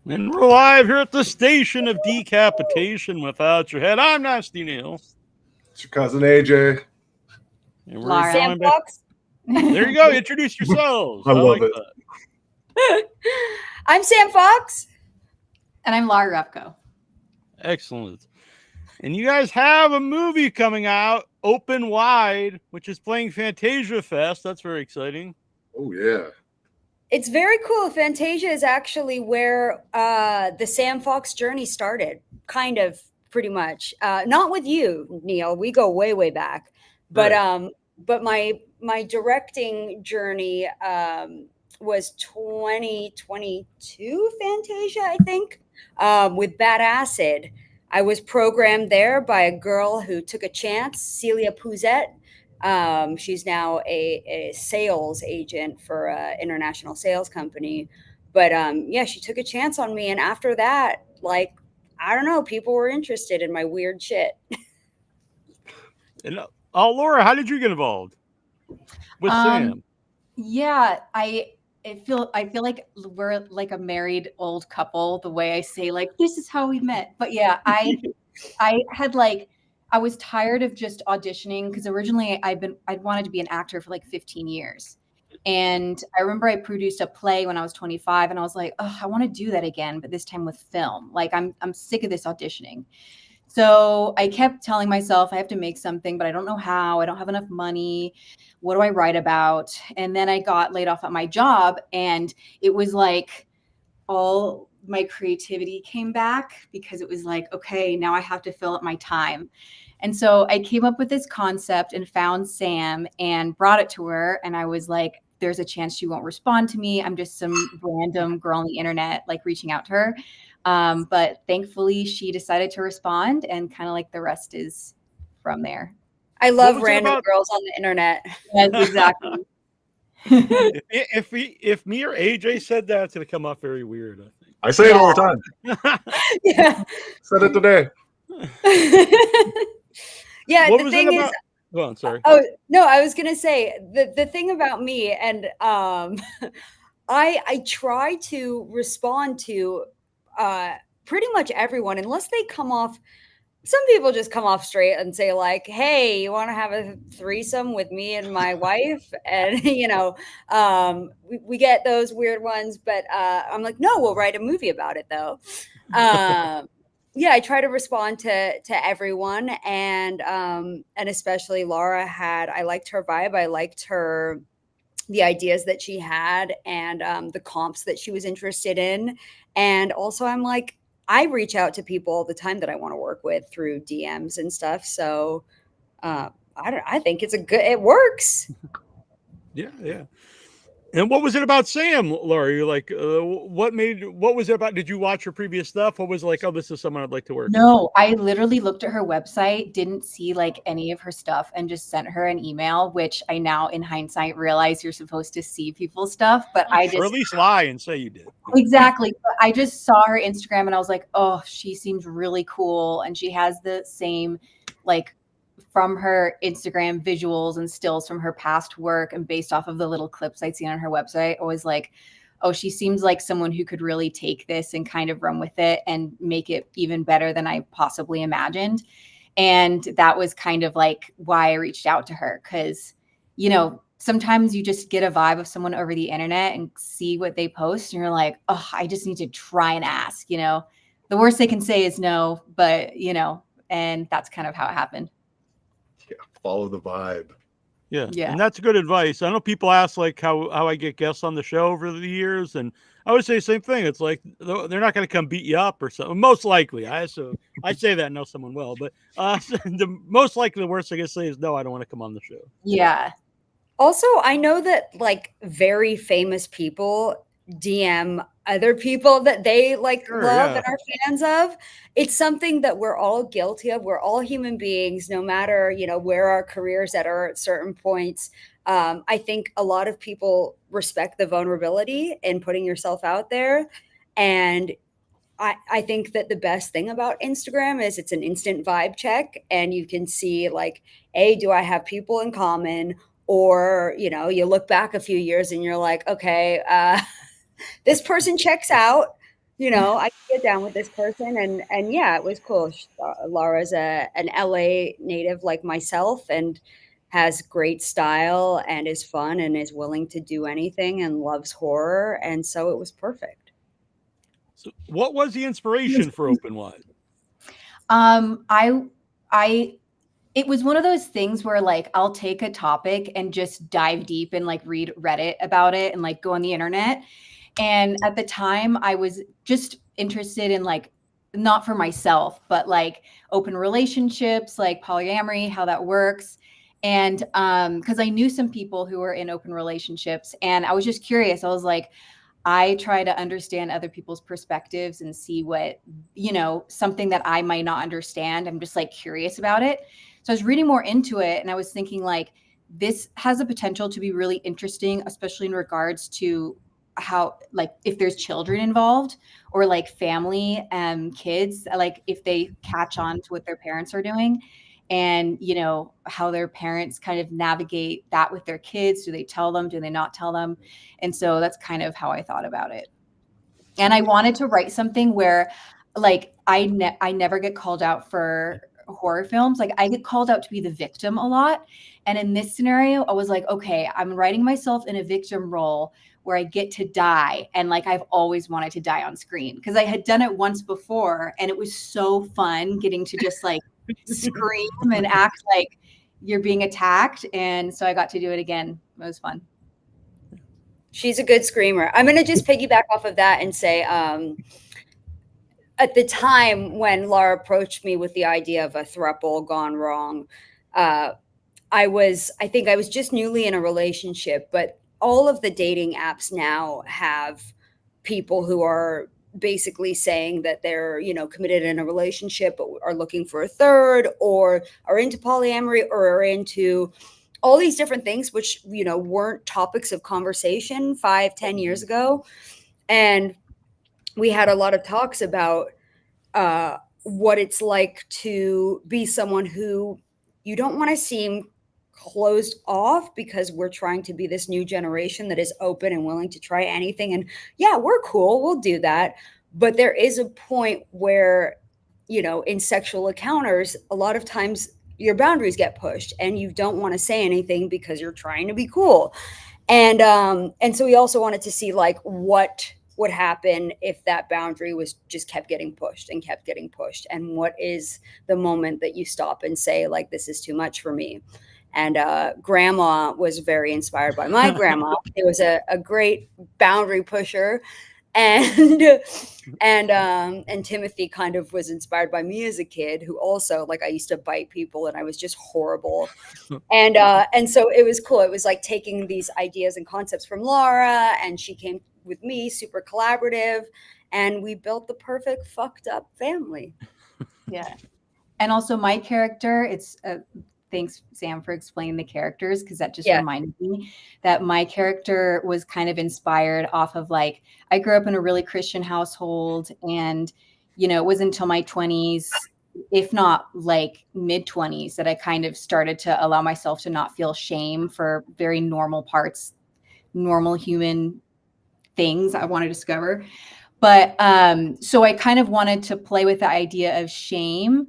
And we're live here at the station of decapitation without your head. I'm Nasty Neal. It's your cousin AJ. And we're Lara. going Sam back. Fox. There you go. Introduce yourselves. I love like it. that. I'm Sam Fox. And I'm Lara Repko. Excellent. And you guys have a movie coming out, Open Wide, which is playing Fantasia Fest. That's very exciting. Oh, yeah. It's very cool. Fantasia is actually where the Sam Fox journey started, kind of, pretty much. Not with you, Neal. We go way, way back. But Right. but my directing journey was 2022 Fantasia, I think, with Bad Acid. I was programmed there by a girl who took a chance, Celia Pouzette. She's now a sales agent for an international sales company. But yeah, she took a chance on me. And after that, like, I don't know, people were interested in my weird shit. And Laura, how did you get involved with Sam? Yeah, I feel like we're like a married old couple, the way I say like this is how we met. But yeah, I was tired of just auditioning because originally I'd wanted to be an actor for like 15 years. And I remember I produced a play when I was 25 and I was like, oh, I want to do that again, but this time with film. Like I'm sick of this auditioning. So I kept telling myself I have to make something, but I don't know how. I don't have enough money. What do I write about? And then I got laid off at my job, and it was like all my creativity came back because it was like, okay, now I have to fill up my time. And so I came up with this concept and found Sam and brought it to her. And I was like, there's a chance she won't respond to me. I'm just some random girl on the internet, like reaching out to her. But thankfully she decided to respond, and kind of like the rest is from there. I love was it random about- girls on the internet. Yes, exactly. If me or AJ said that, it's going to come off very weird, I think. I say it all the time. Yeah. Said it today. Yeah, What the was thing it is, about? Go on, sorry. oh no, I was gonna say the thing about me, and I try to respond to pretty much everyone unless they come off. Some people just come off straight and say like, "Hey, you want to have a threesome with me and my wife?" And we get those weird ones, but I'm like, "No, we'll write a movie about it though." Yeah, I try to respond to everyone, and especially Laura I liked her vibe. I liked the ideas that she had, and the comps that she was interested in. And also I'm like, I reach out to people all the time that I want to work with through DMs and stuff. So I think it works. Yeah. And what was it about Sam, Laura? You're like, what was it about? Did you watch her previous stuff? What was it like, oh, this is someone I'd like to work with? No, I literally looked at her website, didn't see like any of her stuff, and just sent her an email, which I now in hindsight realize you're supposed to see people's stuff, but I just Or at least lie and say you did. exactly. But I just saw her Instagram and I was like, oh, she seems really cool. And she has the same, like, from her Instagram visuals and stills from her past work, and based off of the little clips I'd seen on her website, I was like, oh, she seems like someone who could really take this and kind of run with it and make it even better than I possibly imagined. And that was kind of like why I reached out to her, because, sometimes you just get a vibe of someone over the internet and see what they post and you're like, oh, I just need to try and ask. The worst they can say is no, but, and that's kind of how it happened. Yeah, follow the vibe. Yeah. Yeah. And that's good advice. I know people ask like how I get guests on the show over the years, and I would say the same thing. It's like they're not going to come beat you up or something. Most likely, I say that, know someone well, but the most likely the worst I can say is no, I don't want to come on the show. Yeah. Also, I know that like very famous people DM other people that they like Sure, love yeah. and are fans of. It's something that we're all guilty of. We're all human beings, no matter, where our careers are at certain points. I think a lot of people respect the vulnerability in putting yourself out there. And I think that the best thing about Instagram is it's an instant vibe check, and you can see like, do I have people in common? Or, you look back a few years and you're like, okay, this person checks out. you know, I can get down with this person. And yeah, it was cool. Lara's an LA native like myself and has great style and is fun and is willing to do anything and loves horror. And so it was perfect. So what was the inspiration for Open Wide? I it was one of those things where like I'll take a topic and just dive deep and like read Reddit about it and like go on the internet. And at the time I was just interested in like not for myself, but like open relationships, like polyamory, how that works. And because I knew some people who were in open relationships and I was just curious. I was like, I try to understand other people's perspectives and see what, you know, something that I might not understand. I'm just like curious about it. So I was reading more into it and I was thinking like, this has a potential to be really interesting, especially in regards to how, like, if there's children involved or like family and kids, like if they catch on to what their parents are doing and, you know, how their parents kind of navigate that with their kids. Do they tell them? Do they not tell them? And so that's kind of how I thought about it. And I wanted to write something where like I never get called out for horror films. Like I get called out to be the victim a lot. And in this scenario, I was like, okay, I'm writing myself in a victim role where I get to die. And like I've always wanted to die on screen because I had done it once before and it was so fun getting to just like scream and act like you're being attacked. And so I got to do it again. It was fun. She's a good screamer. I'm going to just piggyback off of that and say, at the time when Lara approached me with the idea of a throuple gone wrong, I think I was just newly in a relationship, but all of the dating apps now have people who are basically saying that they're, you know, committed in a relationship, but are looking for a third or are into polyamory or are into all these different things, which, you know, weren't topics of conversation 5-10 years ago. And we had a lot of talks about what it's like to be someone who you don't want to seem closed off because we're trying to be this new generation that is open and willing to try anything. And yeah, we're cool. We'll do that. But there is a point where, you know, in sexual encounters, a lot of times your boundaries get pushed and you don't want to say anything because you're trying to be cool. And so we also wanted to see like what would happen if that boundary was just kept getting pushed and kept getting pushed. And what is the moment that you stop and say like, this is too much for me. And grandma was very inspired by my grandma. It was a great boundary pusher. And Timothy kind of was inspired by me as a kid who also, like, I used to bite people and I was just horrible. And so it was cool. It was like taking these ideas and concepts from Lara, and she came with me, super collaborative, and we built the perfect fucked up family. Yeah. And also my character, it's thanks, Sam, for explaining the characters, because that just reminded me that my character was kind of inspired off of, like, I grew up in a really Christian household, and, you know, it wasn't until my 20s, if not like mid 20s, that I kind of started to allow myself to not feel shame for very normal parts, normal human things I want to discover. But so I kind of wanted to play with the idea of shame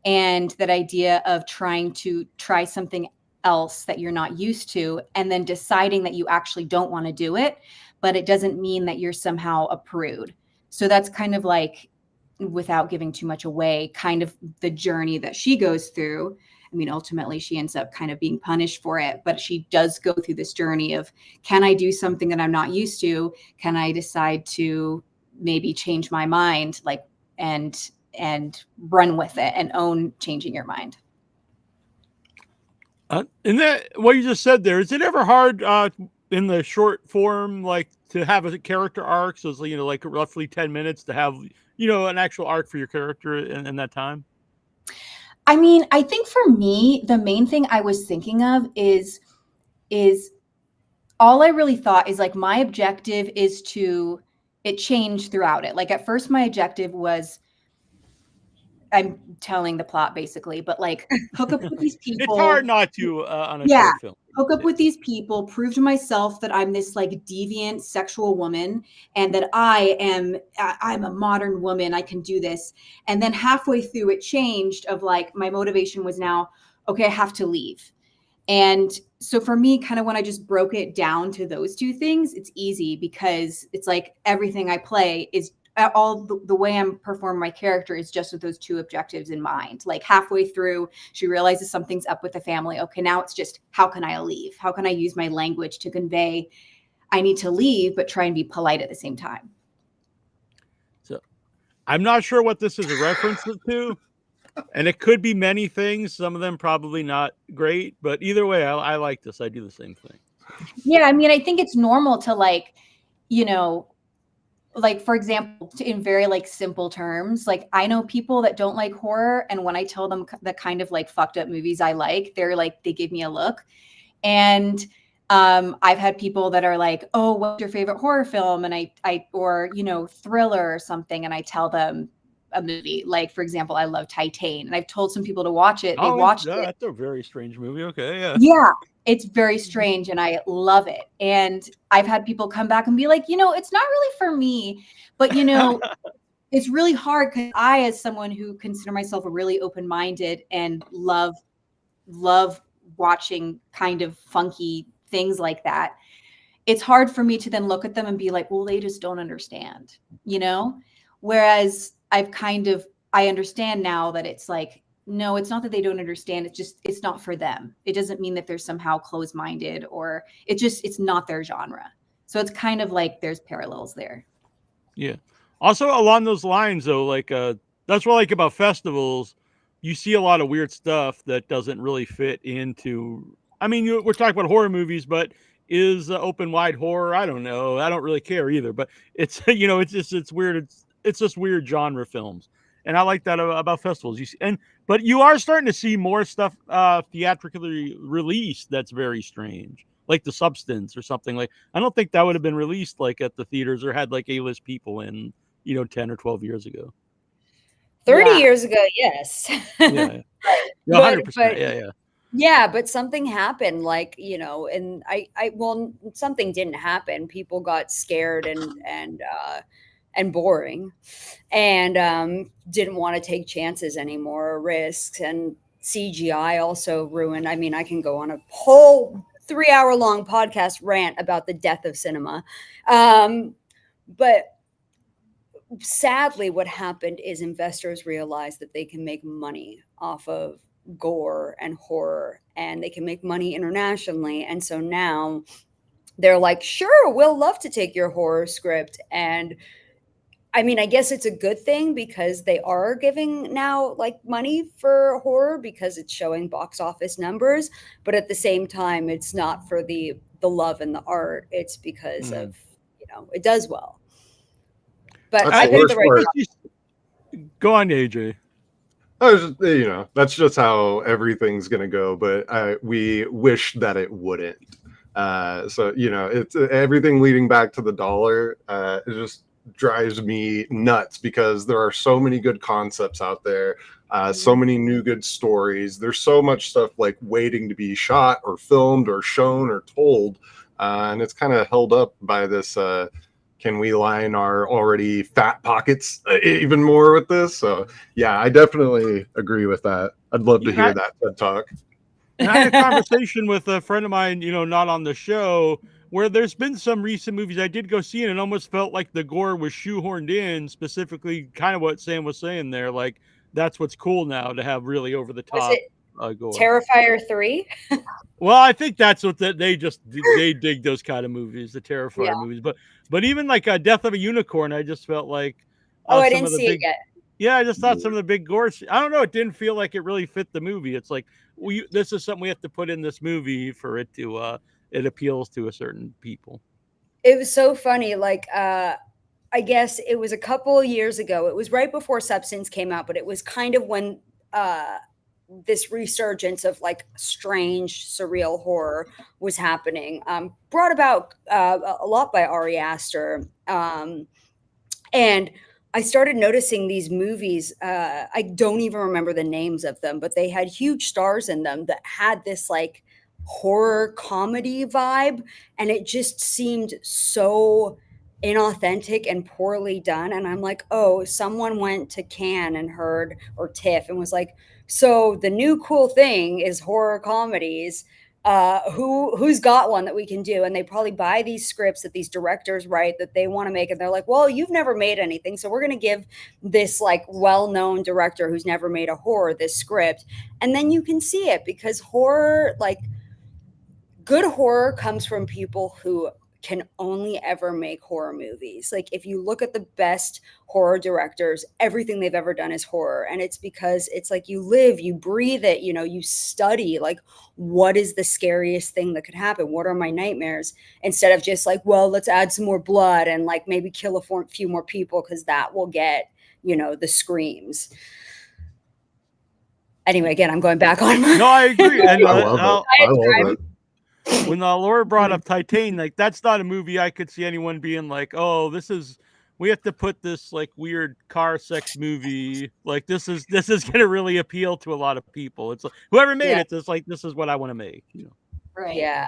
and that idea of trying to try something else that you're not used to, and then deciding that you actually don't want to do it, but it doesn't mean that you're somehow a prude. So that's kind of like, without giving too much away, kind of the journey that she goes through. I mean, ultimately she ends up kind of being punished for it, but she does go through this journey of, can I do something that I'm not used to? Can I decide to maybe change my mind, like, and run with it and own changing your mind. And that, what you just said there, is it ever hard in the short form, like, to have a character arc? So it's, you know, like roughly 10 minutes to have, you know, an actual arc for your character in that time? I mean, I think for me, the main thing I was thinking of is all I really thought is, like, my objective is to, it changed throughout it. Like, at first my objective was, I'm telling the plot basically, but like, hook up with these people. It's hard not to on a short film. hook up with these people, prove to myself that I'm this like deviant sexual woman and that I'm a modern woman. I can do this. And then halfway through it changed of like, my motivation was now, okay, I have to leave. And so for me, kind of when I just broke it down to those two things, it's easy because it's like everything I play is all the way I'm performing my character is just with those two objectives in mind. Like halfway through, she realizes something's up with the family. Okay, now it's just, how can I leave? How can I use my language to convey I need to leave, but try and be polite at the same time? So I'm not sure what this is a reference to. And it could be many things. Some of them probably not great, but either way, I like this. I do the same thing. Yeah, I mean, I think it's normal to like, you know, like for example, in very like simple terms, like I know people that don't like horror, and when I tell them the kind of like fucked up movies I like, they're like, they give me a look. And I've had people that are like, oh, what's your favorite horror film? And I or you know, thriller or something, and I tell them a movie. Like for example, I love Titan, and I've told some people to watch it. They watched it. That's a very strange movie. Okay, yeah. Yeah, it's very strange and I love it. And I've had people come back and be like, you know, it's not really for me, but you know, it's really hard because I, as someone who consider myself a really open-minded and love watching kind of funky things like that, it's hard for me to then look at them and be like, well, they just don't understand, you know? Whereas I understand now that it's like, no, it's not that they don't understand. It's just, it's not for them. It doesn't mean that they're somehow closed-minded or it's not their genre. So it's kind of like there's parallels there. Yeah. Also along those lines though, like, that's what I like about festivals. You see a lot of weird stuff that doesn't really fit into, I mean, we're talking about horror movies, but is open wide horror? I don't know. I don't really care either, but it's, you know, it's weird. It's just weird genre films. And I like that about festivals. But you are starting to see more stuff theatrically released that's very strange, like The Substance or something. Like I don't think that would have been released like at the theaters or had like A-list people in, you know, 10 or 12 years ago. 30 years ago, yes. Yeah, 100%. Yeah, but something happened, like, you know, and well, something didn't happen. People got scared and boring and didn't want to take chances anymore or risks. And CGI also ruined. I mean, I can go on a whole 3-hour-long podcast rant about the death of cinema. But sadly, what happened is investors realized that they can make money off of gore and horror, and they can make money internationally. And so now they're like, sure, we'll love to take your horror script. And I mean, I guess it's a good thing because they are giving now like money for horror because it's showing box office numbers. But at the same time, it's not for the love and the art. It's because of, you know, it does well. But I think the right. Go on, AJ. You know, that's just how everything's gonna go. But we wish that it wouldn't. So you know, it's everything leading back to the dollar. It just drives me nuts because there are so many good concepts out there, so many new good stories. There's so much stuff like waiting to be shot or filmed or shown or told, and it's kind of held up by this. Can we line our already fat pockets even more with this? So yeah, I definitely agree with that. I'd love to hear that TED Talk. And I had a conversation with a friend of mine, you know, not on the show, where there's been some recent movies I did go see and it almost felt like the gore was shoehorned in, specifically kind of what Sam was saying there. Like, that's what's cool now, to have really over the top gore. Terrifier 3? Well, I think that's what they dig those kind of movies, the Terrifier movies. But even like Death of a Unicorn, I just felt like I didn't see it yet. Yeah, I just thought some of the big gore. I don't know. It didn't feel like it really fit the movie. It's like this is something we have to put in this movie for it to it appeals to a certain people. It was so funny. Like I guess it was a couple of years ago. It was right before Substance came out, but it was kind of when this resurgence of like strange, surreal horror was happening. Brought about a lot by Ari Aster. And I started noticing these movies. I don't even remember the names of them, but they had huge stars in them that had this like horror comedy vibe, and it just seemed so inauthentic and poorly done. And I'm like, oh, someone went to Cannes and heard, or TIFF, and was like, so the new cool thing is horror comedies. Who's got one that we can do? And they probably buy these scripts that these directors write that they want to make, and they're like, well, you've never made anything, so we're going to give this like well-known director who's never made a horror this script. And then you can see it, because horror, like good horror, comes from people who can only ever make horror movies. Like if you look at the best horror directors, everything they've ever done is horror. And it's because it's like you live, you breathe it, you know, you study like what is the scariest thing that could happen? What are my nightmares? Instead of just like, well, let's add some more blood and like maybe kill a few more people because that will get, you know, the screams. Anyway, again, I'm going back on. No, I agree. And I love it. I love it. When Laura brought up Titan, like that's not a movie I could see anyone being like, oh, we have to put this like weird car sex movie. Like this is going to really appeal to a lot of people. It's like, whoever made it, it's like, this is what I want to make, you know? Right. Yeah.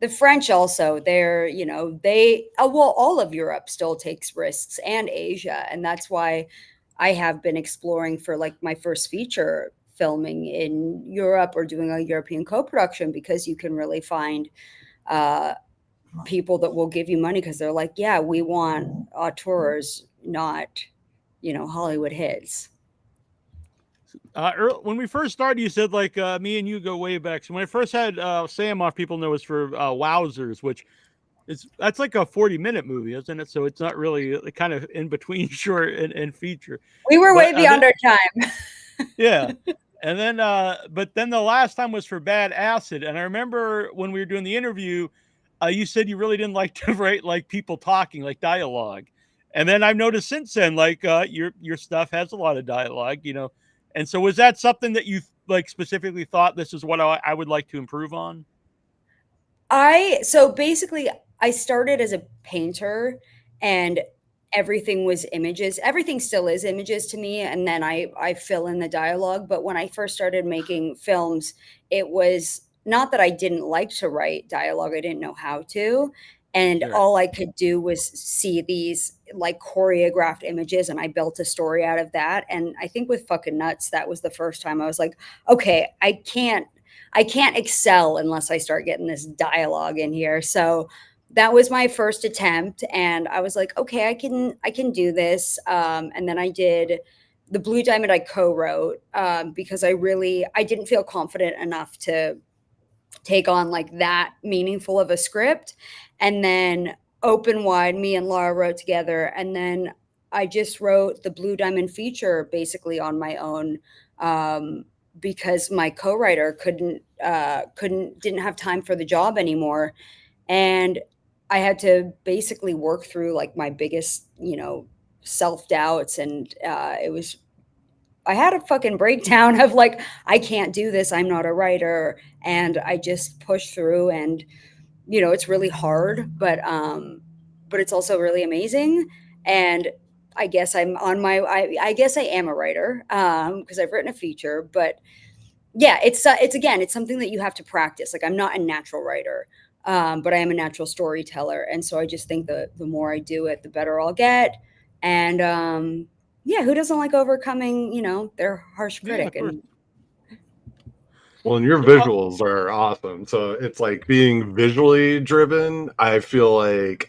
The French also, they're, you know, well, all of Europe still takes risks, and Asia. And that's why I have been exploring for like my first feature filming in Europe or doing a European co-production, because you can really find people that will give you money because they're like, yeah, we want auteurs, not, you know, Hollywood hits. When we first started, you said like me and you go way back. So when I first had Sam off, people know us for Wowzers, which that's like a 40-minute movie, isn't it? So it's not really kind of in between short and feature. We were way beyond our time. Yeah. And then, but then the last time was for Bad Acid. And I remember when we were doing the interview, you said you really didn't like to write like people talking, like dialogue. And then I've noticed since then, like your stuff has a lot of dialogue, you know. And so was that something that you like specifically thought this is what I would like to improve on? So basically I started as a painter, and everything was images. Everything still is images to me. And then I fill in the dialogue. But when I first started making films, it was not that I didn't like to write dialogue. I didn't know how to. And all I could do was see these like choreographed images, and I built a story out of that. And I think with Fucking Nuts, that was the first time I was like, okay, I can't excel unless I start getting this dialogue in here. So that was my first attempt, and I was like, okay, I can do this. And then I did the Blue Diamond. I co-wrote because I didn't feel confident enough to take on like that meaningful of a script. And then Open Wide, me and Lara wrote together, and then I just wrote the Blue Diamond feature basically on my own because my co-writer didn't have time for the job anymore, and I had to basically work through like my biggest, you know, self-doubts. And I had a fucking breakdown of like, I can't do this. I'm not a writer. And I just pushed through, and, you know, it's really hard, but it's also really amazing. And I guess I guess I am a writer because I've written a feature, but yeah, it's something that you have to practice. Like I'm not a natural writer. But I am a natural storyteller. And so I just think that the more I do it, the better I'll get. And yeah, who doesn't like overcoming, you know, their harsh critic? Yeah, and your visuals are awesome. So it's like being visually driven. I feel like,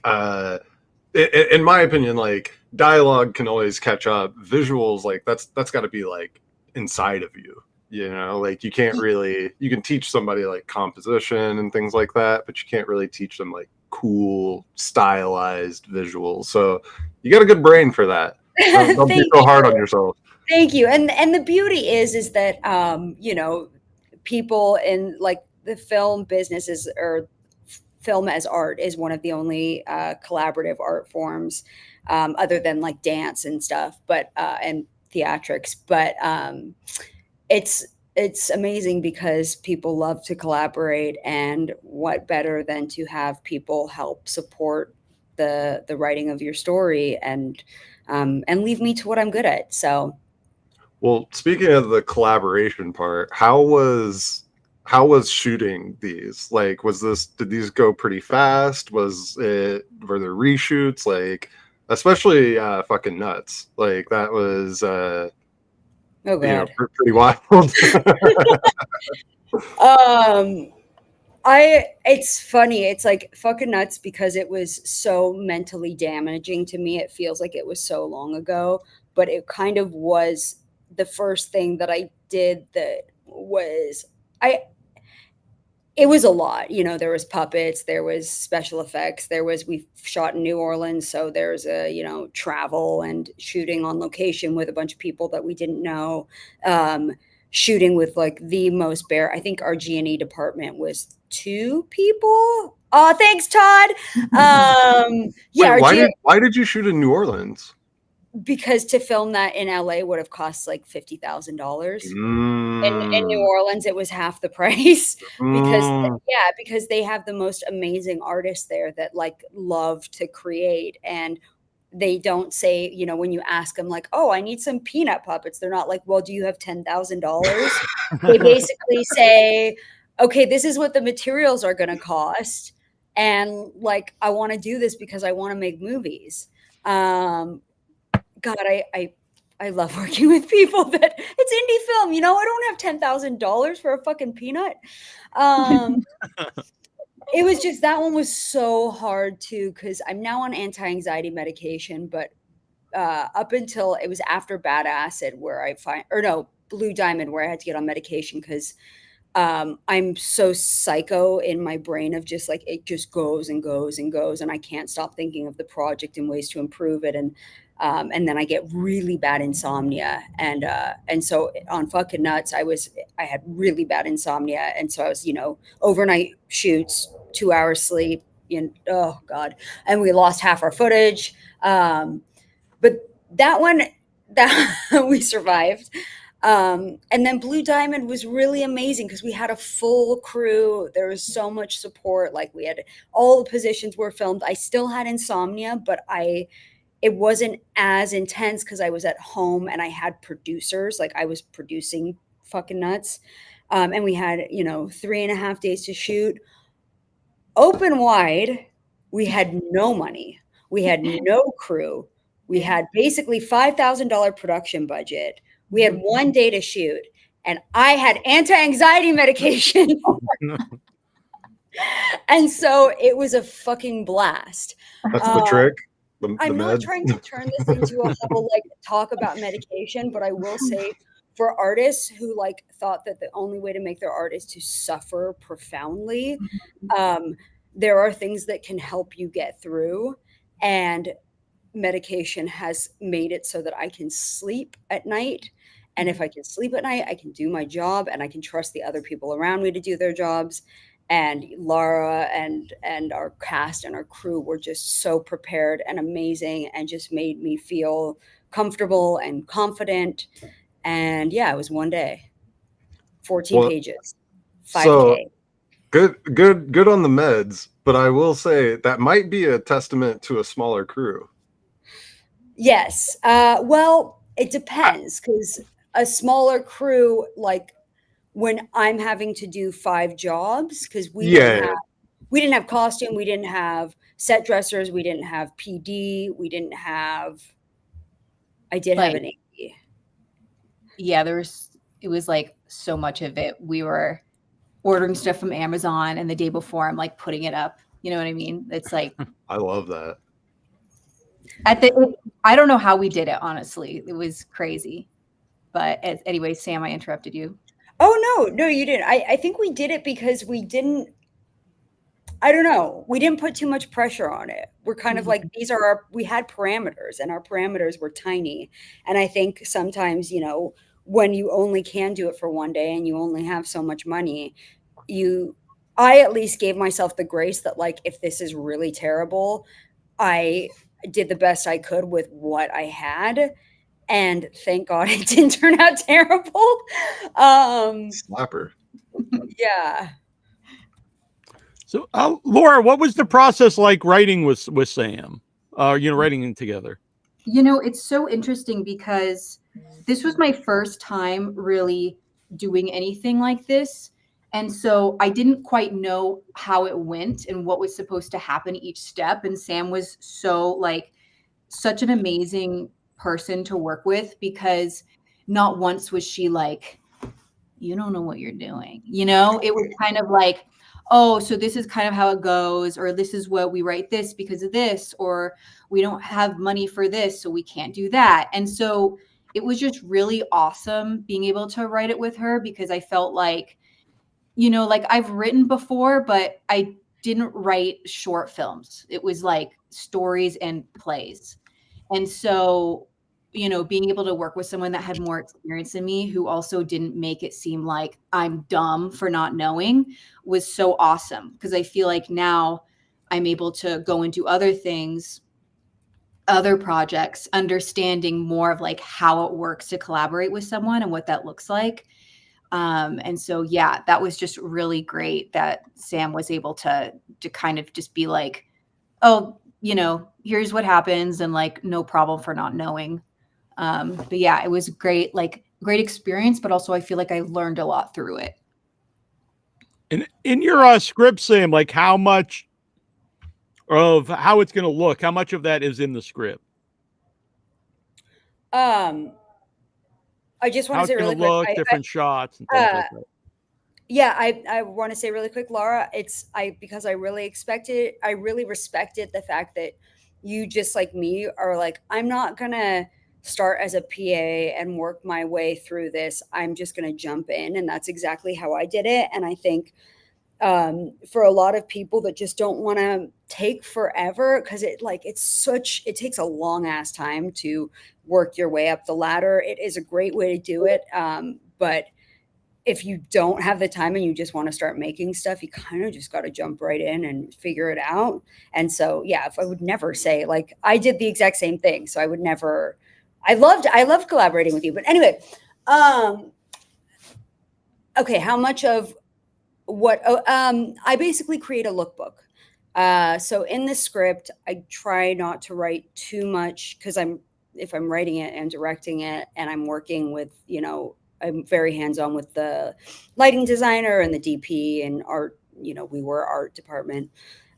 in my opinion, like dialogue can always catch up. Visuals, like that's got to be like inside of you. You know, like you can teach somebody like composition and things like that, but you can't really teach them like cool, stylized visuals. So you got a good brain for that. Don't be so hard on yourself. Thank you. And the beauty is that, you know, people in like the film businesses or film as art is one of the only collaborative art forms other than like dance and stuff, but and theatrics. But it's amazing because people love to collaborate, and what better than to have people help support the writing of your story and leave me to what I'm good at. So, well, speaking of the collaboration part, how was how was shooting these? Like, did these go pretty fast? Were there reshoots? Like, especially fucking nuts. Like that was Oh God. pretty wild. It's funny. It's like fucking nuts because it was so mentally damaging to me. It feels like it was so long ago, but it kind of was the first thing that I did that was it was a lot. There was puppets, there was special effects, we shot in New Orleans, so there's travel and shooting on location with a bunch of people that we didn't know. Shooting with like the most bare. I think our G&E department was 2 people. Oh, thanks, Todd. Yeah. Wait, why did you shoot in New Orleans? Because to film that in LA would have cost like $50,000. In New Orleans, it was half the price because they have the most amazing artists there that like love to create, and they don't say, when you ask them like, oh, I need some peanut puppets. They're not like, well, do you have $10,000? They basically say, okay, this is what the materials are going to cost. And like, I want to do this because I want to make movies. God, I love working with people that it's indie film. I don't have $10,000 for a fucking peanut. It was just, that one was so hard too, because I'm now on anti-anxiety medication, but up until it was after Bad Acid where Blue Diamond, where I had to get on medication because I'm so psycho in my brain of just like, it just goes and goes and goes, and I can't stop thinking of the project and ways to improve it. And then I get really bad insomnia. And so on fucking nuts, I had really bad insomnia. And so I was, overnight shoots, 2 hours sleep, oh God. And we lost half our footage. But that one, we survived. And then Blue Diamond was really amazing because we had a full crew. There was so much support. Like we had all the positions were filmed. I still had insomnia, but it wasn't as intense because I was at home and I had producers. Like I was producing fucking nuts. And we had, 3.5 days to shoot. Open wide, we had no money. We had no crew. We had basically $5,000 production budget. We had 1 day to shoot. And I had anti-anxiety medication. And so it was a fucking blast. That's the trick. I'm not trying to turn this into a whole like talk about medication, but I will say for artists who like thought that the only way to make their art is to suffer profoundly, there are things that can help you get through, and medication has made it so that I can sleep at night. And if I can sleep at night, I can do my job and I can trust the other people around me to do their jobs. And Lara and our cast and our crew were just so prepared and amazing and just made me feel comfortable and confident. And yeah, it was 1 day, 14 pages, 5K. So good on the meds, but I will say that might be a testament to a smaller crew. Yes. Well, it depends, because a smaller crew, like when I'm having to do 5 jobs, because we didn't have costume, we didn't have set dressers, we didn't have PD, I did have an AD. Yeah, it was like so much of it. We were ordering stuff from Amazon, and the day before I'm like putting it up. You know what I mean? It's like I love that. I don't know how we did it, honestly. It was crazy. But anyway, Sam, I interrupted you. Oh, no, you didn't. I think we did it because we didn't put too much pressure on it. We're kind of like, we had parameters, and our parameters were tiny. And I think sometimes, when you only can do it for 1 day and you only have so much money, I at least gave myself the grace that like, if this is really terrible, I did the best I could with what I had. And thank God it didn't turn out terrible. Slapper. Yeah. So, Laura, what was the process like writing with Sam? Writing together. It's so interesting because this was my first time really doing anything like this. And so I didn't quite know how it went and what was supposed to happen each step. And Sam was so like such an amazing person to work with, because not once was she like, you don't know what you're doing. You know, it was kind of like, oh, so this is kind of how it goes, or this is what we write this because of this, or we don't have money for this, so we can't do that. And so it was just really awesome being able to write it with her, because I felt like, you know, like I've written before, but I didn't write short films. It was like stories and plays. And so, you know, being able to work with someone that had more experience than me, who also didn't make it seem like I'm dumb for not knowing, was so awesome. Because I feel like now I'm able to go and do other things, other projects, understanding more of like how it works to collaborate with someone and what that looks like. And so, yeah, that was just really great that Sam was able to kind of just be like, oh, you know, here's what happens, and like, no problem for not knowing. But yeah, it was great, like great experience, but also I feel like I learned a lot through it. And in your script, Sam, like how much of how it's going to look, how much of that is in the script? I just want How to say it's really going to quick. look, different shots and things like that. Yeah, I want to say really quick, Lara, because I really respected the fact that you, just like me, are like, I'm not gonna start as a PA and work my way through this. I'm just gonna jump in. And that's exactly how I did it. And I think for a lot of people that just don't want to take forever, because it takes a long ass time to work your way up the ladder. It is a great way to do it. But if you don't have the time and you just want to start making stuff, you kind of just got to jump right in and figure it out. And so, yeah, if I would never say, like, I did the exact same thing. So I would never, I loved collaborating with you. But anyway, okay. How much of what, I basically create a lookbook. So in the script, I try not to write too much, because if I'm writing it and directing it and I'm working with, you know, I'm very hands-on with the lighting designer and the DP and art, you know, we were art department.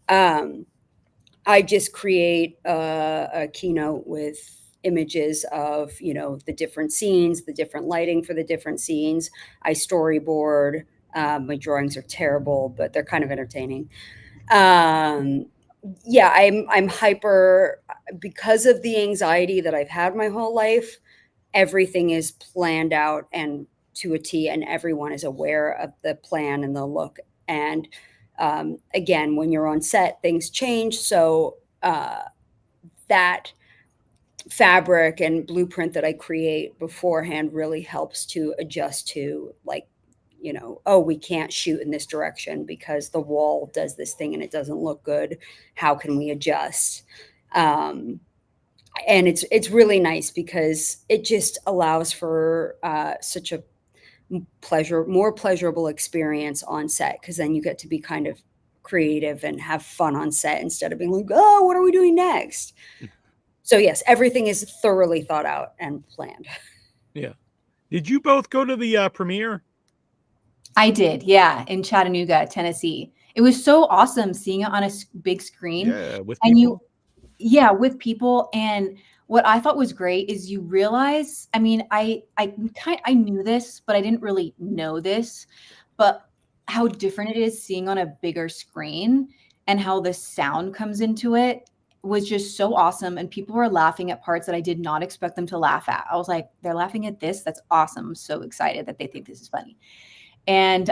I just create a keynote with images of, you know, the different scenes, the different lighting for the different scenes. I storyboard. My drawings are terrible, but they're kind of entertaining. Yeah, I'm hyper, because of the anxiety that I've had my whole life. Everything is planned out and to a T, and everyone is aware of the plan and the look. And again, when you're on set, things change. So that fabric and blueprint that I create beforehand really helps to adjust to, like, you know, oh, we can't shoot in this direction because the wall does this thing and it doesn't look good. How can we adjust? And it's really nice, because it just allows for such a more pleasurable experience on set, because then you get to be kind of creative and have fun on set instead of being like, oh, what are we doing next? So yes, everything is thoroughly thought out and planned. Yeah. Did you both go to the premiere? I did, yeah, in Chattanooga, Tennessee. It was so awesome seeing it on a big screen. Yeah, with people. And with people. And what I thought was great is you realize, I mean, I knew this, but I didn't really know this, but how different it is seeing on a bigger screen, and how the sound comes into it was just so awesome. And people were laughing at parts that I did not expect them to laugh at. I was like, they're laughing at this? That's awesome. I'm so excited that they think this is funny. And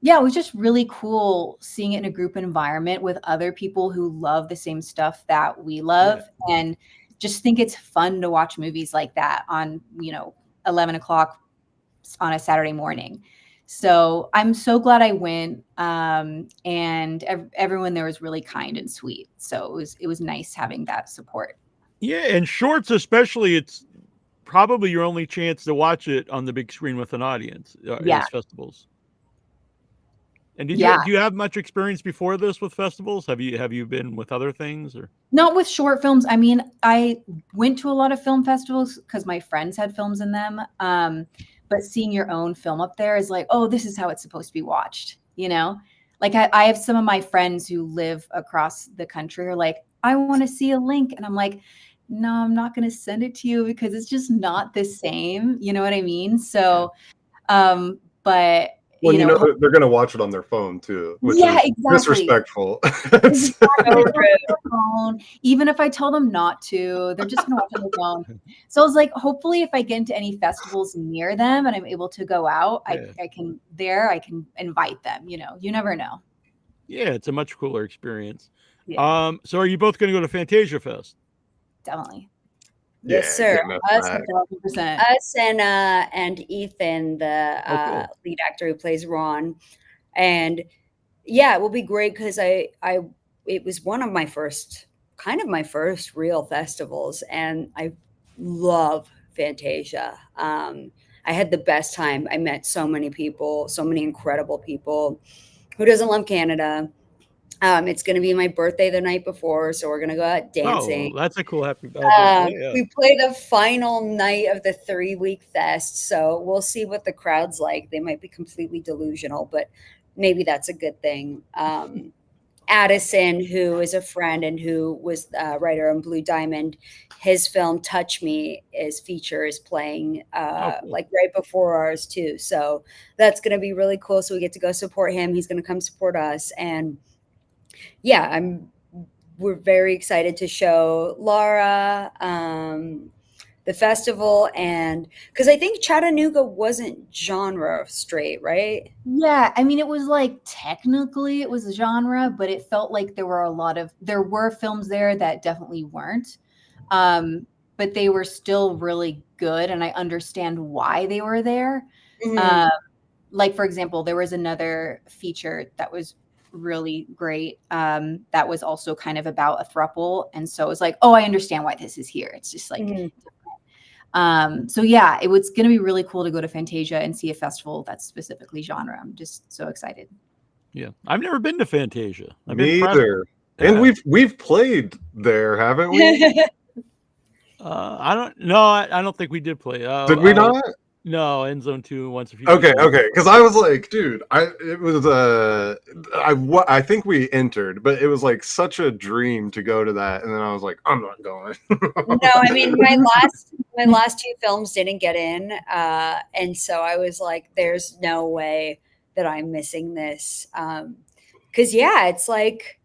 yeah, it was just really cool seeing it in a group environment with other people who love the same stuff that we love. Yeah. And just think it's fun to watch movies like that on, you know, 11 o'clock on a Saturday morning. So I'm so glad I went. And everyone there was really kind and sweet. So it was nice having that support. Yeah. And shorts, especially, it's probably your only chance to watch it on the big screen with an audience at festivals. And do you have much experience before this with festivals? Have you been with other things, or not with short films? I mean, I went to a lot of film festivals because my friends had films in them. but seeing your own film up there is like, oh, this is how it's supposed to be watched, you know? Like I have some of my friends who live across the country are like, I want to see a link. And I'm like, no, I'm not going to send it to you because it's just not the same. You know what I mean? So, but Well, you know, they're going to watch it on their phone too, which yeah, is exactly. disrespectful. Even if I tell them not to, they're just going to watch on their phone. So I was like, hopefully if I get into any festivals near them and I'm able to go out, I can invite them, you know, you never know. Yeah, it's a much cooler experience. Yeah. So are you both going to go to Fantasia Fest? Definitely. Yes, sir. Us 1,000%. and Ethan, the cool. lead actor who plays Ron, and yeah, it will be great because it was one of my first real festivals, and I love Fantasia. I had the best time. I met so many people, so many incredible people. Who doesn't love Canada? It's going to be my birthday the night before, so we're going to go out dancing. Oh, that's a cool happy birthday. Yeah. We play the final night of the 3-week fest, so we'll see what the crowd's like. They might be completely delusional, but maybe that's a good thing. Addison, who is a friend and who was a writer on Blue Diamond, his film Touch Me is playing cool. like right before ours too. So that's going to be really cool. So we get to go support him. He's going to come support us. And yeah, we're very excited to show Lara the festival, and because I think Chattanooga wasn't genre straight, right? Yeah, I mean, it was like technically it was a genre, but it felt like there were films there that definitely weren't, but they were still really good, and I understand why they were there. Mm-hmm. Like for example, there was another feature that was really great that was also kind of about a throuple, and so it was like, oh, I understand why this is here. It's just like so yeah, it was going to be really cool to go to Fantasia and see a festival that's specifically genre. I'm just so excited. Yeah, I've never been to Fantasia. Me either. And we've played there, haven't we? I don't know. I don't think we did play. Did we not? No, End Zone 2 once a few. Okay, because I was like, dude, I think we entered, but it was like such a dream to go to that, and then I was like, I'm not going. No, I mean my last 2 films didn't get in, and so I was like, there's no way that I'm missing this, because yeah, it's like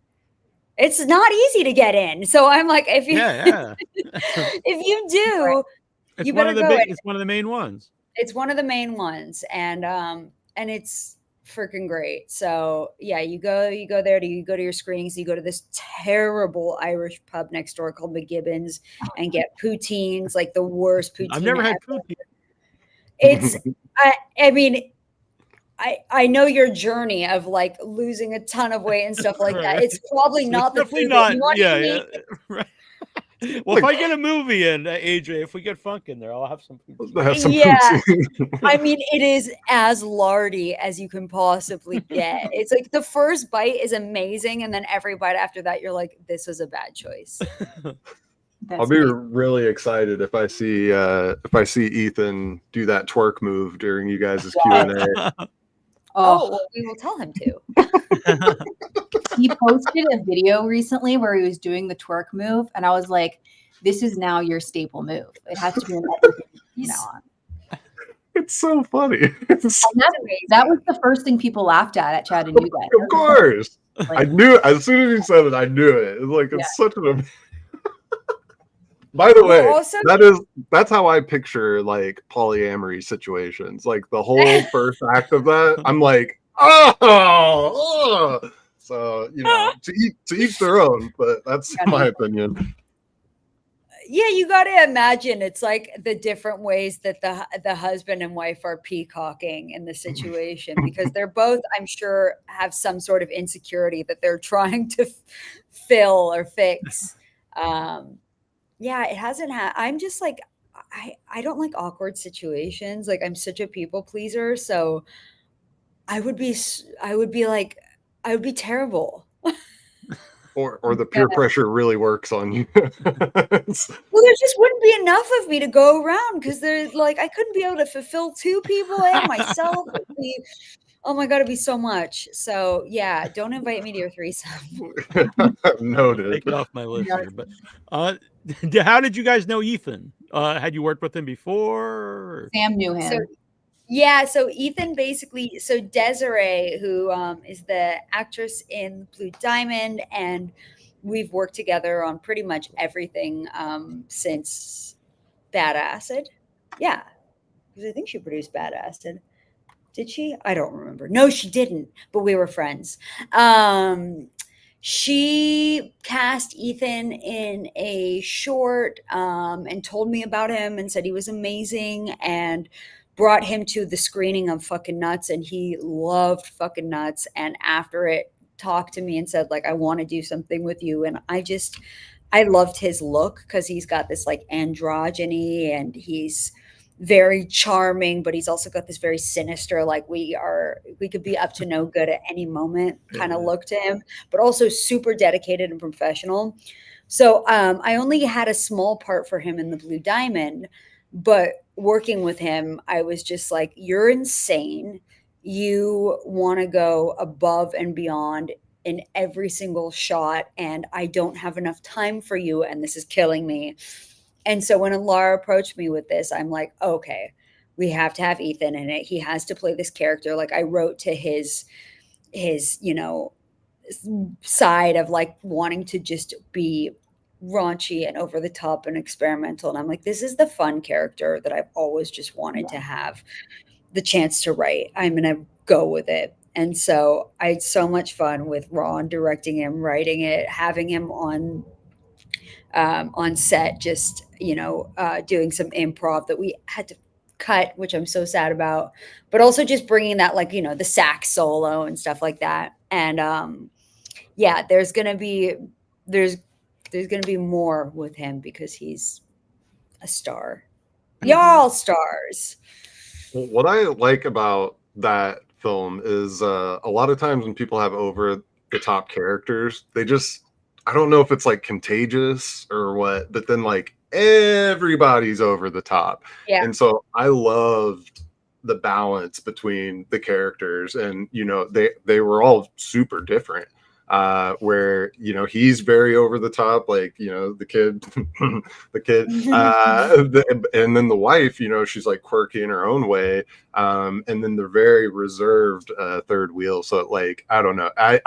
it's not easy to get in. So I'm like, if you if you do, it's you better go. It's one of the main ones. It's one of the main ones, and it's freaking great. So yeah, you go there, you go to your screenings, you go to this terrible Irish pub next door called McGibbon's and get poutines, like the worst poutine. I've never had poutine. It's I mean, I know your journey of like losing a ton of weight and stuff like that. It's probably not the food that you want to eat. Right. Well, if I get a movie in, AJ, if we get funk in there, I'll have some poutine. Yeah. I mean, it is as lardy as you can possibly get. It's like the first bite is amazing, and then every bite after that, you're like, this was a bad choice. I'll be really excited if I see Ethan do that twerk move during you guys' Q&A. Oh, well, we will tell him to. He posted a video recently where he was doing the twerk move, and I was like, this is now your staple move. It has to be in everything from now on. It's so funny. That was the first thing people laughed at Chattanooga. Of course. Like, I knew it. As soon as he said it, I knew it. It's like, it's such an... By the way, that's how I picture like polyamory situations. Like the whole first act of that, I'm like, oh. So to each their own, but that's my opinion. Yeah, you got to imagine it's like the different ways that the husband and wife are peacocking in the situation, because they're both, I'm sure, have some sort of insecurity that they're trying to fill or fix. Yeah, it hasn't I'm just like, I don't like awkward situations. Like I'm such a people pleaser. So I would be terrible. Or the peer pressure really works on you. Well, there just wouldn't be enough of me to go around because there's like I couldn't be able to fulfill 2 people and myself. Oh my god, it'd be so much. So yeah, don't invite me to your threesome. Noted. Take it off my list here. But how did you guys know Ethan? Had you worked with him before? Sam knew him. So, yeah, so Ethan basically, so Desiree, who is the actress in Blue Diamond, and we've worked together on pretty much everything since Bad Acid. Yeah, because I think she produced Bad Acid. Did she? I don't remember. No, she didn't, but we were friends. She cast Ethan in a short and told me about him and said he was amazing and brought him to the screening of Fucking Nuts, and he loved Fucking Nuts. And after it, talked to me and said, like, I want to do something with you. And I loved his look because he's got this like androgyny and he's very charming, but he's also got this very sinister, like we could be up to no good at any moment kind of look to him, but also super dedicated and professional. So I only had a small part for him in the Blue Diamond, but working with him, I was just like, you're insane. You want to go above and beyond in every single shot, and I don't have enough time for you, and this is killing me. And so when Lara approached me with this, I'm like, okay, we have to have Ethan in it. He has to play this character. Like I wrote to his, side of like wanting to just be raunchy and over the top and experimental. And I'm like, this is the fun character that I've always just wanted to have the chance to write. I'm going to go with it. And so I had so much fun with Ron directing him, writing it, having him on set, just, doing some improv that we had to cut, which I'm so sad about, but also just bringing that, like, the sax solo and stuff like that. And there's going to be more with him because he's a star. Y'all stars. What I like about that film is a lot of times when people have over the top characters, I don't know if it's like contagious or what, but then like everybody's over the top. Yeah. And so I loved the balance between the characters, and they were all super different. Where he's very over the top, like the kid, and then the wife, she's like quirky in her own way, and then the very reserved third wheel. So like I don't know, I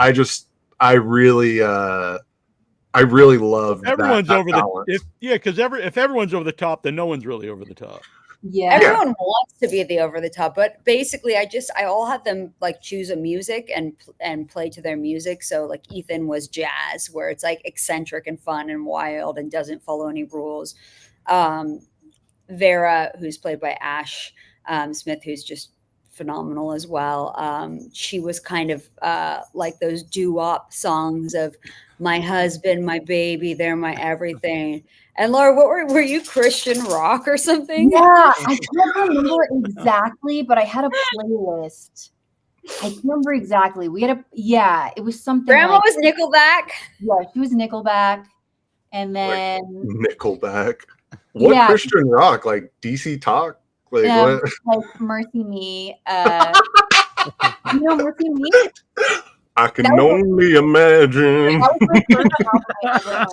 really love everyone's that over balance. Because if everyone's over the top, then no one's really over the top. Yeah, everyone wants to be the over the top, but basically I all had them like choose a music and play to their music. So like Ethan was jazz, where it's like eccentric and fun and wild and doesn't follow any rules. Vera, who's played by Ash Smith, who's just phenomenal as well. She was kind of like those doo-wop songs of my husband, my baby, they're my everything. And Lara, what were you, Christian rock or something? Yeah, I can't remember exactly, but I had a playlist. I can't remember exactly. It was something. Grandma was Nickelback. Yeah, she was Nickelback. And then Nickelback. What Christian rock? Like DC Talk? Like what? Like Mercy Me. Mercy Me? I can only imagine.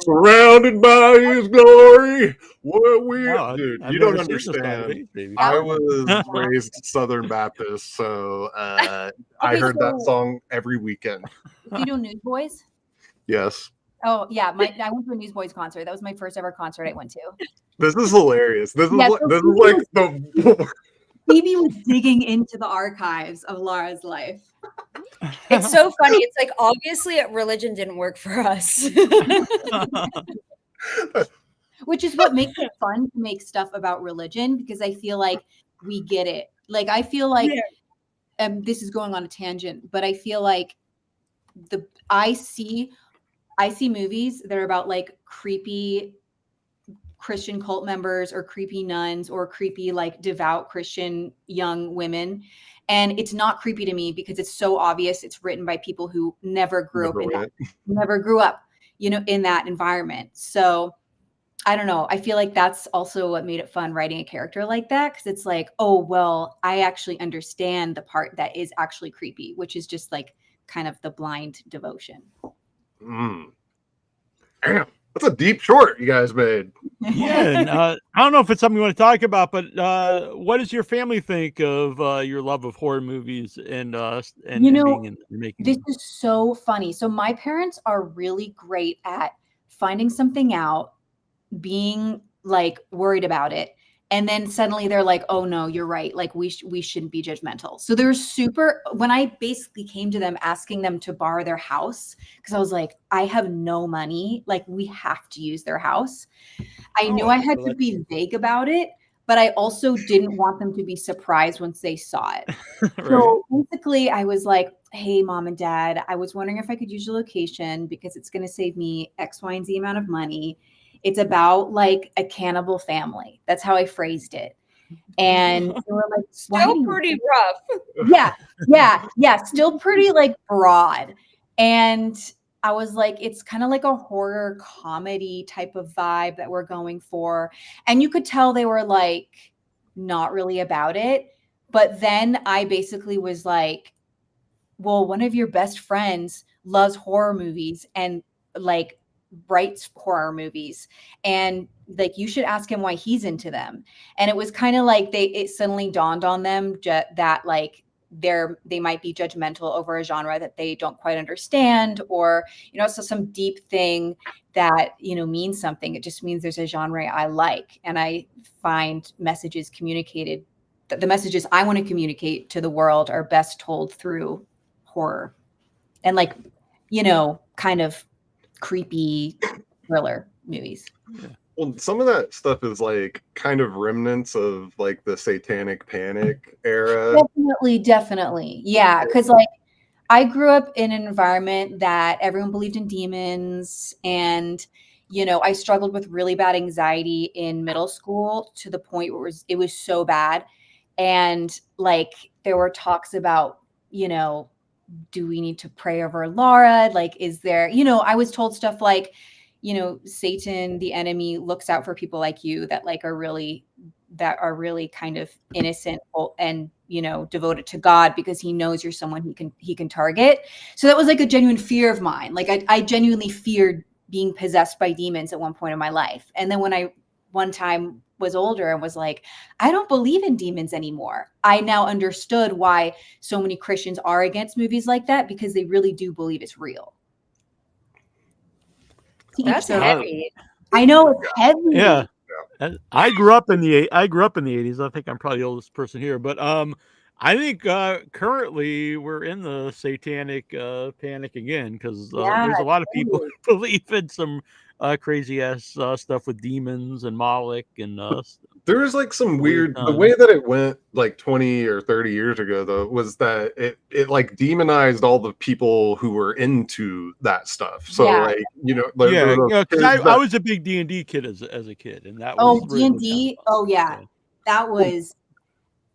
Surrounded by his glory. What we dude, you don't understand. I was raised Southern Baptist, so I heard that song every weekend. Did you do Newsboys? Yes. Oh yeah, I went to a Newsboys concert. That was my first ever concert I went to. This is hilarious. This is like the Phoebe was digging into the archives of Lara's life. It's so funny. It's like, obviously religion didn't work for us. Which is what makes it fun to make stuff about religion, because I feel like we get it. Like, I feel like, this is going on a tangent, but I feel like I see movies that are about like creepy Christian cult members or creepy nuns or creepy like devout Christian young women, and it's not creepy to me because it's so obvious it's written by people who never grew up. in that environment. So I don't know. I feel like that's also what made it fun writing a character like that. Cause it's like, oh, well, I actually understand the part that is actually creepy, which is just like kind of the blind devotion. Damn, that's a deep short you guys made. Yeah, and I don't know if it's something you want to talk about, but what does your family think of your love of horror movies and being in making this them? is so funny. So my parents are really great at finding something out, being like worried about it, and then suddenly they're like, oh no, you're right, like we shouldn't be judgmental. So they're super, when I basically came to them asking them to borrow their house, because I was like, I have no money, like we have to use their house. I knew I had to be vague about it, but I also didn't want them to be surprised once they saw it. Right. So basically I was like, hey, mom and dad, I was wondering if I could use your location because it's going to save me X, Y, and Z amount of money. It's about like a cannibal family. That's how I phrased it. And they were like, Still pretty rough. Yeah. Still pretty like broad. And I was like, it's kind of like a horror comedy type of vibe that we're going for. And you could tell they were like, not really about it. But then I basically was like, well, one of your best friends loves horror movies and like writes horror movies, and like you should ask him why he's into them. And it was kind of like it suddenly dawned on them that like they might be judgmental over a genre that they don't quite understand, or so some deep thing that means something. It just means there's a genre I like, and I find messages communicated, the messages I want to communicate to the world are best told through horror and like kind of creepy thriller movies. Yeah. Well, some of that stuff is like kind of remnants of like the Satanic Panic era. Definitely. Yeah. Cause like I grew up in an environment that everyone believed in demons, and I struggled with really bad anxiety in middle school to the point where it was so bad. And like there were talks about, do we need to pray over Lara? Like, is there, I was told stuff like, Satan, the enemy, looks out for people like you that are really kind of innocent and, devoted to God, because he knows you're someone he can target. So that was like a genuine fear of mine. Like I genuinely feared being possessed by demons at one point in my life. And then when I one time was older and was like, I don't believe in demons anymore, I now understood why so many Christians are against movies like that, because they really do believe it's real. That's heavy. I know, it's heavy. Yeah. I grew up in the 80s. I think I'm probably the oldest person here, but I think currently we're in the satanic panic again, because there's a lot of people who believe in some crazy ass stuff with demons and Moloch and there was like some weird the way that it went like 20 or 30 years ago though was that it like demonized all the people who were into that stuff. So like I was a big D&D kid as a kid, and that was D&D. That was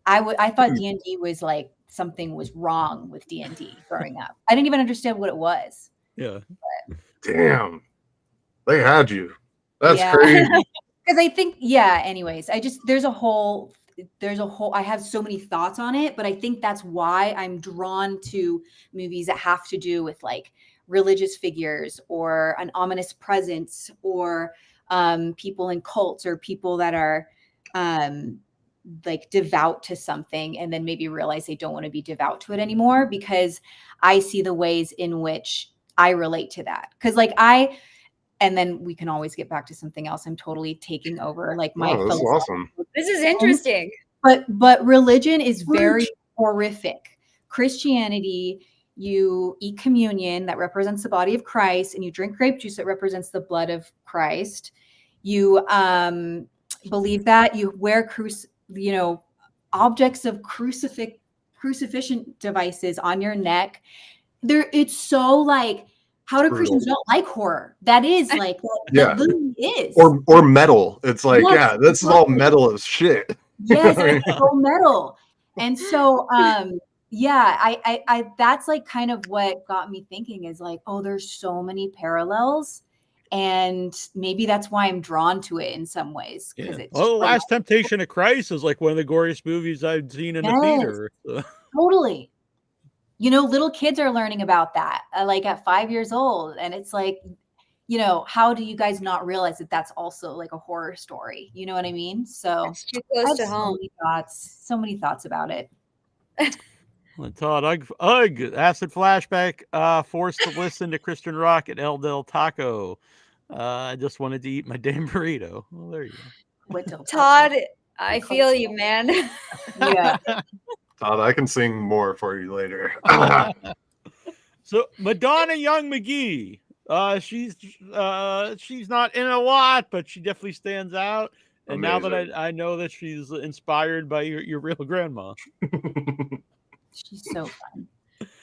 I thought D&D was like something was wrong with D&D growing up. I didn't even understand what it was. Yeah. Damn. They had you. That's crazy. Because I think, anyways, there's a whole, I have so many thoughts on it, but I think that's why I'm drawn to movies that have to do with like religious figures or an ominous presence, or people in cults, or people that are like devout to something and then maybe realize they don't want to be devout to it anymore, because I see the ways in which I relate to that. Because like and then we can always get back to something else. I'm totally taking over like my this is awesome. This is interesting. But religion is very horrific. Christianity, you eat communion that represents the body of Christ, and you drink grape juice that represents the blood of Christ. You believe that you wear objects of crucifixion devices on your neck. It's so like, how do Christians not like horror? That is like, that literally is. Or metal. It's like, this is all metal as shit. Yes, it's so metal. And so, I that's like kind of what got me thinking is like, oh, there's so many parallels And maybe that's why I'm drawn to it in some ways. Yeah. It's Well, Last Temptation of Christ is like one of the goriest movies I've seen in the theater. So. Totally. You know, little kids are learning about that, like at 5 years old. And it's like, you know, how do you guys not realize that that's also like a horror story? You know what I mean? So It's too close to home. So many thoughts about it. Well, Todd, ugh, acid flashback, forced to listen to Christian Rock at El Del Taco. I just wanted to eat my damn burrito. Well, there you go. Todd, I feel you, man. Yeah. Todd, I can sing more for you later. So Madonna Young McGee, she's not in a lot, but she definitely stands out. And Amazing. now that I know that she's inspired by your real grandma. She's so fun.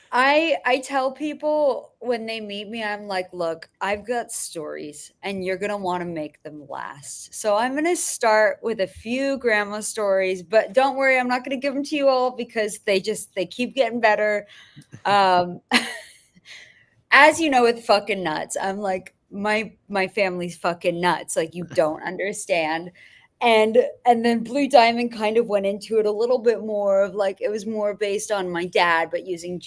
I tell people when they meet me, I'm like, look, I've got stories and you're going to want to make them last. So I'm going to start with a few grandma stories, but don't worry, I'm not going to give them to you all because they keep getting better. As you know, with fucking nuts, I'm like, my family's fucking nuts. Like, you don't understand. And then Blue Diamond kind of went into it a little bit more of like, it was more based on my dad, but using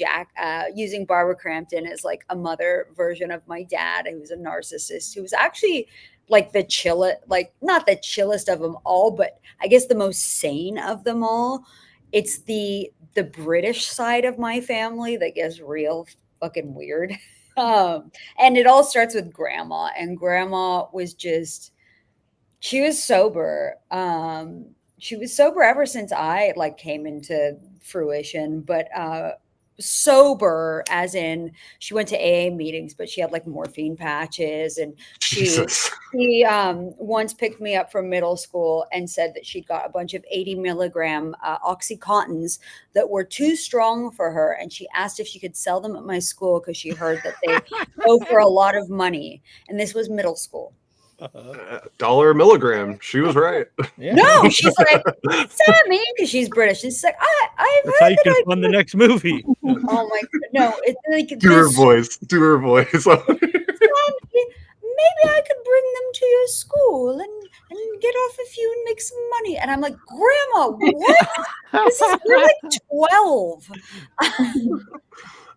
Barbara Crampton as like a mother version of my dad, who was a narcissist, who was actually like not the chillest of them all, but I guess the most sane of them all. It's the British side of my family that gets real fucking weird. And it all starts with grandma, and grandma was just, she was sober. She was sober ever since I like came into fruition, but sober as in she went to AA meetings, but she had like morphine patches, and she once picked me up from middle school and said that she got a bunch of 80 milligram Oxycontins that were too strong for her, and she asked if she could sell them at my school because she heard that they go for a lot of money, and this was middle school. $1 a milligram. She was right. Yeah. No, she's like, Sammy, because she's British. And she's like, I've That's heard how you that can fund the next movie. Oh my god, no, it's like Do her voice. Sammy, maybe I could bring them to your school and get off a few and make some money. And I'm like, Grandma, what? We're like 12.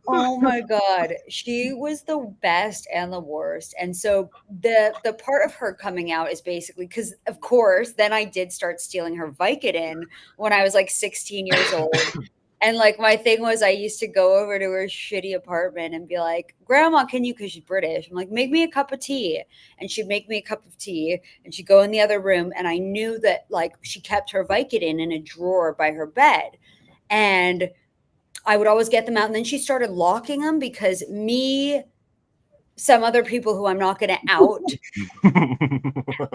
Oh my God. She was the best and the worst. And so the part of her coming out is basically because, of course, then I did start stealing her Vicodin when I was like 16 years old. And like my thing was I used to go over to her shitty apartment and be like, Grandma, can you, because she's British, I'm like, make me a cup of tea. And she'd make me a cup of tea and she'd go in the other room. And I knew that like she kept her Vicodin in a drawer by her bed. And I would always get them out. And then she started locking them because some other people who I'm not going to out,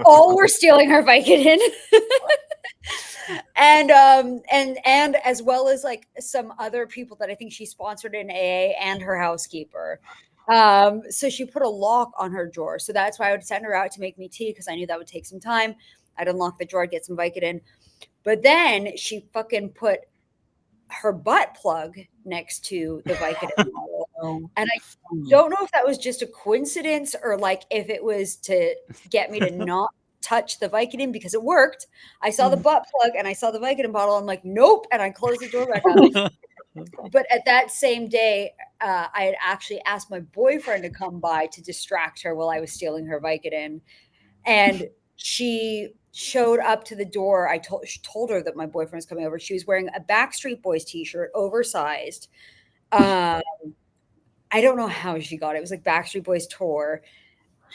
all were stealing her Vicodin. and as well as like some other people that I think she sponsored in AA and her housekeeper. So she put a lock on her drawer. So that's why I would send her out to make me tea because I knew that would take some time. I'd unlock the drawer, get some Vicodin. But then she fucking put her butt plug next to the Vicodin bottle. And I don't know if that was just a coincidence or like if it was to get me to not touch the Vicodin because it worked. I saw the butt plug and I saw the Vicodin bottle. I'm like, nope. And I closed the door back up. But at that same day, I had actually asked my boyfriend to come by to distract her while I was stealing her Vicodin. And she showed up to the door. I told her that my boyfriend was coming over. She was wearing a Backstreet Boys t-shirt, oversized. I don't know how she got it. It was like Backstreet Boys tour.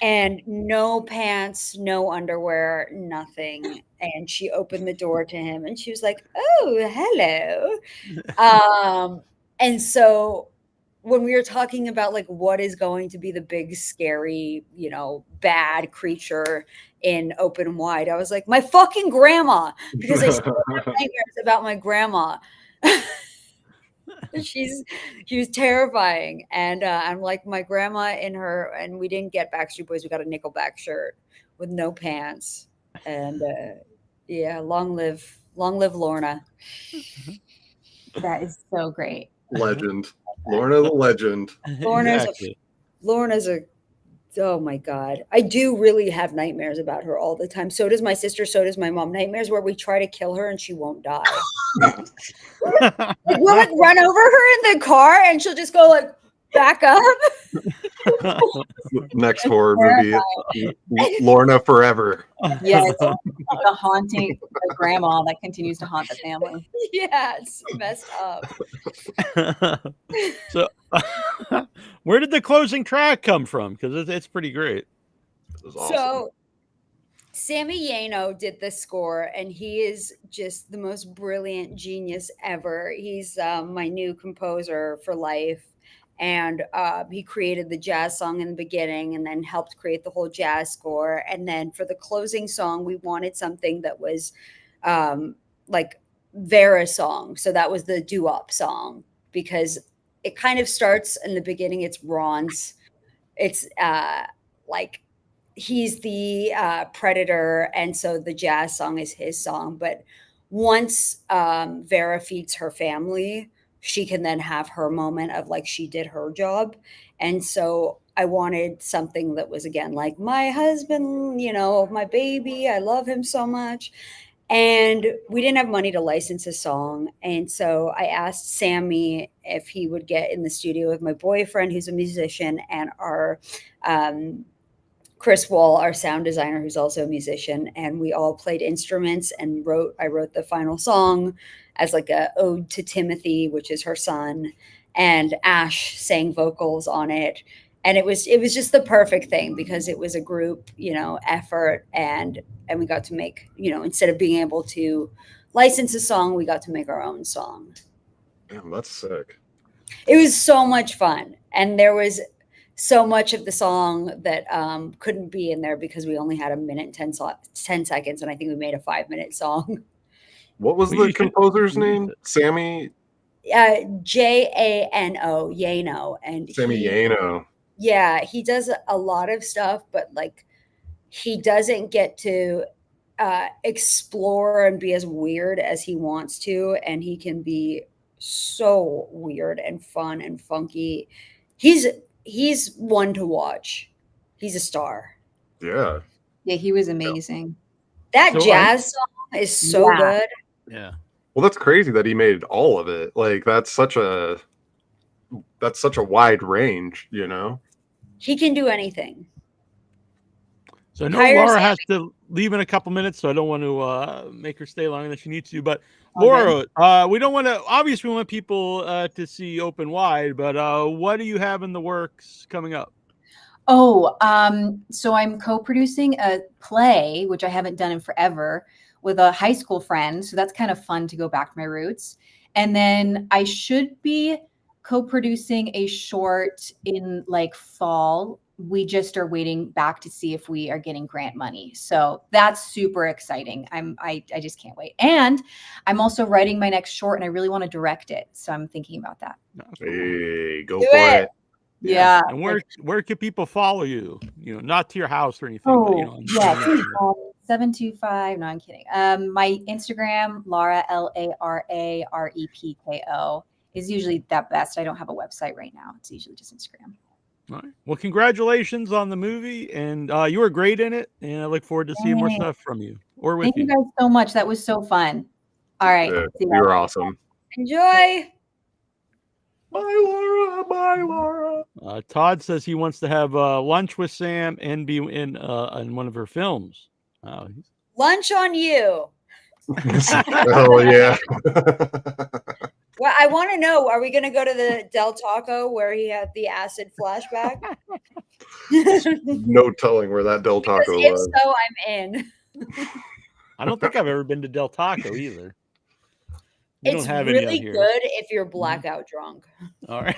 And no pants, no underwear, nothing. And she opened the door to him and she was like, oh, hello. And so when we were talking about like what is going to be the big, scary, bad creature in Open and Wide, I was like, my fucking grandma, because I still have nightmares about my grandma. She was terrifying. And I'm like, my grandma and we didn't get Backstreet Boys. We got a Nickelback shirt with no pants. And yeah, long live Lorna. That is so great. Legend. Lorna the legend. Lorna's a Oh my God. I do really have nightmares about her all the time. So does my sister. So does my mom. Nightmares where we try to kill her and she won't die. Like, we'll like run over her in the car and she'll just go like back up. Next horror movie, Lorna Forever. Yeah, it's the haunting the grandma that continues to haunt the family. Yeah, it's messed up. So, where did the closing track come from? Because it's pretty great. It was awesome. So Sammy Yano did the score, and he is just the most brilliant genius ever. He's my new composer for life. And he created the jazz song in the beginning and then helped create the whole jazz score. And then for the closing song, we wanted something that was like Vera's song. So that was the doo-wop song, because it kind of starts in the beginning. It's Ron's. It's like he's the predator. And so the jazz song is his song. But once Vera feeds her family, she can then have her moment of like she did her job. And so I wanted something that was, again, like my husband, you know, my baby, I love him so much. And we didn't have money to license a song. And so I asked Sammy if he would get in the studio with my boyfriend, who's a musician, and our Chris Wall, our sound designer, who's also a musician. And we all played instruments and I wrote the final song as like a ode to Timothy, which is her son, and Ash sang vocals on it. And it was just the perfect thing, because it was a group, you know, effort, and we got to make, you know, instead of being able to license a song, we got to make our own song. Damn, that's sick. It was so much fun. And there was so much of the song that couldn't be in there because we only had a minute and 10 seconds. And I think we made a 5-minute song. What was the composer's name? Sammy? Jano, Yano. And Sammy Yano. Yeah, he does a lot of stuff, but like he doesn't get to explore and be as weird as he wants to. And he can be so weird and fun and funky. He's one to watch. He's a star. Yeah. Yeah, he was amazing. That jazz song is so good. Yeah. Well, that's crazy that he made all of it. Like that's such a wide range, you know. He can do anything. So I know Laura has to leave in a couple minutes, so I don't want to make her stay longer than she needs to. But Laura, we don't want to. Obviously, we want people to see Open Wide. But what do you have in the works coming up? Oh, so I'm co-producing a play, which I haven't done in forever, with a high school friend. So that's kind of fun to go back to my roots. And then I should be co-producing a short in like fall. We just are waiting back to see if we are getting grant money. So that's super exciting. I just can't wait. And I'm also writing my next short, and I really want to direct it. So I'm thinking about that. Hey, go for it. Yeah. And where can people follow you? You know, not to your house or anything. Oh, but, you know, yeah. 725. No, I'm kidding. My Instagram, Lara, LARAREPKO, is usually that best. I don't have a website right now. It's usually just Instagram. All right. Well, congratulations on the movie, and you were great in it, and I look forward to seeing more stuff from you or with you. Thank you guys so much. That was so fun. All right. Yeah, you were awesome. Enjoy. Bye, Laura. Bye, Laura. Todd says he wants to have lunch with Sam and be in one of her films. Lunch on you. Oh yeah. Well, I want to know, are we going to go to the Del Taco where he had the acid flashback? No telling where that Del Taco Because if was. so, I'm in. I don't think I've ever been to Del Taco either. It's really good if you're blackout drunk. All right.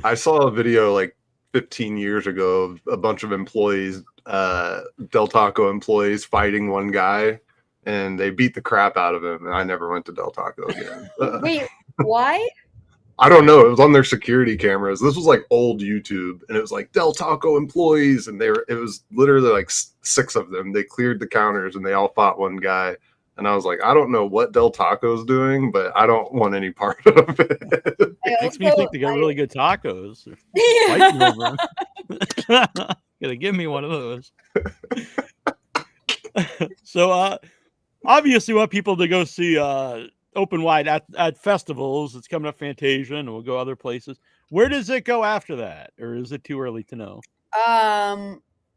I saw a video like 15 years ago of a bunch of employees, Del Taco employees, fighting one guy, and they beat the crap out of him. And I never went to Del Taco again. Wait, why? I don't know. It was on their security cameras. This was like old YouTube, and it was like Del Taco employees, and it was literally like 6 of them. They cleared the counters, and they all fought one guy. And I was like, I don't know what Del Taco's doing, but I don't want any part of it. Makes me think they got really good tacos. Yeah. Fighting over 'em. Gotta give me one of those. So, obviously, we want people to go see Open Wide at festivals. It's coming up Fantasia, and we'll go other places. Where does it go after that, or is it too early to know?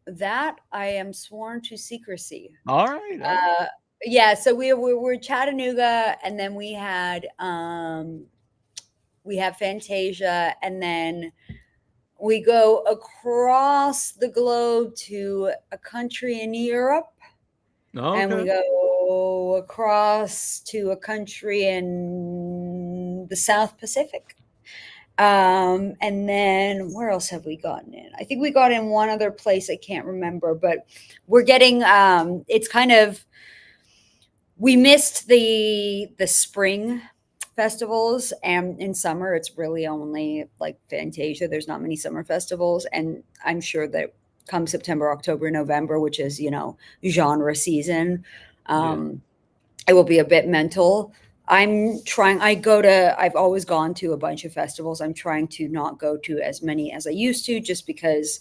That I am sworn to secrecy. All right. Yeah, so we're Chattanooga, and then we have Fantasia, and then we go across the globe to a country in Europe, and we go across to a country in the South Pacific. And then where else have we gotten in? I think we got in one other place. I can't remember, but we're getting, it's kind of, we missed the spring festivals, and in summer it's really only like Fantasia. There's not many summer festivals, and I'm sure that come September, October, November, which is, genre season, it will be a bit mental. I've always gone to a bunch of festivals. I'm trying to not go to as many as I used to, just because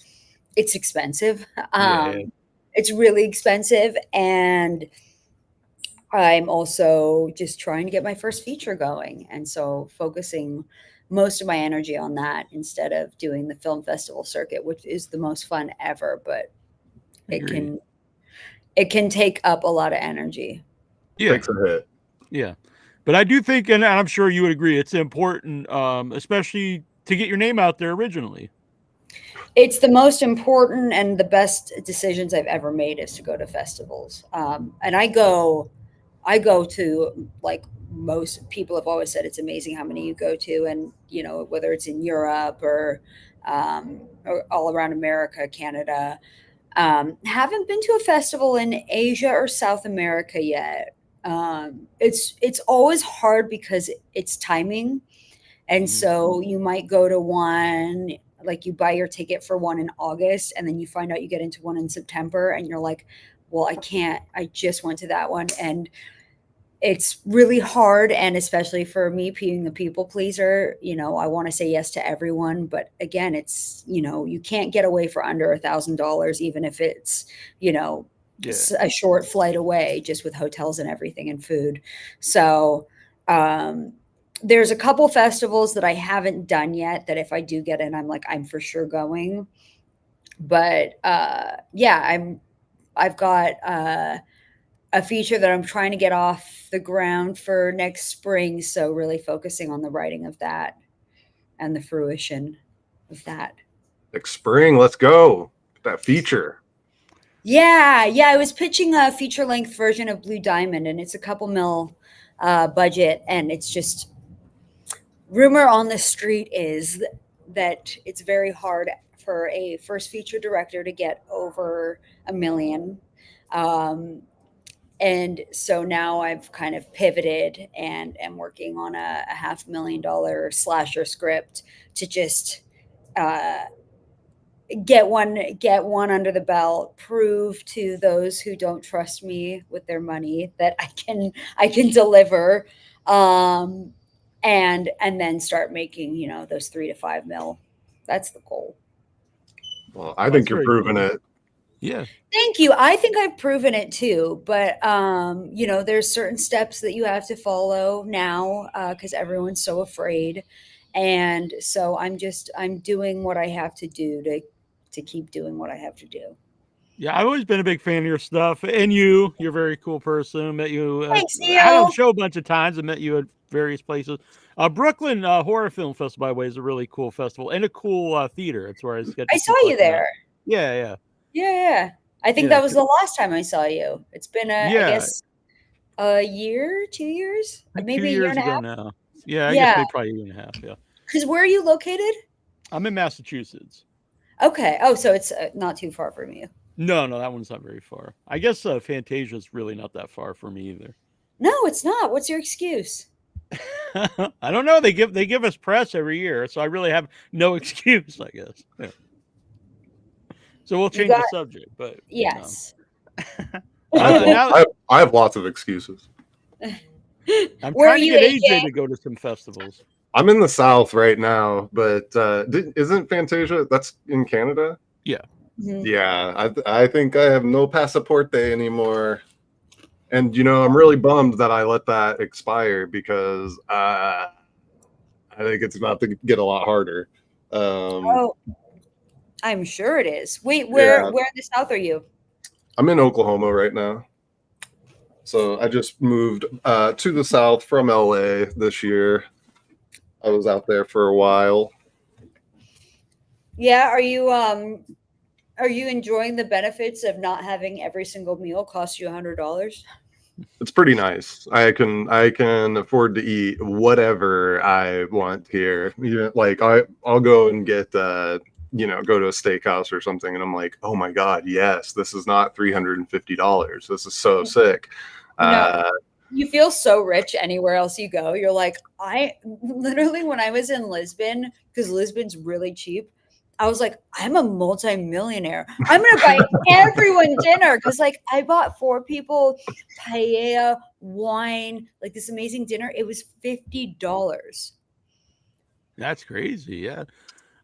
it's expensive. It's really expensive, and I'm also just trying to get my first feature going. And so focusing most of my energy on that instead of doing the film festival circuit, which is the most fun ever, but it can take up a lot of energy. Takes a hit. Yeah. But I do think, and I'm sure you would agree, it's important, especially to get your name out there originally. It's the most important and the best decisions I've ever made is to go to festivals. And I go to, like, most people have always said it's amazing how many you go to, and whether it's in Europe or all around America, Canada. Haven't been to a festival in Asia or South America yet. It's always hard because it's timing, and so you might go to one, like you buy your ticket for one in August, and then you find out you get into one in September, and you're like, well, I can't, I just went to that one. And it's really hard. And especially for me being the people pleaser, I want to say yes to everyone. But again, it's, you can't get away for under $1,000, even if it's, a short flight away, just with hotels and everything and food. So there's a couple festivals that I haven't done yet that if I do get in, I'm for sure going. But I've got a feature that I'm trying to get off the ground for next spring. So really focusing on the writing of that and the fruition of that. Next spring, let's go. That feature. Yeah. I was pitching a feature length version of Blue Diamond, and it's a couple mil budget. And it's just, rumor on the street is that it's very hard for a first feature director to get over $1 million. And so now I've kind of pivoted and am working on a $500,000 slasher script to just get one under the belt, prove to those who don't trust me with their money that I can deliver, and then start making those $3 to $5 mil. That's the goal. Well, I think you're proving it. Yeah. Thank you. I think I've proven it too, but there's certain steps that you have to follow now because everyone's so afraid, and so I'm doing what I have to do to keep doing what I have to do. Yeah, I've always been a big fan of your stuff, and you're a very cool person. Met you. Thanks, Neal. I had a show a bunch of times. I met you at various places. Brooklyn Horror Film Fest, by the way, is a really cool festival and a cool theater. It's where I saw you there. Yeah. I think that was the last time I saw you. It's been I guess a year, 2 years, maybe 2 years a year and a half now. Yeah, I guess maybe probably a year and a half. Yeah. Because where are you located? I'm in Massachusetts. Okay. Oh, so it's not too far from you. No, that one's not very far. I guess Fantasia is really not that far from me either. No, it's not. What's your excuse? I don't know. They give us press every year, so I really have no excuse, I guess. Yeah. So we'll change the subject, but yes. I have lots of excuses. I'm Where trying are to you, get AJ? AJ to go to some festivals. I'm in the South right now, but isn't Fantasia? That's in Canada. Yeah. Mhm. Yeah, I think I have no passaporte anymore, and I'm really bummed that I let that expire because I think it's about to get a lot harder. Oh, I'm sure it is. Wait, Yeah, where in the South are you? I'm in Oklahoma right now. So I just moved to the South from LA this year. I was out there for a while. Yeah, are you enjoying the benefits of not having every single meal cost you $100? It's pretty nice. I can afford to eat whatever I want here. Like I'll go and get go to a steakhouse or something, and I'm like, oh my god, yes, this is not $350. This is so sick. No. You feel so rich anywhere else you go. You're like, I literally, when I was in Lisbon, because Lisbon's really cheap, I was like, I'm a multi-millionaire. I'm gonna buy everyone dinner because, like, I bought 4 people paella, wine, like this amazing dinner. It was $50. That's crazy. Yeah.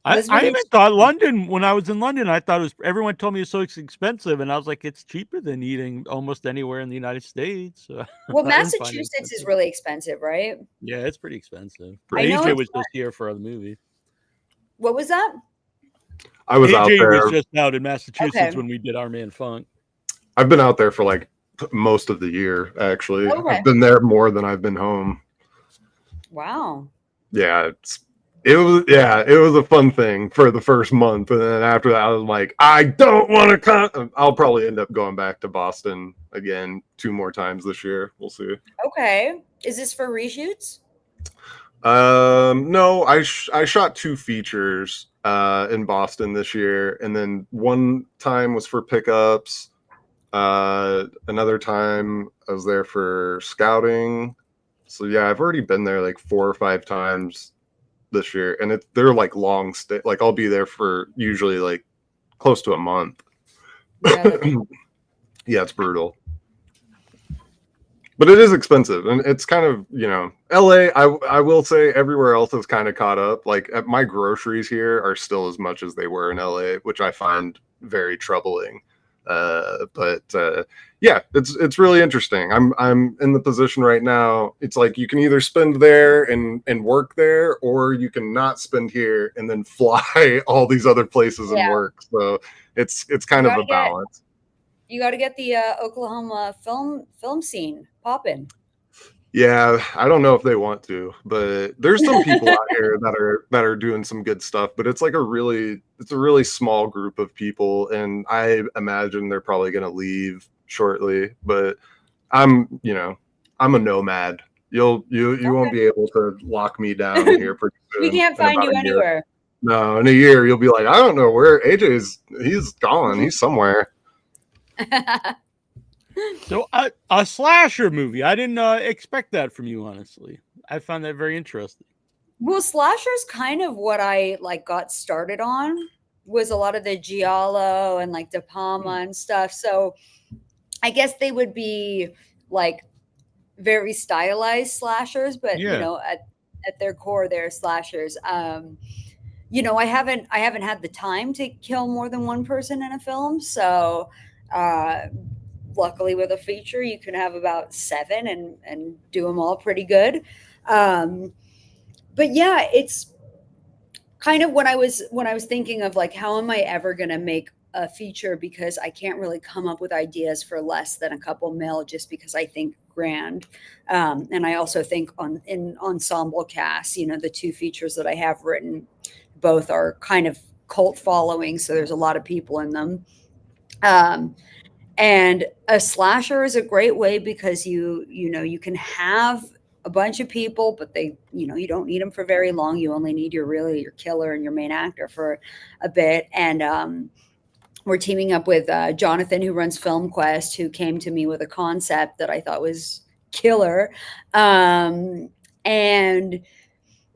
Lisbon I even is thought London, when I was in London, I thought everyone told me it's so expensive. And I was like, it's cheaper than eating almost anywhere in the United States. So well, I didn't find it Massachusetts is expensive. really expensive, right? Yeah, it's pretty expensive. I know AJ it's was just here for the movie. What was that? I was out AJ there. was just out in Massachusetts Okay. when we did Our Man Funk. I've been out there for like most of the year, actually. Okay. I've been there more than I've been home. Wow. Yeah, it was a fun thing for the first month, and then after that I was like, I don't want to come. I'll probably end up going back to Boston again 2 more times this year. We'll see. Okay. Is this for reshoots? No, I shot 2 features in Boston this year, and then one time was for pickups. Another time I was there for scouting. So yeah, I've already been there like 4 or 5 times this year, and they're like long stay. Like I'll be there for usually like close to a month. Yeah. Yeah, it's brutal, but it is expensive, and it's kind of LA. I will say everywhere else is kind of caught up. Like my groceries here are still as much as they were in LA, which I find very troubling. But yeah, it's really interesting. I'm in the position right now. It's like you can either spend there and work there, or you can not spend here and then fly all these other places and work. So it's kind of a balance. You got to get the Oklahoma film scene popping. Yeah, I don't know if they want to, but there's some people out here that are doing some good stuff, but it's like a really small group of people, and I imagine they're probably going to leave shortly, but I'm a nomad. You won't be able to lock me down here pretty soon. We can't find you anywhere. No, in a year you'll be like, I don't know where AJ's. He's gone. He's somewhere. So a slasher movie. I didn't expect that from you, honestly. I found that very interesting. Well, slasher's kind of what I like got started on, was a lot of the Giallo and like De Palma and stuff. So I guess they would be like very stylized slashers, but at their core they're slashers. I haven't had the time to kill more than one person in a film, so luckily with a feature you can have about 7 and do them all pretty good. But yeah, it's kind of when I was thinking of like, how am I ever going to make a feature, because I can't really come up with ideas for less than a couple mil, just because I think grand. And I also think in ensemble casts, the 2 features that I have written, both are kind of cult following, so there's a lot of people in them. And a slasher is a great way because you can have a bunch of people, but they, you don't need them for very long. You only need your killer and your main actor for a bit. And we're teaming up with Jonathan, who runs Film Quest, who came to me with a concept that I thought was killer. And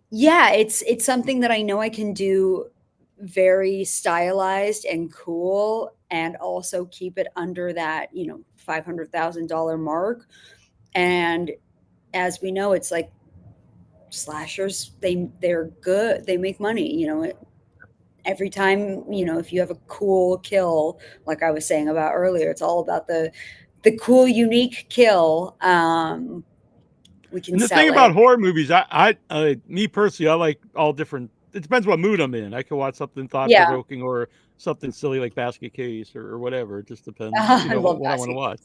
yeah, it's something that I know I can do very stylized and cool, and also keep it under that, you know, $500,000 mark. And as we know, it's like slashers, they're good, they make money, you know. Every time, you know, if you have a cool kill, like I was saying about earlier, it's all about the cool, unique kill. We can And the sell thing it. about horror movies, me personally, I like all different. It depends what mood I'm in. I can watch something thought provoking or something silly like Basket Case or whatever. It just depends, I love what I want to Basket watch.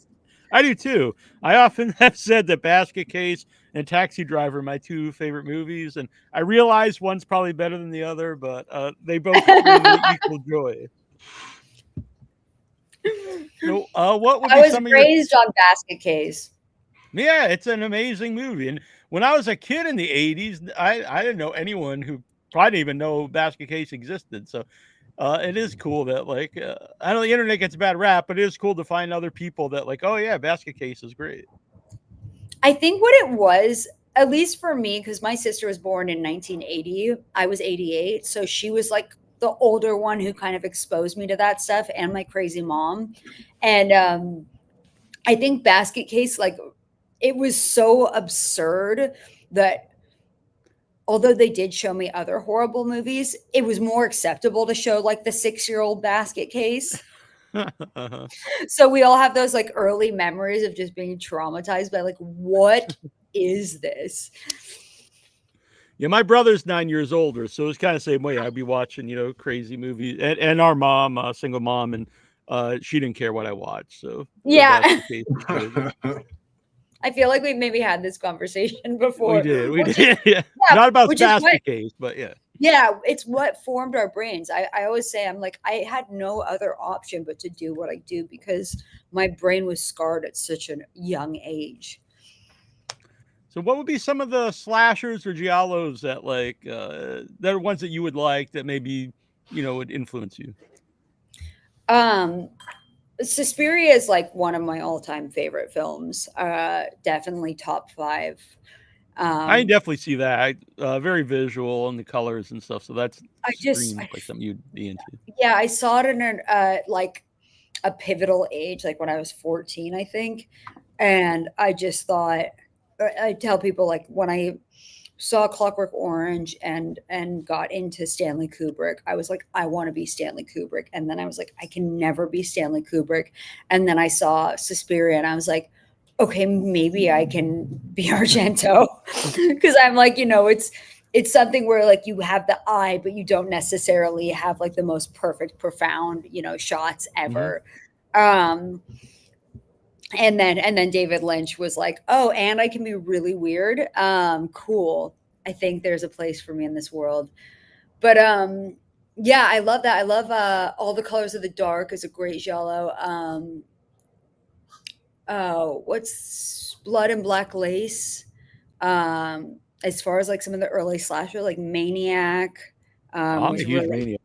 I do too. I often have said that Basket Case and Taxi Driver are my two favorite movies, and I realize one's probably better than the other, but they both bring me equal joy. So, what would I be was some of your? raised on Basket Case. Yeah, it's an amazing movie. And when I was a kid in the 80s, I didn't know anyone who probably didn't even know Basket Case existed. So it is cool that, like, I know the internet gets a bad rap, but it is cool to find other people that, like, oh, yeah, Basket Case is great. I think what it was, at least for me, because my sister was born in 1980, I was 88. So she was like the older one who kind of exposed me to that stuff, and my crazy mom. And I think Basket Case, like, it was so absurd that although they did show me other horrible movies, it was more acceptable to show like the 6-year-old Basket Case. Uh-huh. So we all have those like early memories of just being traumatized by like, what is this? Yeah, my brother's 9 years older, so it's kind of the same way. I'd be watching, crazy movies, and our mom, single mom, and she didn't care what I watched. So Yeah. Basket Case is good. I feel like we maybe had this conversation before. We did. Yeah. Not about Basket Case, but yeah. Yeah, it's what formed our brains. I always say, I'm like, I had no other option but to do what I do because my brain was scarred at such a young age. So what would be some of the slashers or giallos that, like, that are ones that you would like that maybe, would influence you? Suspiria is like one of my all-time favorite films. Definitely top 5. I can definitely see that. Very visual and the colors and stuff. So that's like something you'd be into. Yeah, I saw it in like a pivotal age, like when I was 14, I think. And I just thought, I tell people, like, when I saw Clockwork Orange and got into Stanley Kubrick, I was like, I want to be Stanley Kubrick. And then I was like, I can never be Stanley Kubrick. And then I saw Suspiria and I was like, okay, maybe I can be Argento. Because I'm like, it's something where like you have the eye, but you don't necessarily have like the most perfect, profound, shots ever. Mm-hmm. And then David Lynch was like, oh, and I can be really weird. Cool. I think there's a place for me in this world. But yeah, I love that. I love All the Colors of the Dark is a great giallo. What's Blood and Black Lace? As far as like some of the early slasher, like Maniac. I'm a huge Maniac.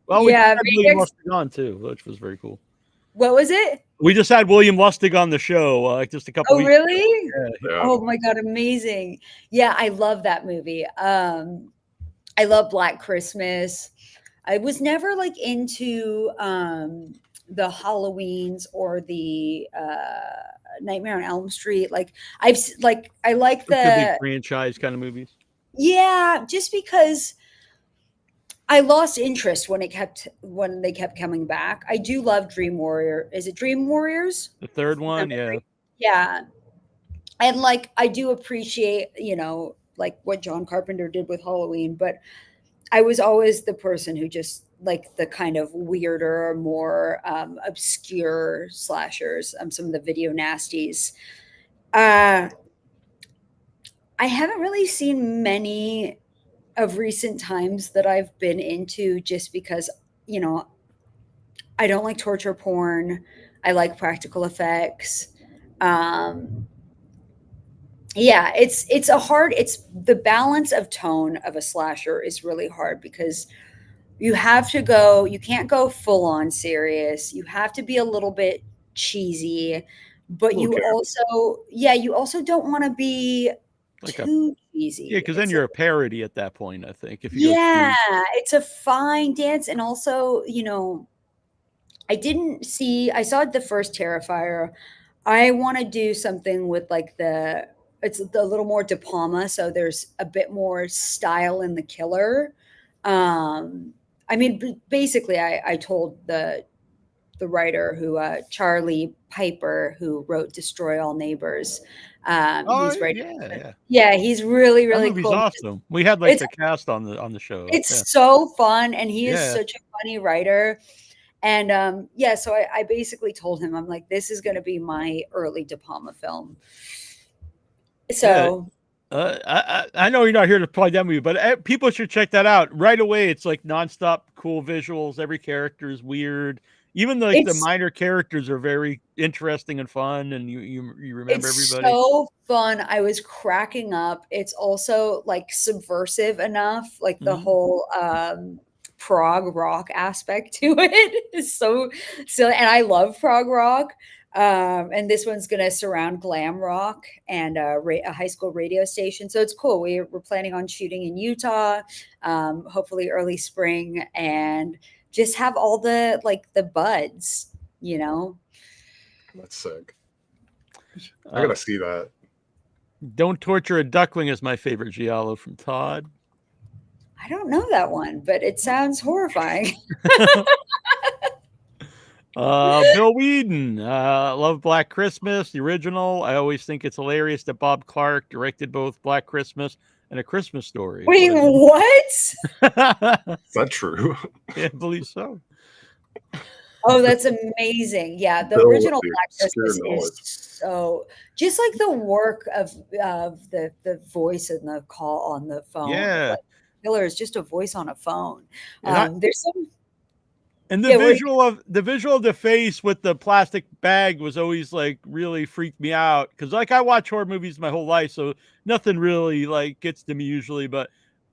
Well, yeah, we had William Lustig on too, which was very cool. What was it? We just had William Lustig on the show just a couple weeks ago. Really? Yeah. Oh my God, amazing. Yeah, I love that movie. I love Black Christmas. I was never like into the Halloweens or the Nightmare on Elm Street. Like I like the big franchise kind of movies. Yeah, just because I lost interest when they kept coming back. I do love Dream Warrior. Is it Dream Warriors? The third one, yeah. Yeah. And like I do appreciate, like what John Carpenter did with Halloween, but I was always the person who just like the kind of weirder, more obscure slashers, some of the video nasties. I haven't really seen many of recent times that I've been into just because, I don't like torture porn. I like practical effects. Yeah, it's the balance of tone of a slasher is really hard because you can't go full on serious. You have to be a little bit cheesy, but you also don't want to be Like too cheesy. Yeah, because then It's you're a parody at that point, I think. If you yeah, it's a fine dance. And also, I saw the first Terrifier. I want to do something with like it's a little more De Palma, so there's a bit more style in the killer. I mean, basically, I told the writer who Charlie Piper, who wrote Destroy All Neighbors. He's writing. Yeah, he's really, that really movie's cool. awesome. We had like the cast on the show. It's so fun, and he is such a funny writer. And so I basically told him, I'm like, this is going to be my early De Palma film. So I know you're not here to plug that movie, but people should check that out right away. It's like nonstop cool visuals. Every character is weird. Even the minor characters are very interesting and fun, and you remember everybody. It's so fun. I was cracking up. It's also like subversive enough, like the whole prog rock aspect to it is so silly, and I love prog rock. And this one's going to surround glam rock and a high school radio station. So it's cool. We're planning on shooting in Utah, hopefully early spring, and just have all the buds, That's sick. I gotta see that. Don't Torture a Duckling is my favorite giallo from Todd. I don't know that one, but it sounds horrifying. Bill Whedon, love Black Christmas, the original. I always think it's hilarious that Bob Clark directed both Black Christmas and A Christmas Story. Wait, what? Is that true? Yeah, I believe so. Oh, that's amazing. Yeah, the original Black Christmas is so, just like the work of the voice and the call on the phone. Yeah. Like, killer is just a voice on a phone. There's some. And the visual of the face with the plastic bag was always like really freaked me out, because like I watch horror movies my whole life, so nothing really like gets to me usually. But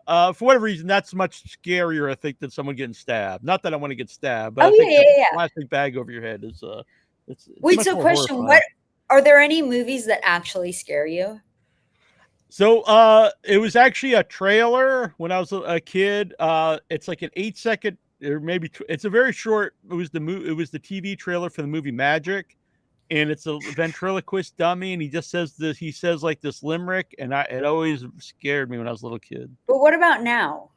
for whatever reason, that's much scarier, I think, than someone getting stabbed. Not that I want to get stabbed, but I think the plastic bag over your head is Wait, so question: horrifying. What are there any movies that actually scare you? So it was actually a trailer when I was a kid. It's like an 8-second. Or maybe it's a very short. It was the TV trailer for the movie Magic, and it's a ventriloquist dummy, and he just says this. He says like this limerick, and it always scared me when I was a little kid. But what about now?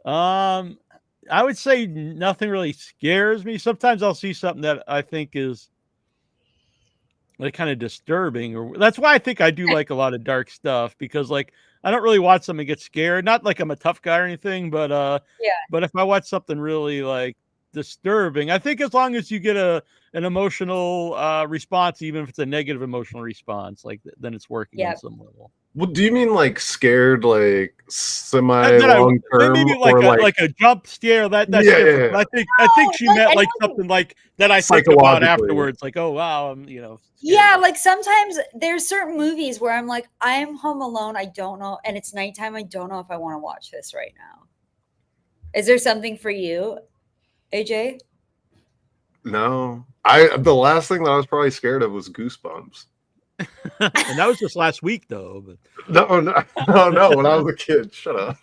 I would say nothing really scares me. Sometimes I'll see something that I think is like kind of disturbing, or that's why I think I do like a lot of dark stuff, because like I don't really watch something get scared. Not like I'm a tough guy or anything, but but if I watch something really like disturbing, I think as long as you get an emotional response, even if it's a negative emotional response, like then it's working on some level. Well, do you mean like scared, like semi long term, maybe like a jump scare? That's different. Yeah. I think she meant like something like that. I think about afterwards, like, oh wow, I'm Yeah, like sometimes there's certain movies where I'm like, I am home alone. I don't know, and it's nighttime. I don't know if I want to watch this right now. Is there something for you, AJ? No, the last thing that I was probably scared of was Goosebumps. And that was just last week, though. But no. When I was a kid, shut up.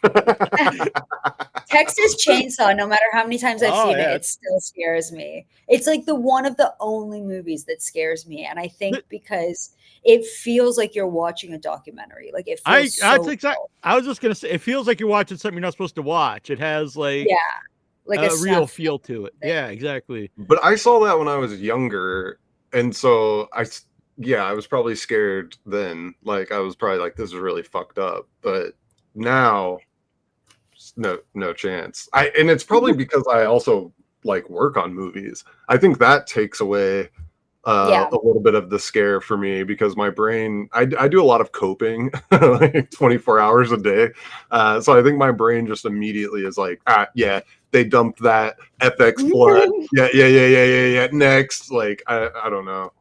Texas Chainsaw. No matter how many times I've seen it still scares me. It's like one of the only movies that scares me, and I think because it feels like you're watching a documentary. Like it feels. I was just gonna say, it feels like you're watching something you're not supposed to watch. It has like a real feel to it. Yeah, exactly. But I saw that when I was younger, and so I was probably scared then. Like I was probably like, this is really fucked up. But now, no chance. And it's probably because I also like work on movies. I think that takes away a little bit of the scare for me, because my brain, I do a lot of coping like 24 hours a day. So I think my brain just immediately is like, they dumped that FX blood. Yeah. Next, like, I don't know.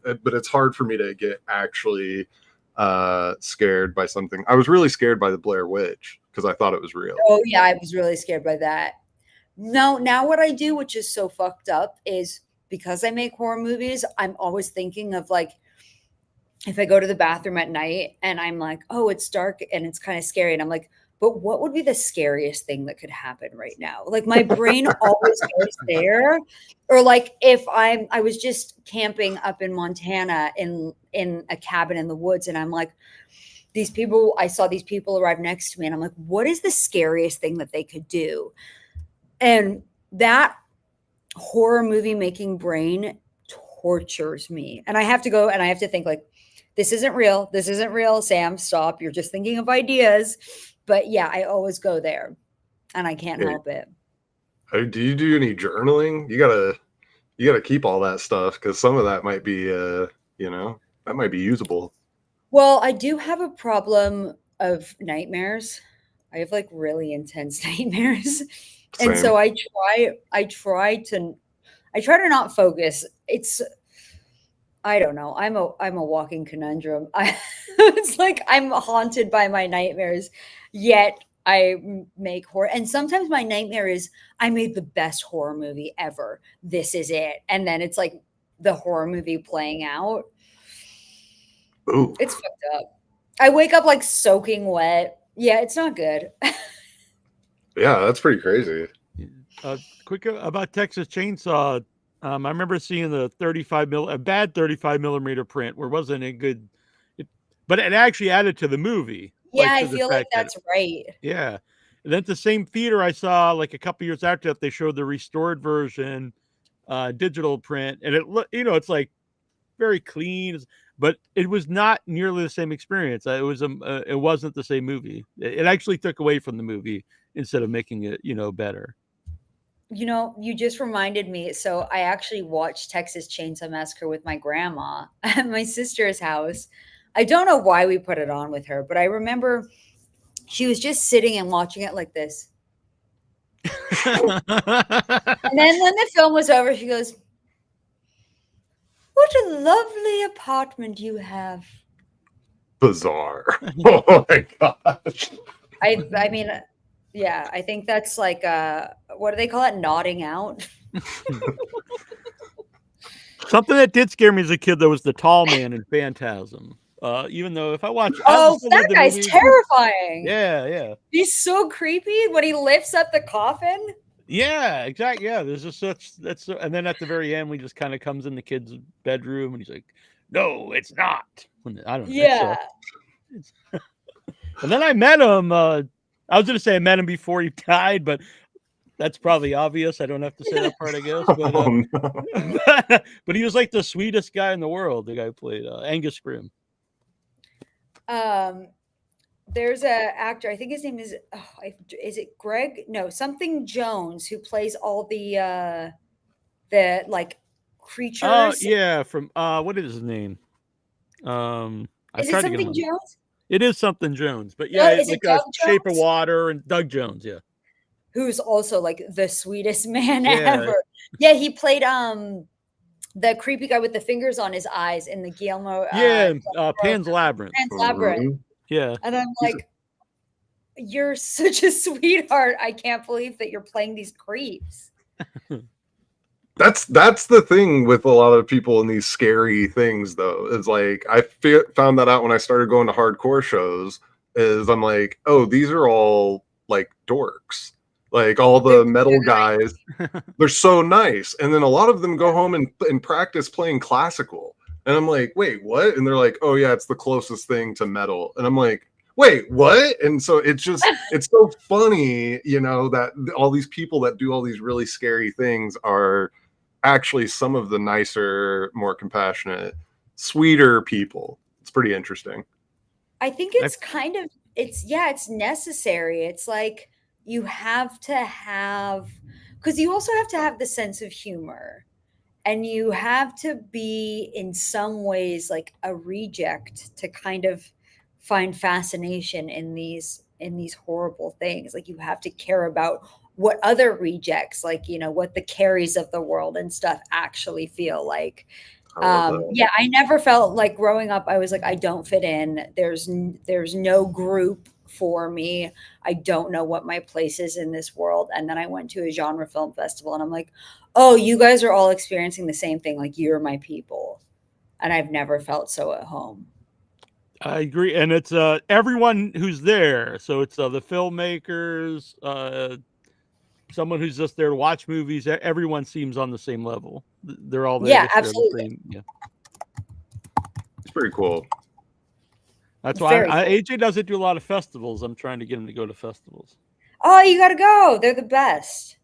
But it's hard for me to get actually scared by something. I was really scared by the Blair Witch because I thought it was real. Oh yeah, I was really scared by that. No, now what I do, which is so fucked up, is because I make horror movies, I'm always thinking of like if I go to the bathroom at night and I'm like, oh, it's dark and it's kind of scary. And I'm like, but what would be the scariest thing that could happen right now? Like my brain always goes there. Or like if I was just camping up in Montana in a cabin in the woods, and I'm like, I saw these people arrive next to me, and I'm like, what is the scariest thing that they could do? And that horror movie making brain tortures me. And I have to go and I have to think like, this isn't real. This isn't real. Sam, stop. You're just thinking of ideas. But yeah, I always go there and I can't help it. Do you do any journaling? You gotta keep all that stuff, because some of that might be that might be usable. Well, I do have a problem of nightmares. I have like really intense nightmares. Same. And so I try to not focus. I don't know. I'm a walking conundrum. It's like I'm haunted by my nightmares, yet I make horror. And sometimes my nightmare is I made the best horror movie ever. This is it. And then it's like the horror movie playing out. Ooh. It's fucked up. I wake up like soaking wet. Yeah, it's not good. Yeah, that's pretty crazy. Quick about Texas Chainsaw. I remember seeing the a bad 35 millimeter print where it wasn't a good, but it actually added to the movie. Yeah, I feel like that's right. Yeah. And then at the same theater, I saw like a couple years after that, they showed the restored version, digital print. And it's like very clean, but it was not nearly the same experience. It wasn't the same movie. It actually took away from the movie instead of making it, better. You just reminded me. So I actually watched Texas Chainsaw Massacre with my grandma at my sister's house. I don't know why we put it on with her, but I remember she was just sitting and watching it like this. And then when the film was over, she goes, "What a lovely apartment you have." Bizarre. Oh my gosh. I mean, yeah, I think that's like what do they call it? Nodding out. Something that did scare me as a kid, though, was the tall man in Phantasm. Even though if I watch, that guy's terrifying. Yeah. He's so creepy when he lifts up the coffin. Yeah, exactly. Yeah, there's just and then at the very end, we just kind of comes in the kid's bedroom, and he's like, "No, it's not." I don't know. Yeah. And then I met him. I was going to say I met him before he died, but that's probably obvious. I don't have to say that part, I guess. But, but he was like the sweetest guy in the world. The guy who played Angus Grimm. There's a actor. I think his name is it Greg? No, something Jones, who plays all the like creatures. Oh yeah, from what is his name? Is it something Jones? It is something Jones, but yeah, it's like Shape of Water and Doug Jones, yeah. Who's also like the sweetest man ever. Yeah, he played the creepy guy with the fingers on his eyes in the Guillermo. Pan's Labyrinth. Pan's Labyrinth. Yeah. And I'm like, you're such a sweetheart. I can't believe that you're playing these creeps. That's the thing with a lot of people in these scary things, though. Is like I found that out when I started going to hardcore shows. Is I'm like, oh, these are all like dorks. Like all the metal guys, they're so nice. And then a lot of them go home and practice playing classical. And I'm like, wait, what? And they're like, oh yeah, it's the closest thing to metal. And I'm like, wait, what? And so it's so funny, that all these people that do all these really scary things are actually some of the nicer, more compassionate, sweeter people. It's pretty interesting. I think it's it's necessary. It's like, you have to have, because you also have to have the sense of humor, and you have to be in some ways like a reject to kind of find fascination in these horrible things. Like you have to care about what other rejects, like, what the Carries of the world and stuff actually feel like. Yeah, I never felt like growing up, I was like, I don't fit in. There's no group for me. I don't know what my place is in this world. And then I went to a genre film festival and I'm like, oh, you guys are all experiencing the same thing. Like, you're my people. and I've never felt so at home. I agree, and it's everyone who's there. So it's the filmmakers, someone who's just there to watch movies. Everyone seems on the same level. They're all there. Yeah, to share absolutely. The same, yeah, It's pretty cool. that's why Very cool. AJ doesn't do a lot of festivals. I'm trying to get him to go to festivals. Oh, you got to go. They're the best.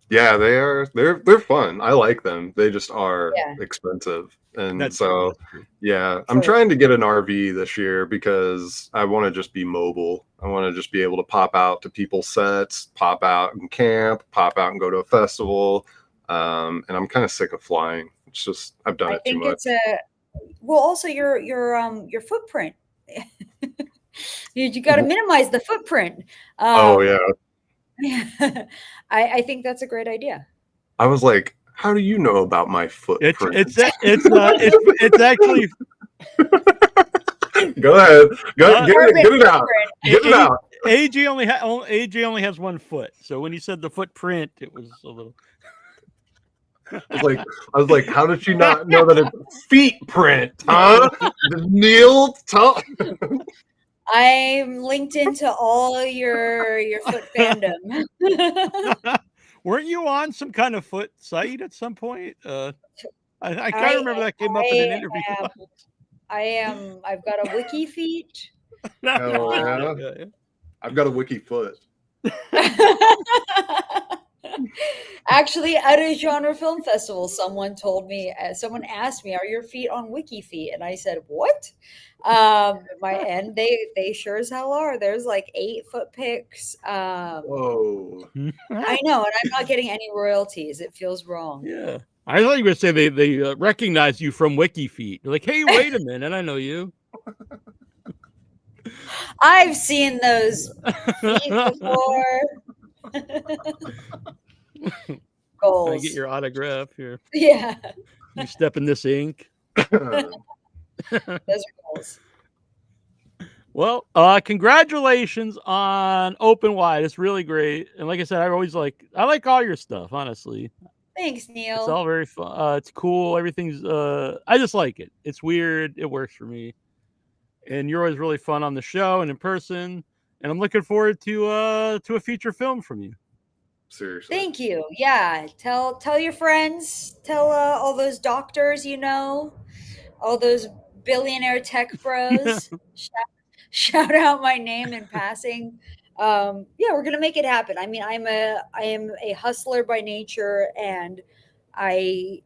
Yeah, they are. They're fun. I like them. They just are expensive, and That's so true. yeah, I'm trying to get an RV this year because I want to just be mobile. I want to just be able to pop out to people's sets, pop out and camp, pop out and go to a festival. And I'm kind of sick of flying. It's just I've done it too much. Well, also your footprint. You got to minimize the footprint. Oh yeah. I think that's a great idea. I was like, how do you know about my footprint? It's actually. Go ahead. Get it out. Get it out. AJ only has 1 foot. So when he said the footprint, it was a little. I was like, how did you not know that it's feet print, huh? Neal, I'm linked into all your foot fandom. Weren't you on some kind of foot site at some point? I kind of remember that came up in an interview. I've got a wiki feet. Yeah. I've got a wiki foot. Actually, at a genre film festival, someone asked me, "Are your feet on wiki feet?" And I said, "What?" And they sure as hell are. There's like 8 foot pics. Whoa! I know, and I'm not getting any royalties. It feels wrong. Yeah, I thought you were going to say they recognize you from wiki feet. They're like, hey, wait a minute, I know you. I've seen those feet before. Goals. Can I get your autograph here? Yeah. You step in this ink. Those are goals. Well, congratulations on Open Wide. It's really great. And like I said, I like all your stuff, honestly. Thanks, Neal. It's all very fun. It's cool. Everything's I just like it. It's weird. It works for me. And you're always really fun on the show and in person. And I'm looking forward to a feature film from you. Seriously. Thank you. Yeah. Tell your friends. Tell all those doctors all those billionaire tech bros. Shout out my name in passing. We're gonna make it happen. I mean, I am a hustler by nature, and I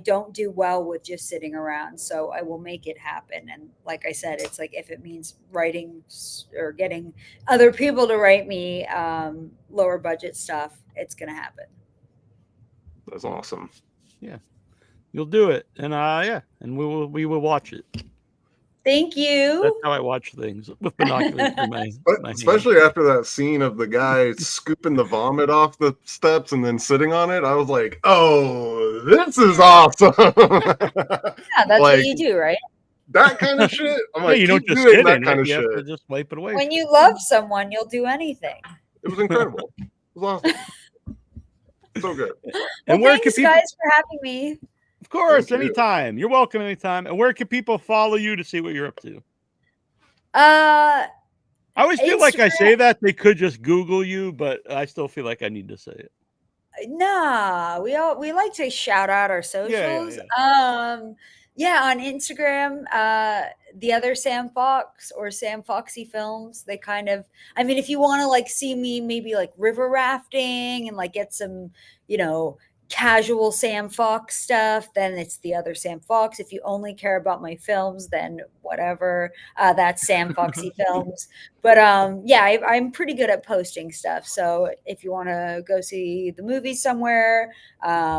don't do well with just sitting around, so I will make it happen. And like I said, it's like if it means writing or getting other people to write me lower budget stuff, it's gonna happen. That's awesome. Yeah, you'll do it, and and we will watch it. Thank you. That's how I watch things, with binoculars through my especially after that scene of the guy scooping the vomit off the steps and then sitting on it. I was like, oh, this is awesome. Yeah, that's what you do, right? That kind of shit. I'm like, you don't just doing sit that in kind it. of You shit. have to just wipe it away. When you love someone, you'll do anything. It was incredible. It was awesome. So good. And well, thanks, guys, for having me. Of course, anytime. You're welcome anytime. And where can people follow you to see what you're up to? I always feel like I say that they could just Google you, but I still feel like I need to say it. Nah, we like to shout out our socials. Yeah, on Instagram, the other Sam Fox or Sam Foxy Films. They kind of, I mean, if you want to like see me maybe like river rafting and like get some, casual Sam Fox stuff, then it's the other Sam Fox. If you only care about my films, then whatever, that's Sam Foxy Films. But I'm pretty good at posting stuff. So if you want to go see the movie somewhere,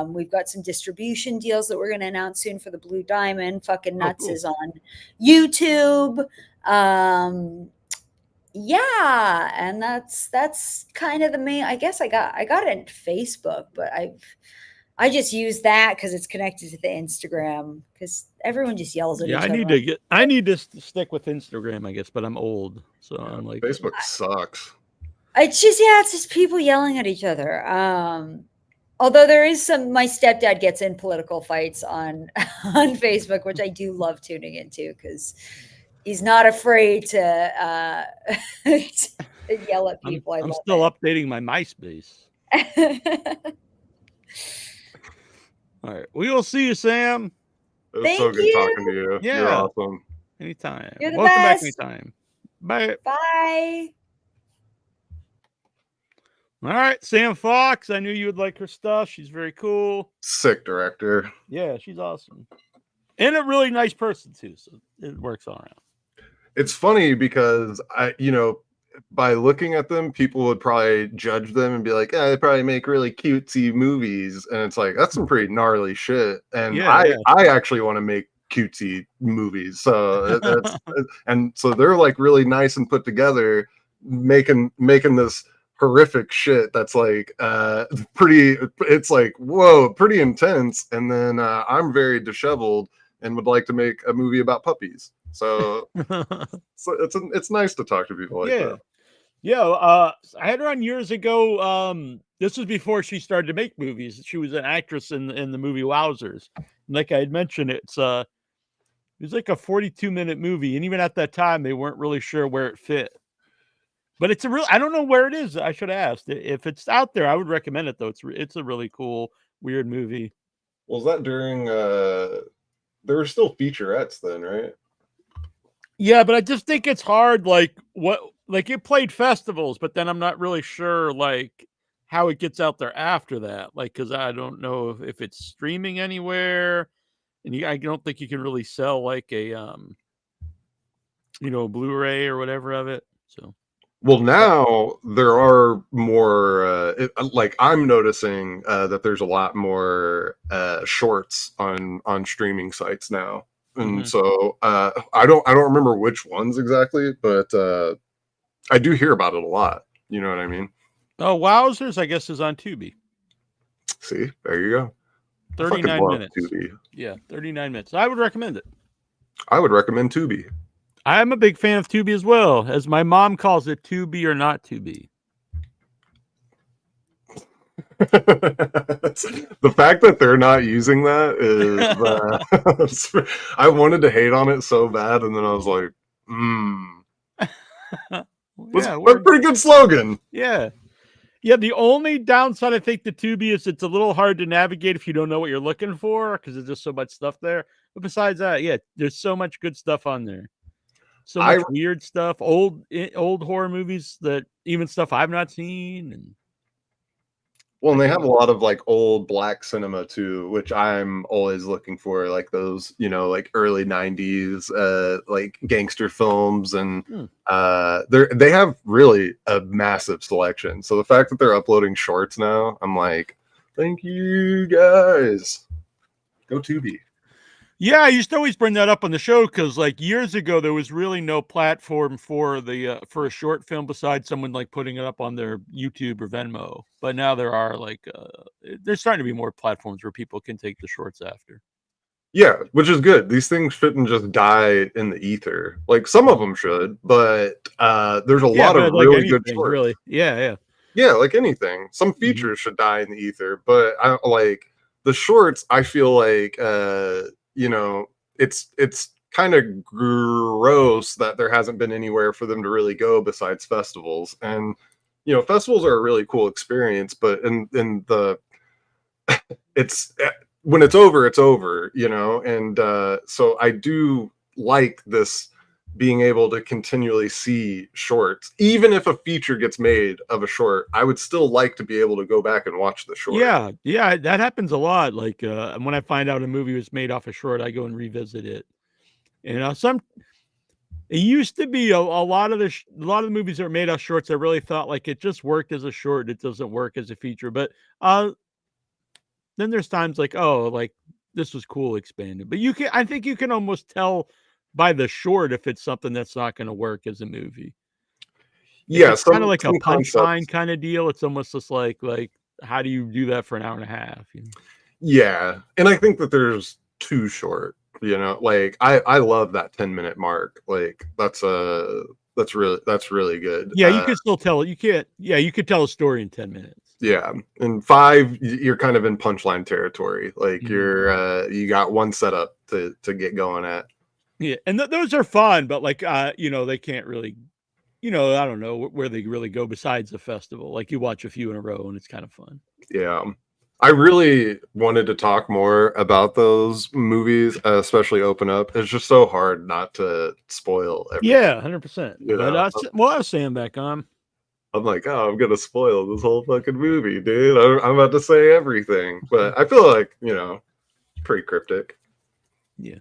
we've got some distribution deals that we're going to announce soon for the Blue Diamond. Fucking Nuts is on YouTube. Yeah, and that's kind of the main. I guess I got it on Facebook, but I just use that because it's connected to the Instagram, because everyone just yells at each other. I need to stick with Instagram, I guess, but I'm old, so I'm like, Facebook sucks. It's just people yelling at each other. Although there is my stepdad gets in political fights on Facebook, which I do love tuning into because he's not afraid to yell at people. I'm still updating my MySpace. All right, we will see you, Sam. It was Thank so good you. talking to you. Yeah. You're awesome. Anytime. You're the Welcome best. back anytime. Bye. Bye. All right, Sam Fox. I knew you would like her stuff. She's very cool. Sick director. Yeah, she's awesome. And a really nice person too. So it works all around. It's funny because by looking at them, people would probably judge them and be like, they probably make really cutesy movies. And it's like, that's some pretty gnarly shit. And I actually want to make cutesy movies. So and so they're like really nice and put together, making this horrific shit that's like pretty intense. And then I'm very disheveled and would like to make a movie about puppies. So, it's nice to talk to people like that. Yeah. I had her on years ago. This was before she started to make movies. She was an actress in the movie Wowzers. And like I had mentioned, it was like a 42-minute movie, and even at that time, they weren't really sure where it fit. But I don't know where it is. I should have asked. If it's out there, I would recommend it though. It's a really cool, weird movie. Was that during? There were still featurettes then, right? Yeah, but I just think it's hard. Like it played festivals, but then I'm not really sure like how it gets out there after that. Like, because I don't know if it's streaming anywhere, and I don't think you can really sell like a Blu-ray or whatever of it. So. Well, now there are more. Like I'm noticing that there's a lot more shorts on streaming sites now. And so I don't remember which ones exactly, but I do hear about it a lot. You know what I mean? Oh, Wowzers, I guess, is on Tubi. See, there you go. 39 minutes. Tubi. Yeah, 39 minutes. I would recommend it. I would recommend Tubi. I'm a big fan of Tubi as well. As my mom calls it, Tubi or not Tubi. The fact that they're not using that is I wanted to hate on it so bad, and then I was like, that's a pretty good slogan. Yeah, the only downside I think to Tubi is it's a little hard to navigate if you don't know what you're looking for, because there's just so much stuff there. But besides that, there's so much good stuff on there. So much weird stuff, old horror movies, that even stuff I've not seen. And they have a lot of like old black cinema too, which I'm always looking for, like those, like early 90s, like gangster films. And they have really a massive selection. So the fact that they're uploading shorts now, I'm like, thank you guys. Go Tubi. Yeah, I used to always bring that up on the show because, like, years ago, there was really no platform for a short film besides someone like putting it up on their YouTube or Venmo. But now there are there's starting to be more platforms where people can take the shorts after. Yeah, which is good. These things shouldn't just die in the ether. Like some of them should, but there's a lot of really good shorts. Really, yeah, like anything. Some features should die in the ether, but I like the shorts. I feel like. It's kind of gross that there hasn't been anywhere for them to really go besides festivals. And, festivals are a really cool experience, but it's when it's over, and so I do like this being able to continually see shorts. Even if a feature gets made of a short, I would still like to be able to go back and watch the short. Yeah, that happens a lot. Like when I find out a movie was made off a short, I go and revisit it. And it used to be a lot of the movies that were made off shorts, I really thought like it just worked as a short, it doesn't work as a feature. But then there's times like, oh, like this was cool expanded. But I think you can almost tell by the short if it's something that's not going to work as a movie. Yeah, it's kind of like a punchline kind of deal. It's almost just like how do you do that for an hour and a half? Yeah, and I think that there's too short. Like I love that 10-minute mark. Like that's really good. Yeah, you can still tell. You could tell a story in 10 minutes. Yeah, and 5, you're kind of in punchline territory. Like you got one setup to get going at. Yeah, and those are fun, but like they can't really, I don't know where they really go besides the festival. Like you watch a few in a row, and it's kind of fun. Yeah, I really wanted to talk more about those movies, especially Open Up. It's just so hard not to spoil everything. Yeah, 100%. But we'll have Sam back on. I'm like, oh, I'm gonna spoil this whole fucking movie, dude. I'm about to say everything, but I feel like pretty cryptic. Yeah.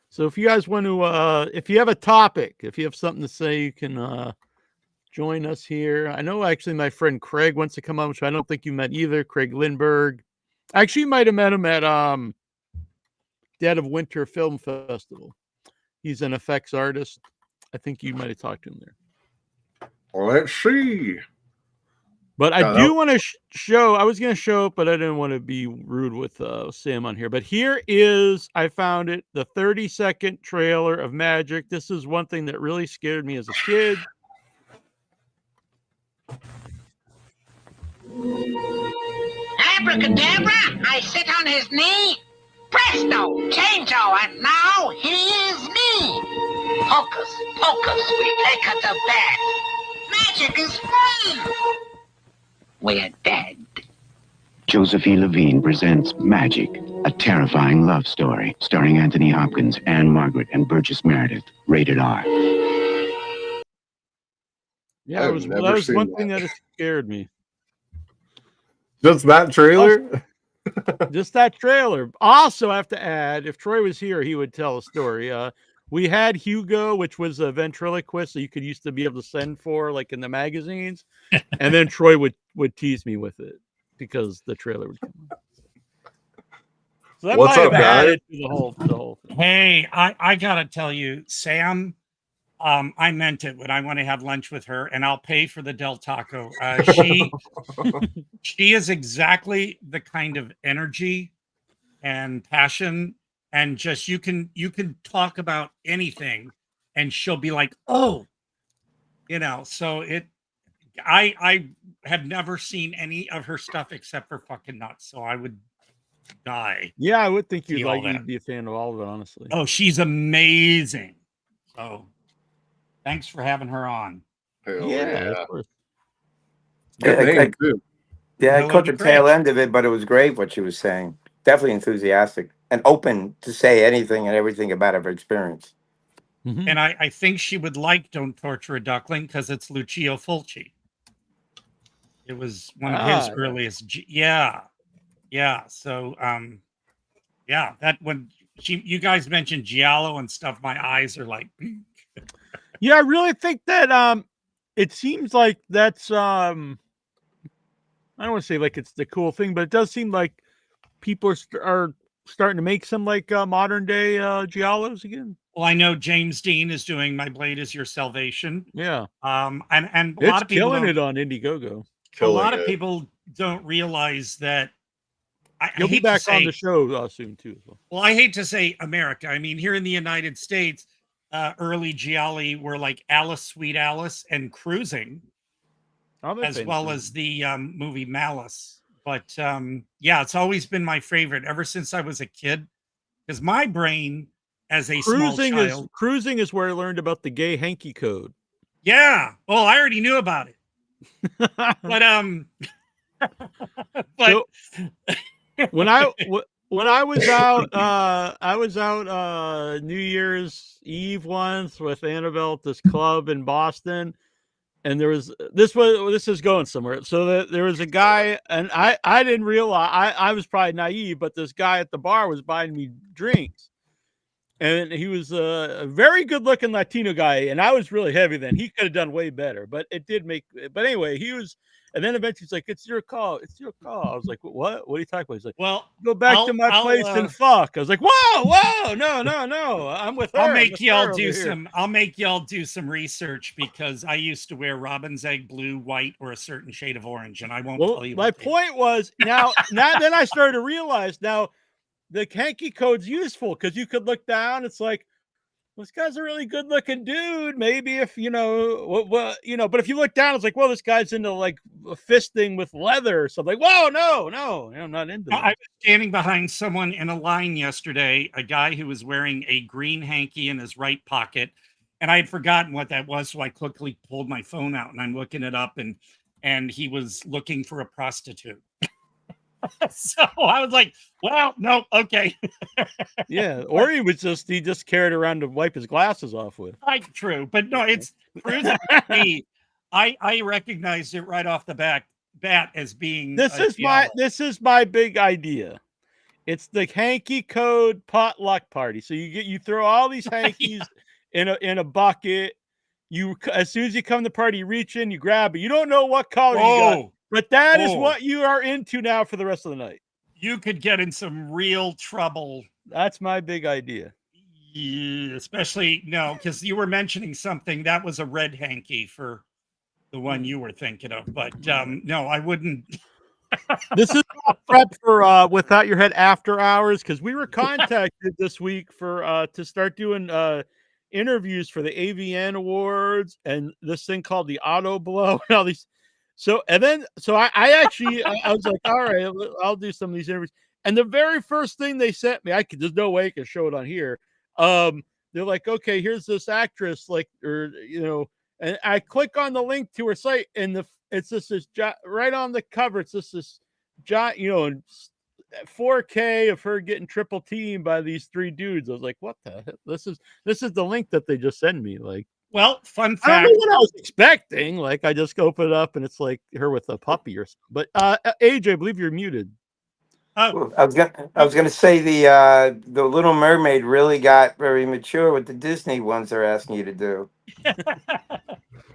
So if you guys want to, if you have a topic, if you have something to say, you can join us here. I know actually my friend Craig wants to come on, which I don't think you met either. Craig Lindberg. Actually, you might have met him at Dead of Winter Film Festival. He's an effects artist. I think you might have talked to him there. Let's see. But I do want to show, I was going to show it, but I didn't want to be rude with Sam on here. But here is, I found it, the 30-second trailer of Magic. This is one thing that really scared me as a kid. Abracadabra, I sit on his knee. Presto, changeo, and now he is me. Hocus pocus, we take her to bed. Magic is fun. We're dead. Josephine Levine presents Magic, a terrifying love story starring Anthony Hopkins, Anne Margaret, and Burgess Meredith. Rated R. Yeah, that was one thing that scared me. Just that trailer? Just that trailer. Also, I have to add, if Troy was here, he would tell a story. We had Hugo, which was a ventriloquist, so you could used to be able to send for, like in the magazines, and then Troy would tease me with it because the trailer would come on. So that What's might up, have guys? added to the whole thing. Hey, I gotta tell you, Sam. I meant it when I want to have lunch with her, and I'll pay for the Del Taco. She is exactly the kind of energy and passion, and just you can talk about anything, and she'll be like, "Oh," So I have never seen any of her stuff except for fucking Nuts, so I would die. Yeah, I would think you'd be a fan of all of it, honestly. Oh, she's amazing. So. Thanks for having her on. Yeah, of course. I caught the tail end of it, but it was great what she was saying. Definitely enthusiastic and open to say anything and everything about her experience. Mm-hmm. And I think she would like Don't Torture a Duckling because it's Lucio Fulci. It was one of his earliest. Yeah. So, that when you guys mentioned Giallo and stuff, my eyes are like. Yeah, I really think that it seems like that's I don't want to say like it's the cool thing, but it does seem like people are starting to make some like modern day giallos again. Well, I know James Dean is doing My Blade Is Your Salvation. Yeah. And a it's lot of people killing it on Indiegogo. A lot of people don't realize that. You'll be back on the show soon too. Well, I hate to say America. I mean, here in the United States. Early gialli were like Alice, Sweet Alice, and Cruising, as well as the movie Malice. But it's always been my favorite ever since I was a kid. Because my brain, as a small child, Cruising is where I learned about the gay hanky code. Yeah, well, I already knew about it. But When I was out New Year's Eve once with Annabelle at this club in Boston, and this is going somewhere. So there was a guy, and I didn't realize I was probably naive, but this guy at the bar was buying me drinks, and he was a very good looking Latino guy, and I was really heavy then. He could have done way better, but it did make. But anyway, he was. And then eventually he's like, "It's your call. It's your call." I was like, "What? What are you talking about?" He's like, "Well, go back to my place and fuck." I was like, "Whoa, no! I'm with her." I'll make y'all do some research because I used to wear robin's egg blue, white, or a certain shade of orange, and I won't tell you. My point was now then I started to realize now the hanky code's useful because you could look down. It's like this guy's a really good looking dude. Maybe if but if you look down, it's like, well, this guy's into like fisting with leather or something. Like, whoa, no, I'm not into that. I was standing behind someone in a line yesterday, a guy who was wearing a green hanky in his right pocket, and I had forgotten what that was, so I quickly pulled my phone out and I'm looking it up, and he was looking for a prostitute. So I was like, well, no, okay. Yeah, or he just carried around to wipe his glasses off with. True, but no, it's proven me. I recognized it right off the bat as being This is my big idea. It's the hanky code potluck party. So you throw all these hankies in a bucket. You, as soon as you come to the party, you reach in, you grab it. You don't know what color you got, but that is what you are into now for the rest of the night. You could get in some real trouble. That's my big idea. Yeah, especially because you were mentioning something that was a red hanky for the one you were thinking of, but no, I wouldn't. This is prep for Without Your Head After Hours, because we were contacted this week for to start doing interviews for the AVN Awards and this thing called the Auto Blow and all these. So I actually I was like, all right, I'll do some of these interviews. And the very first thing they sent me, there's no way I can show it on here. They're like, okay, here's this actress, and I click on the link to her site, and it's just this right on the cover. It's just this giant, 4K of her getting triple teamed by these three dudes. I was like, what the heck? This is the link that they just sent me. Like, well, fun fact. I don't know what I was expecting. Like, I just open it up and it's like her with a puppy or something. But AJ, I believe you're muted. I was gonna say the Little Mermaid really got very mature with the Disney ones they're asking you to do.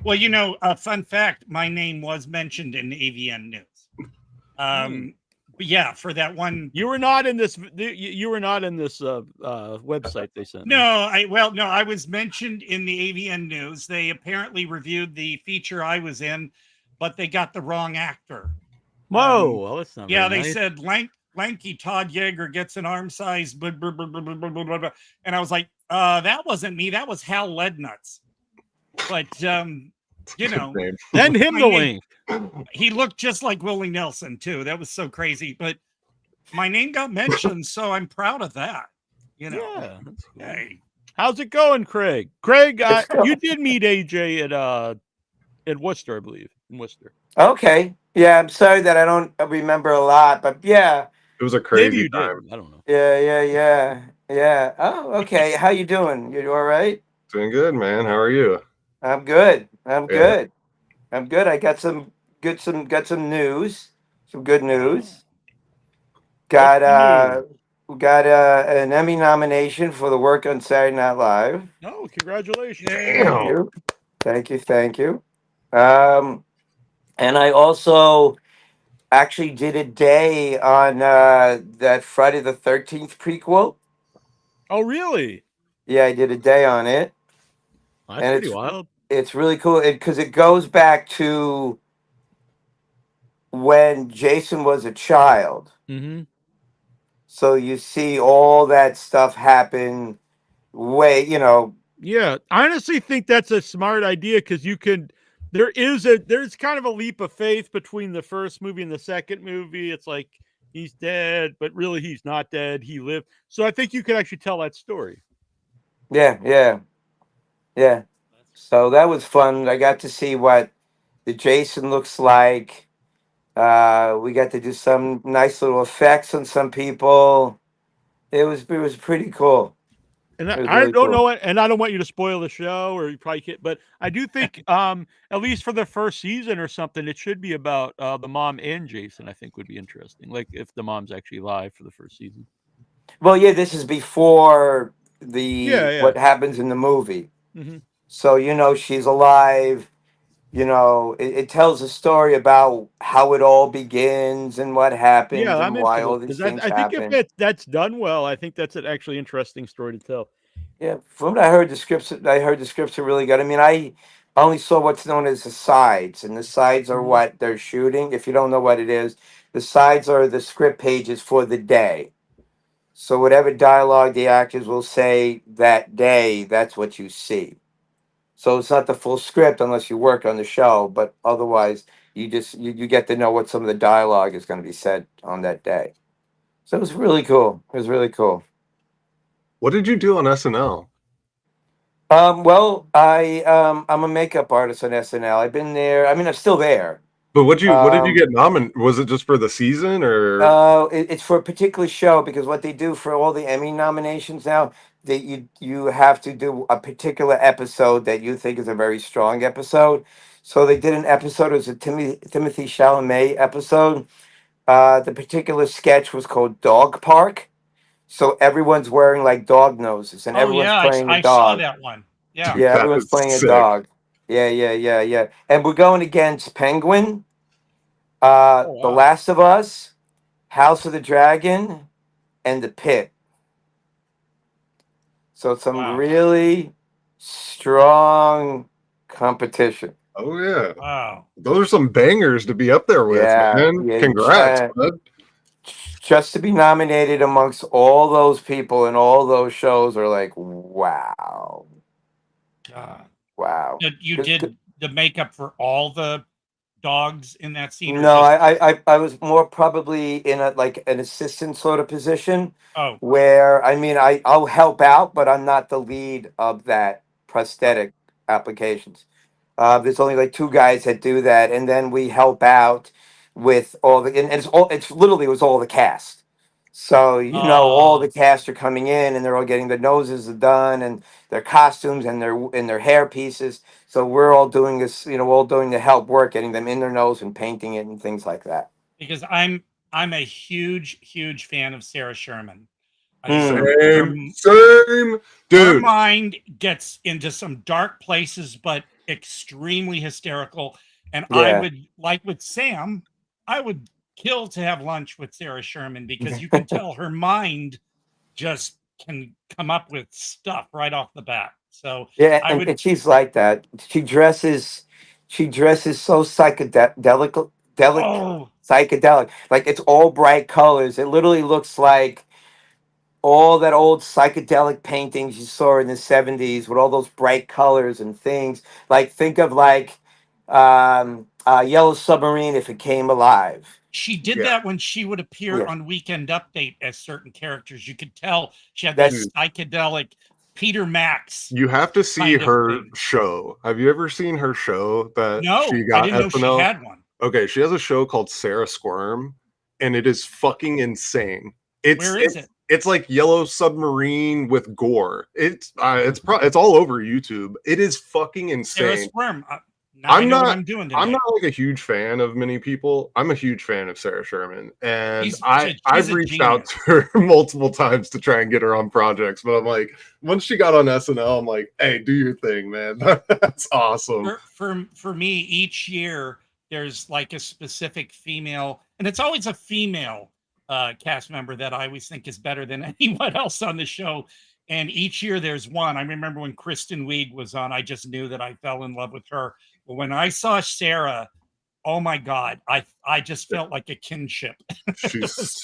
Well, fun fact, my name was mentioned in AVN News. But yeah, for that one, you were not in this. You were not in this website they sent. No, I was mentioned in the AVN News. They apparently reviewed the feature I was in, but they got the wrong actor. Whoa, well, that's not. Yeah, they nice. said lanky Todd Jaeger gets an arm size, blah, blah, blah, blah, blah, blah, blah, blah. And I was like, that wasn't me. That was Hal Lednuts. But send him the link. He looked just like Willie Nelson too. That was so crazy. But my name got mentioned, so I'm proud of that. Yeah, that's cool. Hey, how's it going, Craig? Craig, you did meet AJ at Worcester, I believe, in Worcester. Okay, yeah. I'm sorry that I don't remember a lot, but yeah, it was a crazy time. I don't know. Yeah. Oh, okay. How you doing? You all right? Doing good, man. How are you? I'm good. I got some news. Some good news. Got an Emmy nomination for the work on Saturday Night Live. Oh, congratulations. Thank you. And I also actually did a day on that Friday the 13th prequel. Oh, really? Yeah, I did a day on it. That's pretty wild. It's really cool because it goes back to when Jason was a child. Mm-hmm. So you see all that stuff happen Yeah, I honestly think that's a smart idea because there's kind of a leap of faith between the first movie and the second movie. It's like he's dead, but really he's not dead. He lived. So I think you could actually tell that story. Yeah. So that was fun. I got to see what the Jason looks like. We got to do some nice little effects on some people. It was pretty cool. And I don't know it, and I don't want you to spoil the show, or you probably can't. But I do think, at least for the first season or something, it should be about the mom and Jason. I think would be interesting, like if the mom's actually alive for the first season. Well, yeah, this is before what happens in the movie. Mm-hmm. So she's alive. It tells a story about how it all begins and what happens and why all these things happen. I think if that's done well, I think that's an actually interesting story to tell. Yeah, from what I heard, the scripts are really good. I mean, I only saw what's known as the sides, and the sides are what they're shooting. If you don't know what it is, the sides are the script pages for the day. So whatever dialogue the actors will say that day, that's what you see. So it's not the full script unless you work on the show, but otherwise you get to know what some of the dialogue is going to be said on that day. So it was really cool. It was really cool. What did you do on SNL? Well, I'm a makeup artist on SNL. I've been there. I mean, I'm still there. But what did you get nominated? Was it just for the season or? It's for a particular show because what they do for all the Emmy nominations now, that you have to do a particular episode that you think is a very strong episode. So they did an episode. It was a Timothy Chalamet episode. The particular sketch was called Dog Park. So everyone's wearing like dog noses, and Oh everyone's yeah, playing a I saw dog. that one. Yeah. Yeah, That everyone's is playing a sick. dog. Yeah. And we're going against Penguin, Oh, The wow. Last of Us, House of the Dragon, and The Pit. So it's some Wow. really strong competition. Oh yeah, Wow. those are some bangers to be up there with, man. Yeah, Congrats, yeah. bud. Just to be nominated amongst all those people and all those shows are like, wow. God. Wow. You did the makeup for all the dogs in that scene? Or No, just... I was more probably in a like an assistant sort of position Oh, where I mean I'll help out, but I'm not the lead of that prosthetic applications. There's only like two guys that do that, and then we help out with all the and it's literally it was all the cast. So all the cast are coming in and they're all getting their noses done and their costumes and their hair pieces. So we're all doing this, all doing the help work, getting them in their nose and painting it and things like that. because I'm a huge fan of Sarah Sherman. I Mm. Same, her dude. mind gets into some dark places, but extremely hysterical. And Yeah. I would, like with Sam, I would kill to have lunch with Sarah Sherman because you can tell her mind just can come up with stuff right off the bat. So Yeah, I would. and she's like that. She dresses so psychedelic, Oh, psychedelic. Like it's all bright colors. It literally looks like all that old psychedelic paintings you saw in the 70s with all those bright colors and things. Like think of like Yellow Submarine if it came alive. she did Yeah. that when she would appear Yeah. on Weekend Update as certain characters. You could tell she had That's- this psychedelic Peter Max. You have to see kind of her thing. show. Have you ever seen her show that No, she I got didn't know SNL? she had one. Okay, she has a show called Sarah Squirm, and it is fucking insane. Where is it? It's like Yellow Submarine with gore. It's all over YouTube. It is fucking Sarah insane. Squirm. Now I I'm know what not. I'm doing today. I'm not like a huge fan of many people. I'm a huge fan of Sarah Sherman, and She's I've a reached out genius. to her multiple times to try and get her on projects. But I'm like, once she got on SNL, I'm like, hey, do your thing, man. That's awesome. For me, each year there's like a specific female, and it's always a female cast member that I always think is better than anyone else on the show. And each year there's one. I remember when Kristen Wiig was on, I just knew that I fell in love with her. But when I saw Sarah, oh my God, I just felt like a kinship. She's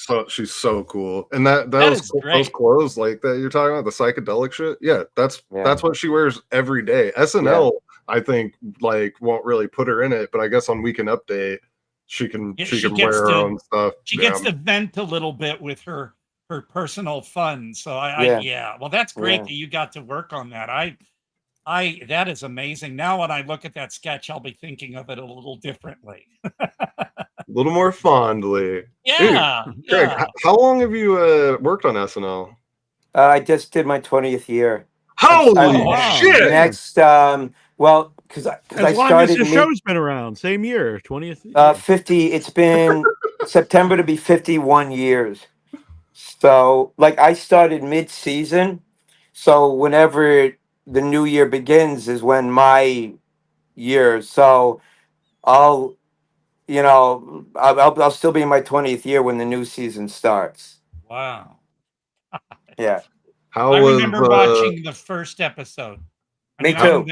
so cool. And that is those great. clothes like that you're talking about, the psychedelic shit. Yeah, that's what she wears every day. SNL, I think, like won't really put her in it, but I guess on Weekend Update, she can wear her own stuff. She gets to vent a little bit with her personal fun. So well, that's great that you got to work on that. That is amazing. Now when I look at that sketch, I'll be thinking of it a little differently. A little more fondly. Yeah. Dude, Greg, how long have you worked on SNL? I just did my 20th year. Holy shit! Next, well, because I As long started. as the show's been around, same year, 20th. 50. It's been September to be 51 years. So, like, I started mid-season. So whenever the new year begins is when my year. So I'll still be in my 20th year when the new season starts. Wow. Yeah. I remember watching the first episode. Me too.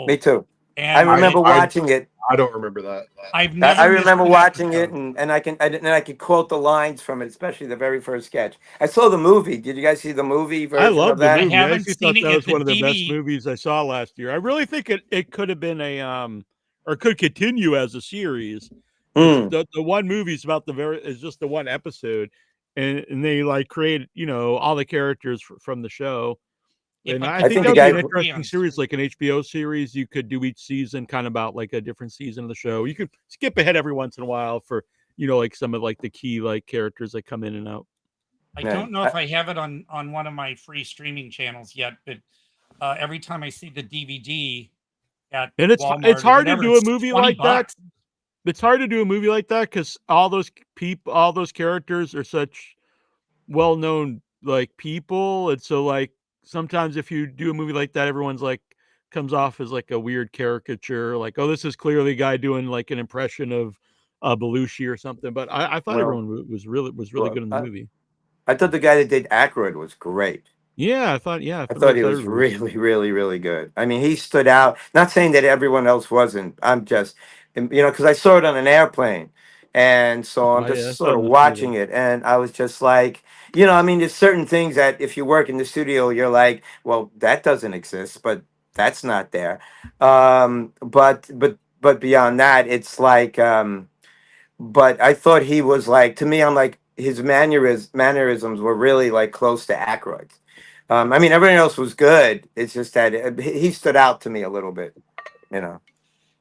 Me too. I And remember watching it. I don't remember that. I've never. I remember missed an watching it, episode. and I could quote the lines from it, especially the very first sketch. I saw the movie. Did you guys see the movie I version love of the that? movie. I haven't actually seen thought it that yet. was The one of the best DVD movies I saw last year. I really think it could have been a or could continue as a series. Mm. The one movie is about is just the one episode, and they like create all the characters from the show. And I think think that the would guy be an who- interesting series, like an HBO series. You could do each season kind of about like a different season of the show. You could skip ahead every once in a while for like some of like the key like characters that come in and out. I Yeah. don't know if I have it on one of my free streaming channels yet, but every time I see the DVD at And it's Walmart or hard to whatever, do a it's movie 20 like that. bucks. It's hard to do a movie like that because all those characters are such well-known like people, and so like sometimes if you do a movie like that, everyone's like comes off as like a weird caricature, like, oh, this is clearly a guy doing like an impression of Belushi or something. But I thought Well, everyone was really good in the movie. I thought the guy that did Aykroyd was great. Yeah, I thought I thought he was really, really, really good. I mean, he stood out. Not saying that everyone else wasn't. I'm just, because I saw it on an airplane, and so I'm Oh, yeah, just that's sort of on the watching theater. it, and I was just like, I mean, there's certain things that if you work in the studio, you're like, well, that doesn't exist, but that's not there. But beyond that, it's like, but I thought he was like, to me, I'm like, his mannerisms were really like close to Aykroyd's. I mean, everything else was good. It's just that he stood out to me a little bit, you know.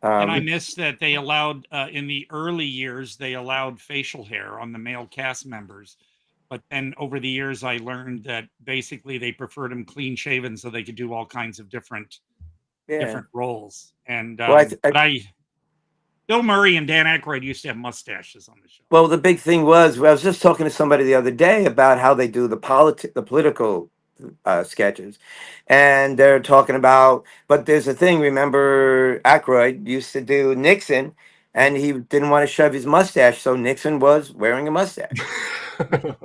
And I missed that they allowed, in the early years, they allowed facial hair on the male cast members. But then over the years, I learned that basically they preferred them clean shaven so they could do all kinds of different roles. And Well, Bill Murray and Dan Aykroyd used to have mustaches on the show. Well, the big thing was, I was just talking to somebody the other day about how they do the political sketches, and they're talking about. But there's a thing. Remember, Aykroyd used to do Nixon, and he didn't want to shove his mustache, so Nixon was wearing a mustache.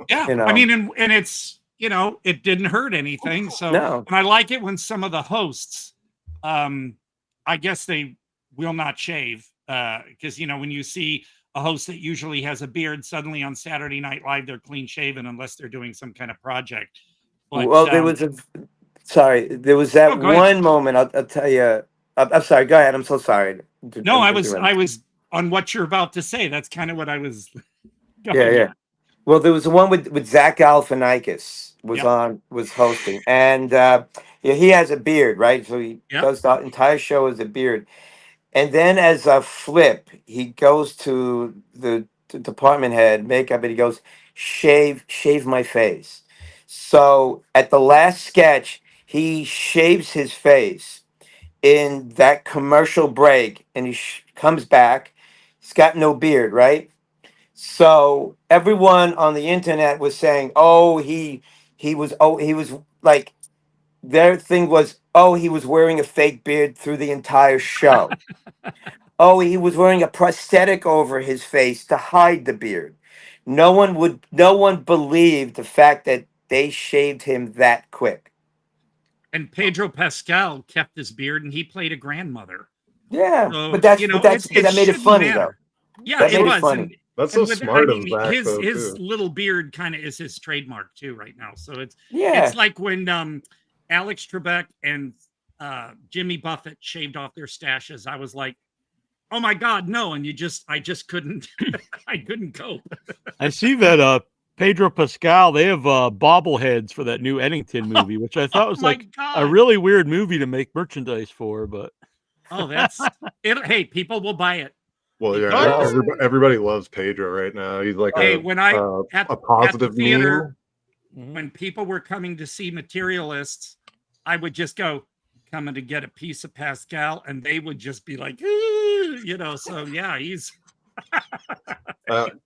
Yeah, I mean, and it's it didn't hurt anything. So, No. And I like it when some of the hosts, I guess they will not shave. Because when you see a host that usually has a beard, suddenly on Saturday Night Live they're clean shaven unless they're doing some kind of project. But, Well, there was that one moment. I'll tell you. I'm sorry. Go ahead. I'm so sorry. No, I was on what you're about to say. That's kind of what I was. Yeah. Well, there was the one with Zach Galifianakis was hosting, and he has a beard, right? So he does the entire show as a beard. And then as a flip, he goes to the department head, makeup, and he goes, shave my face. So at the last sketch, he shaves his face in that commercial break, and he comes back. He's got no beard, right? So everyone on the internet was saying, he was like, their thing was, he was wearing a fake beard through the entire show. He was wearing a prosthetic over his face to hide the beard. No one believed the fact that they shaved him that quick. And Pedro Pascal kept his beard, and he played a grandmother. Yeah, so, but that made it funny though. Yeah, it was. Funny. That's so smart of Zach. His little beard kind of is his trademark too right now. So it's like when Alex Trebek and Jimmy Buffett shaved off their stashes. I was like, oh my God, no. And I just couldn't, I couldn't cope. I see that Pedro Pascal, they have bobbleheads for that new Eddington movie, which I thought was like a really weird movie to make merchandise for, but. Oh, that's it. Hey, people will buy it. Well, yeah, everybody loves Pedro right now. He's like a positive at the theater, when people were coming to see Materialists, I would just go, coming to get a piece of Pascal, and they would just be like, so yeah, he's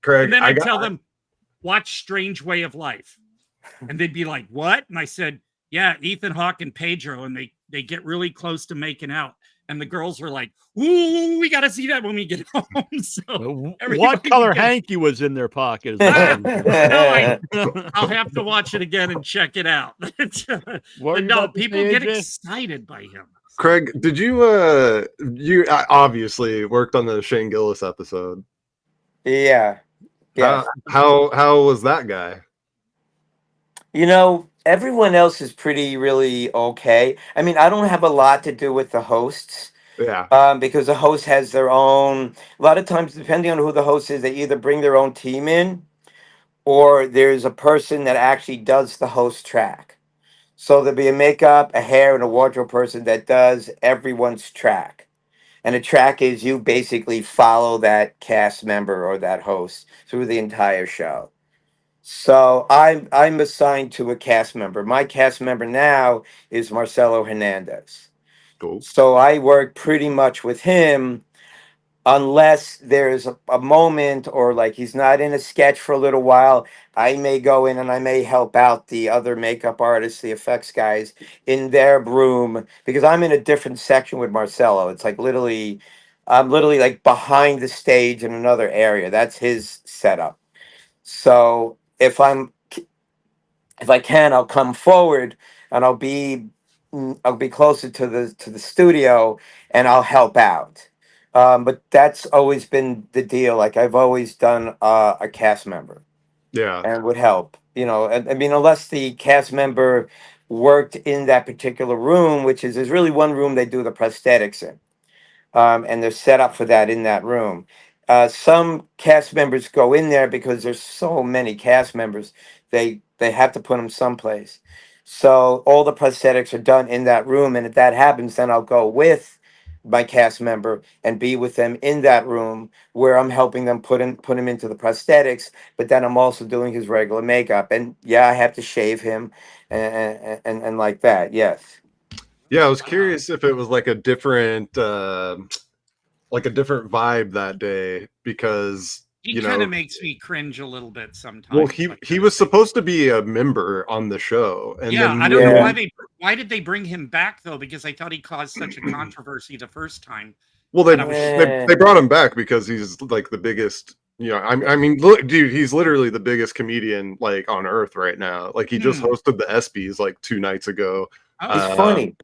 Craig. And then I'd tell them, watch Strange Way of Life. And they'd be like, what? And I said, yeah, Ethan Hawke and Pedro, and they get really close to making out. And the girls were like, ooh, we got to see that when we get home. So what color hanky was in their pocket? I'll have to watch it again and check it out. But no, people get excited by him. Craig, did you obviously worked on the Shane Gillis episode? Yeah. Yeah. How was that guy? You know, everyone else is pretty really okay. I mean, I don't have a lot to do with the hosts. Yeah. Because the host has their own. A lot of times, depending on who the host is, they either bring their own team in, or there's a person that actually does the host track. So there'll be a makeup, a hair, and a wardrobe person that does everyone's track. And a track is you basically follow that cast member or that host through the entire show. So I'm assigned to a cast member. My cast member now is Marcelo Hernandez. Cool. So I work pretty much with him unless there's a moment or like he's not in a sketch for a little while. I may go in and I may help out the other makeup artists, the effects guys in their room because I'm in a different section with Marcelo. It's like I'm literally like behind the stage in another area. That's his setup. So if I can, I'll come forward and I'll be closer to the studio and I'll help out. But that's always been the deal. Like I've always done a cast member. Yeah. And would help. You know, I mean, unless the cast member worked in that particular room, which is there's really one room they do the prosthetics in. And they're set up for that in that room. Some cast members go in there because there's so many cast members. They have to put them someplace. So all the prosthetics are done in that room, and if that happens, then I'll go with my cast member and be with them in that room where I'm helping them put him into the prosthetics. But then I'm also doing his regular makeup, and yeah, I have to shave him and like that. Yes. Yeah, I was curious if it was like a different vibe that day because He kind of makes me cringe a little bit sometimes. Well, he was supposed to be a member on the show, and yeah, then I don't know why did they bring him back though? Because I thought he caused such a controversy the first time. Well, they brought him back because he's like the biggest. You know, I mean, look, dude, he's literally the biggest comedian like on earth right now. Like he just hosted the ESPYs like 2 nights ago. He's funny.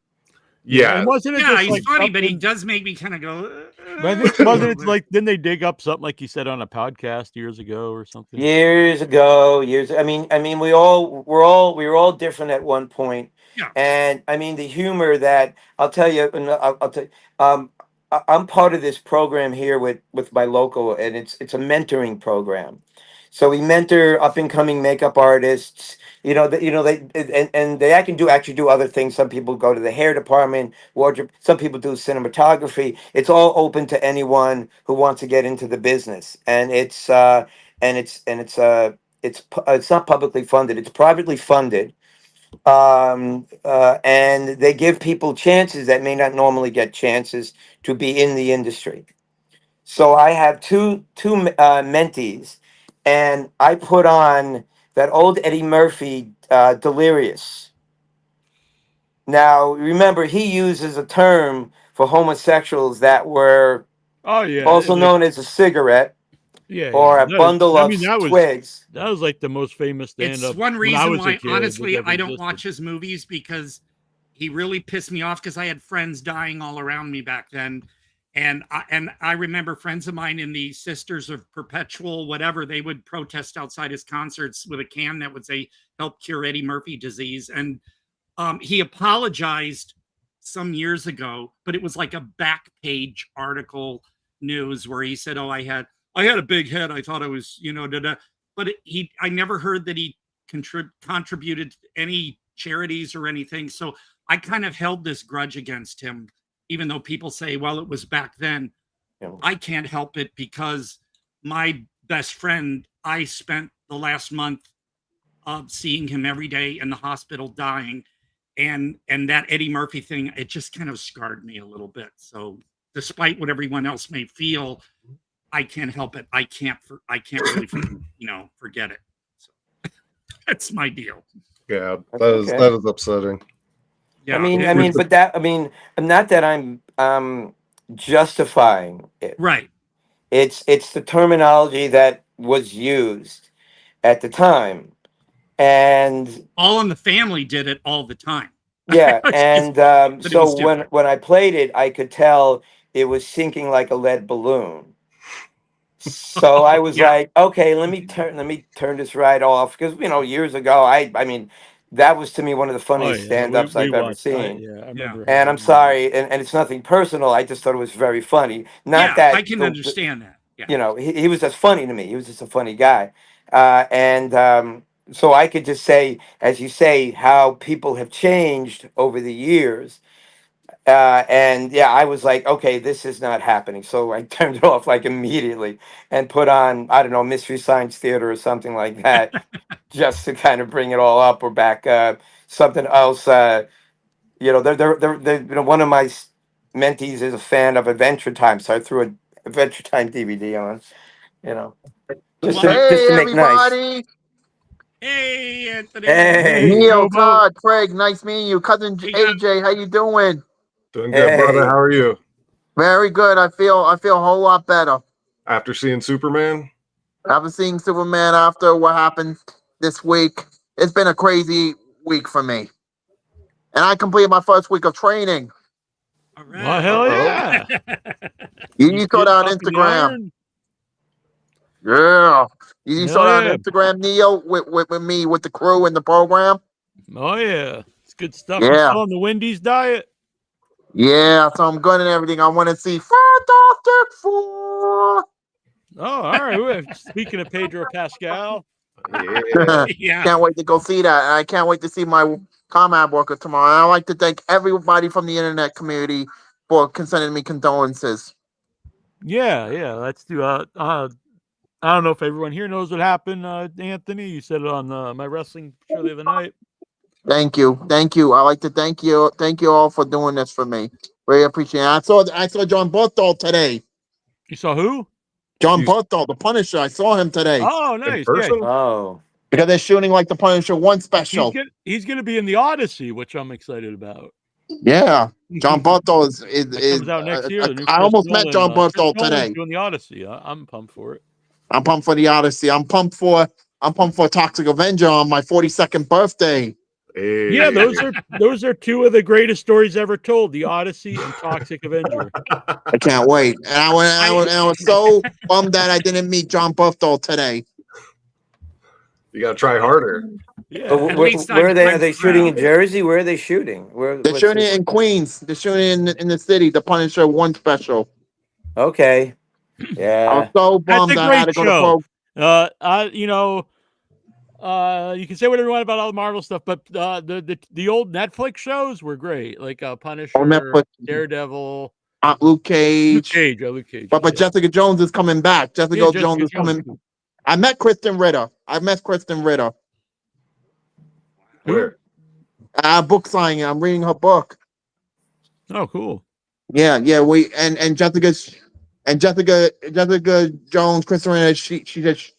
Yeah, and wasn't it yeah, just he's like funny, but he does make me kind of go. I think wasn't it like didn't they dig up something like he said on a podcast years ago or something? Years ago. I mean, we were all different at one point. Yeah. And I mean, the humor that I'll tell you, I'll tell you, I'm part of this program here with my local, and it's a mentoring program. So we mentor up and coming makeup artists. They they actually do other things. Some people go to the hair department, wardrobe. Some people do cinematography. It's all open to anyone who wants to get into the business, and it's not publicly funded. It's privately funded, and they give people chances that may not normally get chances to be in the industry. So I have two mentees, and I put on that old Eddie Murphy, Delirious. Now, remember, he uses a term for homosexuals that were also known as a cigarette or a bundle of twigs. That was like the most famous stand-up. It's one reason why, honestly, I don't watch his movies because he really pissed me off because I had friends dying all around me back then. And I remember friends of mine in the Sisters of Perpetual, whatever, they would protest outside his concerts with a can that would say, help cure Eddie Murphy disease. And he apologized some years ago, but it was like a back page article news where he said, oh, I had a big head. I thought I was, but I never heard that he contributed to any charities or anything. So I kind of held this grudge against him. Even though people say, well, it was back then, I can't help it because my best friend, I spent the last month of seeing him every day in the hospital dying. And that Eddie Murphy thing, it just kind of scarred me a little bit. So despite what everyone else may feel, I can't help it. I can't really, forget it. So that's my deal. Yeah, that is upsetting. Yeah, not that I'm justifying it. Right. It's the terminology that was used at the time. And All in the Family did it all the time. Yeah, and But it was so different. when I played it, I could tell it was sinking like a lead balloon. So I was Yeah. like, okay, let me turn this right off, because years ago, I mean, that was to me one of the Oh funniest yeah, stand-ups we I've ever watched. seen. Yeah, I Yeah. remember. And I'm sorry, and it's nothing personal. I just thought it was very funny. Not Yeah, that I can understand that. Yeah. he was just funny to me. He was just a funny guy, and so I could just say, as you say, how people have changed over the years. And yeah, I was like, okay, this is not happening. So I turned it off like immediately and put on, I don't know, Mystery Science Theater or something like that, just to kind of bring it all up or back. Something else. One of my mentees is a fan of Adventure Time, so I threw a Adventure Time DVD on. You know, just Well, just Hey, to make nice. everybody. hey, Anthony. Hey, Neal, Chobot. Todd, Craig, nice meeting you. Cousin Hey, guys. AJ, how you doing? Doing good, brother. Hey. How are you? Very good. I feel a whole lot better. After seeing Superman? After seeing Superman after what happened this week, it's been a crazy week for me. And I completed my first week of training. All Well, right. hell Uh-oh. yeah! You saw Getting that on up in the Instagram. iron? Yeah. You Hell saw that yeah. on Instagram, Neal, with me, with the crew and the program? Oh yeah, it's good stuff. You Yeah. still on the Wendy's diet? Yeah, so I'm good and everything. I want to see Fantastic Four. Oh, all right. Well, speaking of Pedro Pascal, Yeah. Yeah. Can't wait to go see that. And I can't wait to see my combat worker tomorrow. And I'd like to thank everybody from the internet community for sending me condolences. yeah. Let's do. I don't know if everyone here knows what happened. Anthony, you said it on my wrestling show the other night. Thank you. I like to thank you all for doing this for me. Really appreciate it. I saw John Berthold today. You saw who? John You- Berthold, the Punisher. I saw him today. Oh, In nice. person? Yeah, Oh, Because they're shooting like the Punisher 1 special. he's gonna be in the Odyssey, which I'm excited about. Yeah. John Berthold That comes out next year. The new I Chris almost met Nolan, John Chris Berthold Nolan's today. doing the Odyssey. I'm pumped for it. I'm pumped for the Odyssey. I'm pumped for Toxic Avenger on my 42nd birthday. Hey. Yeah, those are two of the greatest stories ever told: the Odyssey and Toxic Avenger. I can't wait. And I was so bummed that I didn't meet John Berthold today. You gotta try harder. Yeah, but At least I'm where are they? Are friends they with shooting in Brown. Jersey? Where are they shooting? They're shooting it in Queens. They're shooting in the city, the Punisher 1 special. Okay. I was Yeah. so that's bummed a that I had to great go to show. pro. You can say whatever you want about all the Marvel stuff, but the old Netflix shows were great, like Punisher, Netflix. Daredevil, Luke Cage. Luke Cage. But yeah. Jessica Jones is coming back. Jessica Yeah, Jones Jessica is coming. Jones. I met Kristen Ritter. Where? Book signing. I'm reading her book. Oh, cool. Yeah. We and Jessica Jones, Kristen Ritter. She just.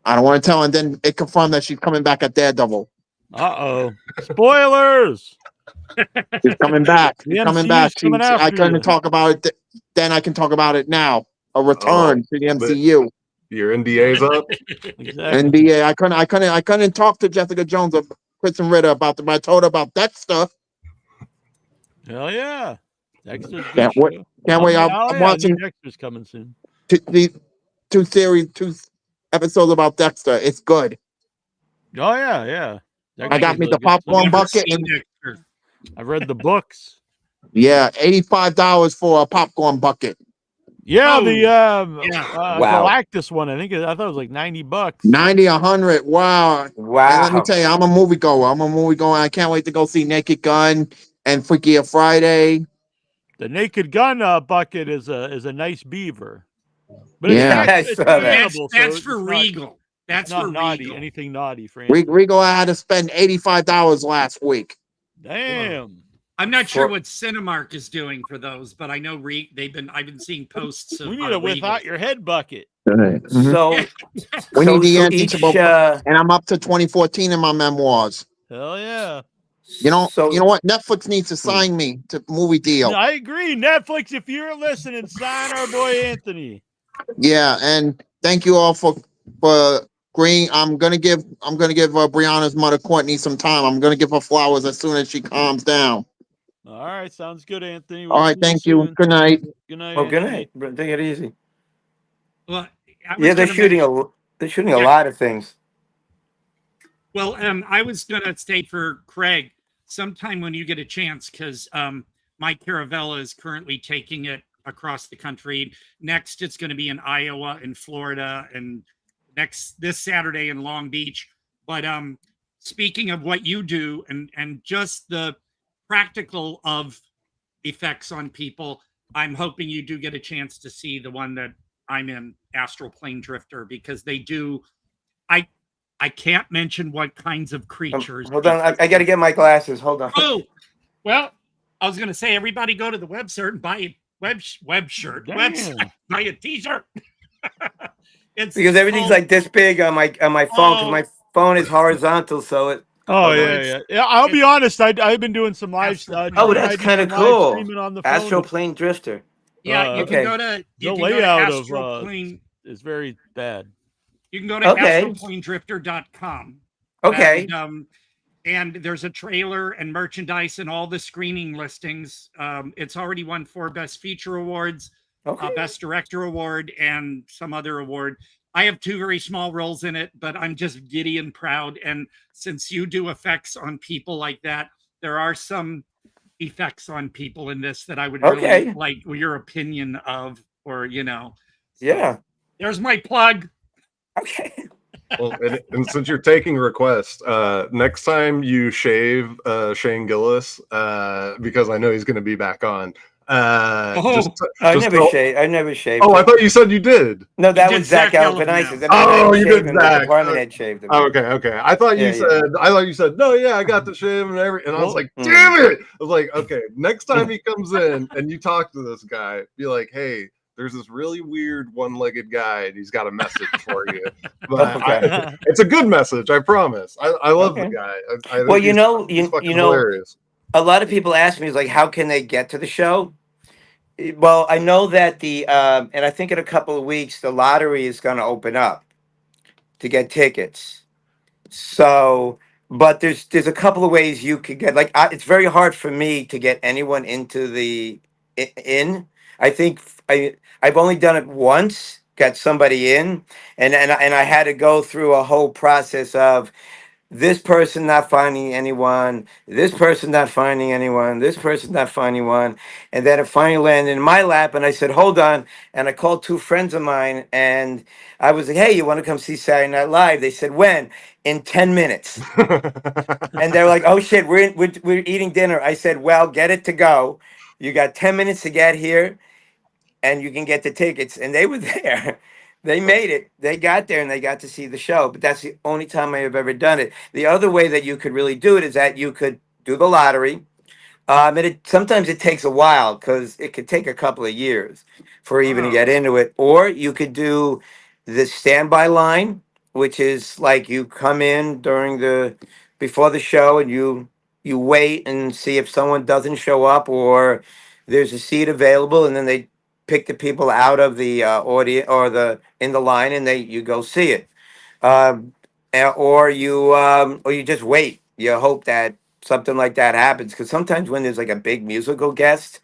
I don't want to tell, and then it confirmed that she's coming back at Daredevil. Uh-oh. Spoilers. She's coming back. The She's coming MCU back. is coming I after couldn't you. talk about it. Then I can talk about it now. A return to the MCU. Your NDA's up? Exactly. NBA. I couldn't talk to Jessica Jones or Kristen Ritter about the. But I told her about Dexter. Hell yeah. Dexter's a good Can't wait. show. Can't wait. I'm New watching Dexter's coming soon. the two episodes about Dexter. It's good. Oh yeah. I got me the popcorn Never bucket seen and Dexter. I've read the books. yeah, $85 for a popcorn bucket. Yeah, Oh, the yeah. Wow. Galactus one. I thought it was like $90. 90, 100. Wow. And let me Wow. tell you, I'm a moviegoer. I can't wait to go see Naked Gun and Freaky Friday. The Naked Gun bucket is a nice beaver, but Yeah. I it's saw that. cannibal, That's so for it's not- Regal. That's It's not for naughty. Regal. Anything naughty, Fran? Regal, I had to spend $85 last week. Damn. I'm not sure For- what Cinemark is doing for those, but I know I've been seeing posts of We need a Regal. without your head bucket. Mhm. So, We need the so Anthony each Chobot, and I'm up to 2014 in my memoirs. Hell yeah. You know so what? Netflix needs to sign me to movie deal. I agree. Netflix, if you're listening, sign our boy Anthony. Yeah, and thank you all for Green, I'm gonna give Brianna's mother Courtney some time. I'm gonna give her flowers as soon as she calms down. All right, sounds good, Anthony. All We'll right, see thank you you. soon. Good night. Good night, Oh, good Anthony. night. Take it easy. Well, Yeah, they're shooting a lot of things. Well, I was gonna say for Craig, sometime when you get a chance, because Mike Caravella is currently taking it across the country. Next, it's going to be in Iowa and Florida, and this Saturday in Long Beach. But speaking of what you do and just the practical of effects on people, I'm hoping you do get a chance to see the one that I'm in, Astral Plane Drifter, because they do. I can't mention what kinds of creatures. Hold on, I got to get my glasses. Hold on. Oh, well, I was going to say, everybody go to the website and buy a website, buy a t-shirt. It's because everything's like this big on my phone, because my phone is horizontal, so it. Oh yeah. I'll be honest. I've been doing some live stuff. Oh, that's kind of cool. On the Astral phone. Plane Drifter. Yeah, you can go to the layout of Plane is very bad. You can go to astralplanedrifter.com. Okay. And there's a trailer and merchandise and all the screening listings. It's already won 4 Best Feature Awards, Best Director Award, and some other award. I have 2 very small roles in it, but I'm just giddy and proud. And since you do effects on people like that, there are some effects on people in this that I would really like your opinion of, or, So yeah. There's my plug. Okay. Well, and since you're taking requests, next time you shave Shane Gillis, because I know he's going to be back on. I never shaved. Oh, I thought you said you did. No, that was Zach Galifianakis. Oh, you did Zach. Department head shaved him. Okay. I thought you said. I thought you said no. Yeah, I got the shave and everything. And I was like, damn it! I was like, okay, next time he comes in and you talk to this guy, be like, hey. There's this really weird one-legged guy, and he's got a message for you. But it's a good message, I promise. I love the guy. Well, you know, hilarious. A lot of people ask me, like, how can they get to the show? Well, I know that and I think in a couple of weeks, the lottery is going to open up to get tickets. So, but there's a couple of ways you could get, like, it's very hard for me to get anyone into I think I've only done it once, got somebody in, and I had to go through a whole process of this person not finding anyone, this person not finding anyone, this person not finding one, and then it finally landed in my lap, and I said, hold on, and I called 2 friends of mine, and I was like, hey, you want to come see Saturday Night Live? They said, when? In 10 minutes. And they're like, oh shit, we're eating dinner. I said, well, get it to go. You got 10 minutes to get here, and you can get the tickets. And they were there. They made it. They got there, and they got to see the show. But that's the only time I have ever done it. The other way that you could really do it is that you could do the lottery. And sometimes it takes a while because it could take a couple of years for even to get into it. Or you could do the standby line, which is like you come in before the show, and you wait and see if someone doesn't show up or there's a seat available, and then they pick the people out of the audience or in the line, and you go see it. Or you just wait. You hope that something like that happens, because sometimes when there's like a big musical guest,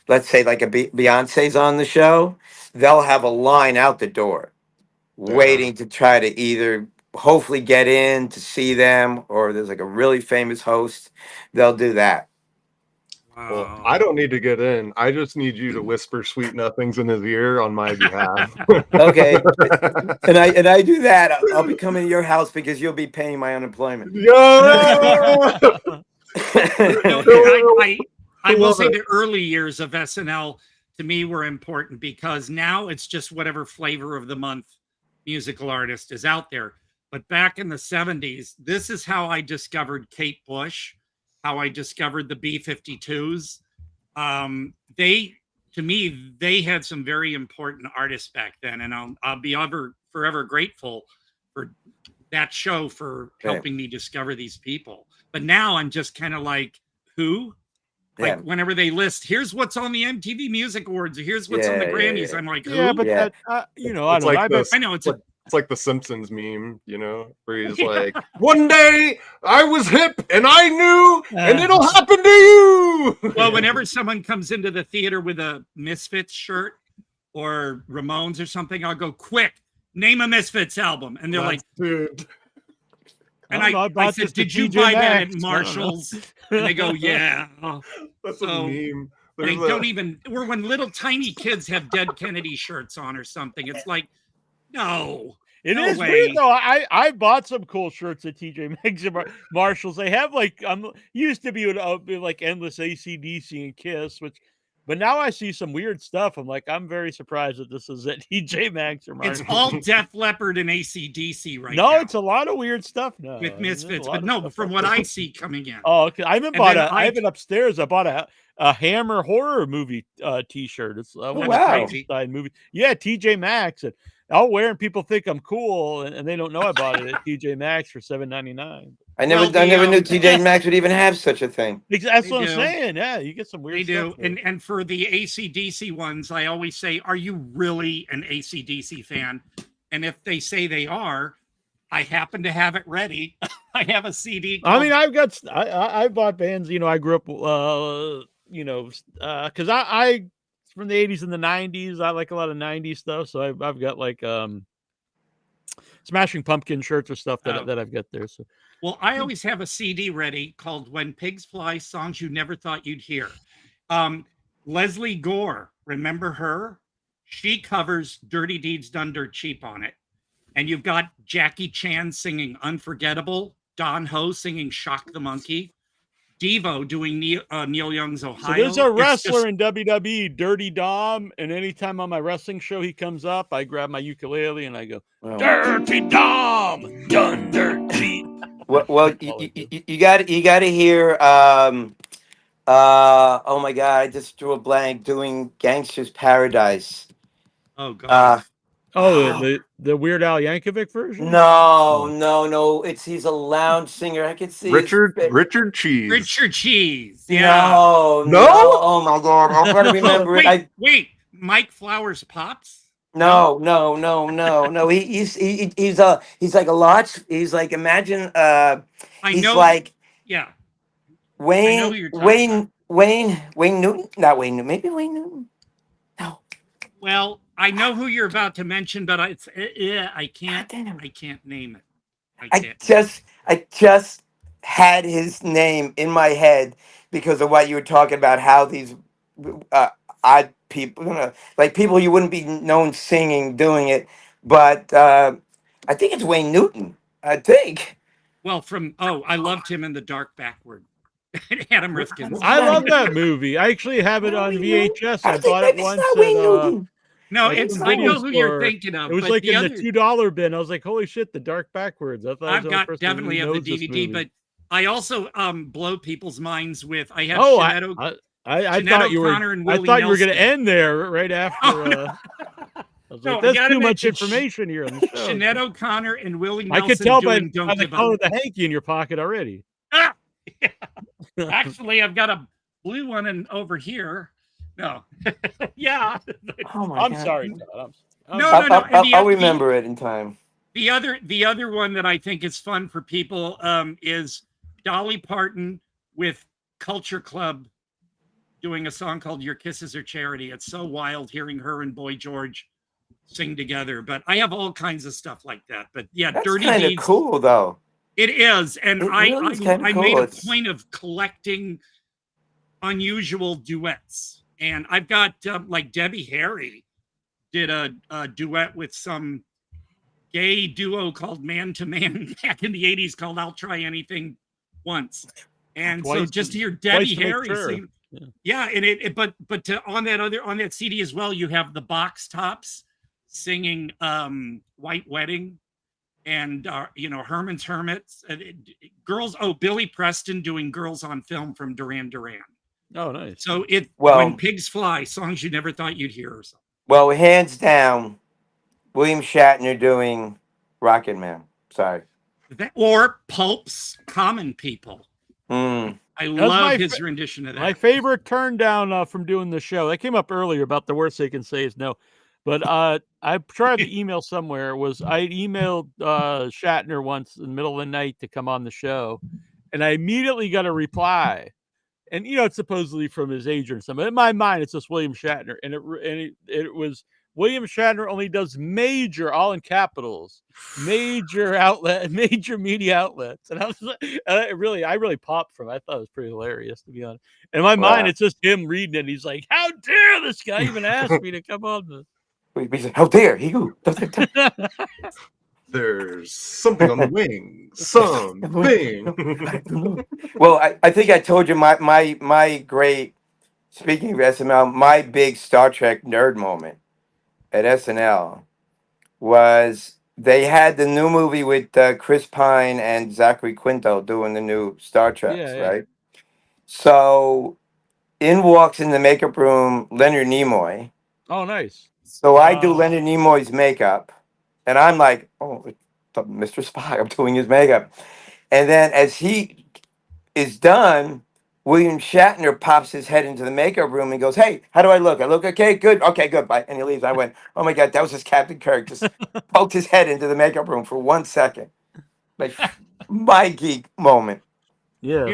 let's say like Beyonce's on the show, they'll have a line out the door waiting to try to either hopefully get in to see them, or there's like a really famous host, they'll do that. Well, I don't need to get in. I just need you to whisper sweet nothings in his ear on my behalf. Okay. And I do that. I'll be coming to your house because you'll be paying my unemployment. I will say the early years of SNL to me were important, because now it's just whatever flavor of the month musical artist is out there. But back in the 70s, this is how I discovered Kate Bush, how I discovered the B-52s. To me, they had some very important artists back then, and I'll be forever grateful for that show for helping me discover these people. But now I'm just kind of like, who? Like whenever they list, here's what's on the MTV Music Awards, or here's what's on the Grammys. I'm like, who? Yeah, but that, I don't know. I know it's It's like the Simpsons meme, where he's like, "One day I was hip and I knew, and it'll happen to you." Well, whenever someone comes into the theater with a Misfits shirt or Ramones or something, I'll go, "Quick, name a Misfits album," and they're like, "Dude." And I said, "Did you buy that at Marshall's?" And they go, "Yeah." That's a meme. They don't even, or when little tiny kids have Dead Kennedy shirts on or something, it's like, no. It no is way. weird though. I bought some cool shirts at TJ Maxx and Marshalls. They have like used to be like endless AC/DC and Kiss, but now I see some weird stuff. I'm like, I'm very surprised that this is at TJ Maxx or Marshalls. It's all Def Leppard and AC/DC right now. No, it's a lot of weird stuff now with Misfits, but no, from what I see coming in. Oh, okay. I have it upstairs. I bought a Hammer horror movie T-shirt. It's wow, movie. Yeah, TJ Maxx, and I'll wear, and people think I'm cool, and they don't know I bought it at TJ Maxx for $7.99. I never knew TJ Maxx would even have such a thing. That's what I'm saying. Yeah, you get some weird stuff. They do. And for the AC/DC ones, I always say, "Are you really an AC/DC fan?" And if they say they are, I happen to have it ready. I have a CD. I mean, I bought bands. I grew up, because I from the 80s and the 90s. I like a lot of 90s stuff. So I've got like Smashing Pumpkin shirts or stuff that I've got there. So. Well, I always have a CD ready called "When Pigs Fly: Songs You Never Thought You'd Hear." Leslie Gore, remember her? She covers "Dirty Deeds Done Dirt Cheap" on it. And you've got Jackie Chan singing "Unforgettable," Don Ho singing "Shock the Monkey," Devo doing Neil Young's "Ohio." So there's a wrestler in WWE, Dirty Dom, and anytime on my wrestling show he comes up, I grab my ukulele and I go, "Dirty Dom, done dirt cheap." Well, you got to hear. Oh my God, I just drew a blank. Doing "Gangster's Paradise." Oh God. The Weird Al Yankovic version? No. He's a lounge singer. I can see Richard Cheese. Richard Cheese. Yeah. No. Oh my God, I'm gonna remember it. Wait. Mike Flowers Pops? No. He's like a lot. He's like, imagine. He's like, yeah. Wayne Newton. Not Wayne Newton. Maybe Wayne Newton. No. Well, I know who you're about to mention, but I can't name it. I just had his name in my head because of what you were talking about, how these odd people, like people you wouldn't be known singing, doing it. But I think it's Wayne Newton. I think. Well, I loved him in The Dark Backward. Adam Rifkin. I love that movie. I actually have it on VHS. I bought it once. No, I know who you're thinking of. It was like in the $2 bin. I was like, holy shit, The Dark Backwards. I thought I've got definitely have the DVD, but I also blow people's minds with I have I thought you were going to end there right after I was like, that's too much information here on the show. Sinead O'Connor and Willie Nelson. I could tell by the color of the hanky in your pocket already. Yeah. Actually, I've got a blue one over here. No. Yeah. Oh my I'm God. sorry. No. I'll remember it in time. The other one that I think is fun for people is Dolly Parton with Culture Club doing a song called "Your Kisses Are Charity." It's so wild hearing her and Boy George sing together. But I have all kinds of stuff like that. But yeah, That's Dirty kind of Deeds. cool though. It is, and I made a point of collecting unusual duets, and I've got like Debbie Harry did a duet with some gay duo called Man to Man back in the 80s called "I'll Try Anything Once," and so just to hear Debbie Harry sing, and but on that CD as well, you have the Box Tops singing "White Wedding." And Herman's Hermits, girls. Oh, Billy Preston doing "Girls on Film" from Duran Duran. Oh, nice. So "When Pigs Fly," songs you never thought you'd hear, or something. Well, hands down, William Shatner doing "Rocket Man." Sorry. Or Pulp's "Common People." I love his rendition of that. My favorite turn down from doing the show. That came up earlier about the worst they can say is no. But I tried the email somewhere. I emailed Shatner once in the middle of the night to come on the show, and I immediately got a reply. And it's supposedly from his agent or something. In my mind, it's just William Shatner, and it was William Shatner only does major, all in capitals, major media outlets, and I was I really popped from it. I thought it was pretty hilarious, to be honest. In my mind, it's just him reading it. And he's like, "How dare this guy even ask me to come on this?" He's like, how dare you? There's something on the wing. Something. Well, I think I told you my great, speaking of SNL, my big Star Trek nerd moment at SNL was they had the new movie with Chris Pine and Zachary Quinto doing the new Star Treks, Yeah. right? So in walks in the makeup room Leonard Nimoy. Oh, nice. So I do Leonard Nimoy's makeup, and I'm like, oh, Mr. Spock, I'm doing his makeup. And then as he is done, William Shatner pops his head into the makeup room and goes, hey, how do I look? I look okay? Good. Okay, good. Bye. And he leaves. I went, oh my God, that was just Captain Kirk. Just poked his head into the makeup room for 1 second. Like, my geek moment. Yeah.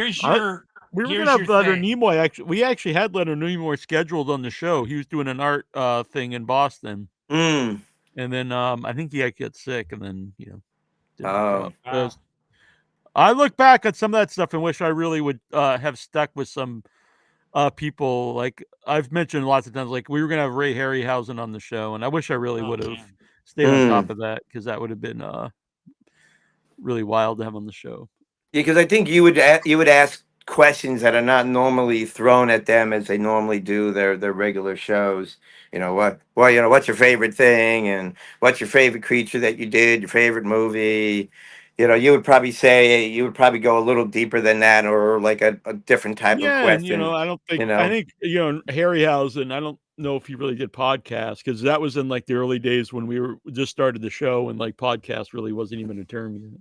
We were gonna have Leonard thing. Nimoy. We actually had Leonard Nimoy scheduled on the show. He was doing an art thing in Boston, Mm. and then I think he got sick, and then didn't Oh. wow. I look back at some of that stuff and wish I really would have stuck with some people. Like I've mentioned lots of times, like we were gonna have Ray Harryhausen on the show, and I wish I really would have stayed on top of that, because that would have been really wild to have on the show. Yeah, because I think you would ask questions that are not normally thrown at them as they normally do their regular shows. What's your favorite thing, and what's your favorite creature that you did, your favorite movie. You would probably go a little deeper than that, or like a different type of question. And I don't think I think Harryhausen, I don't know if he really did podcasts, because that was in like the early days when we just started the show, and like podcast really wasn't even a term yet.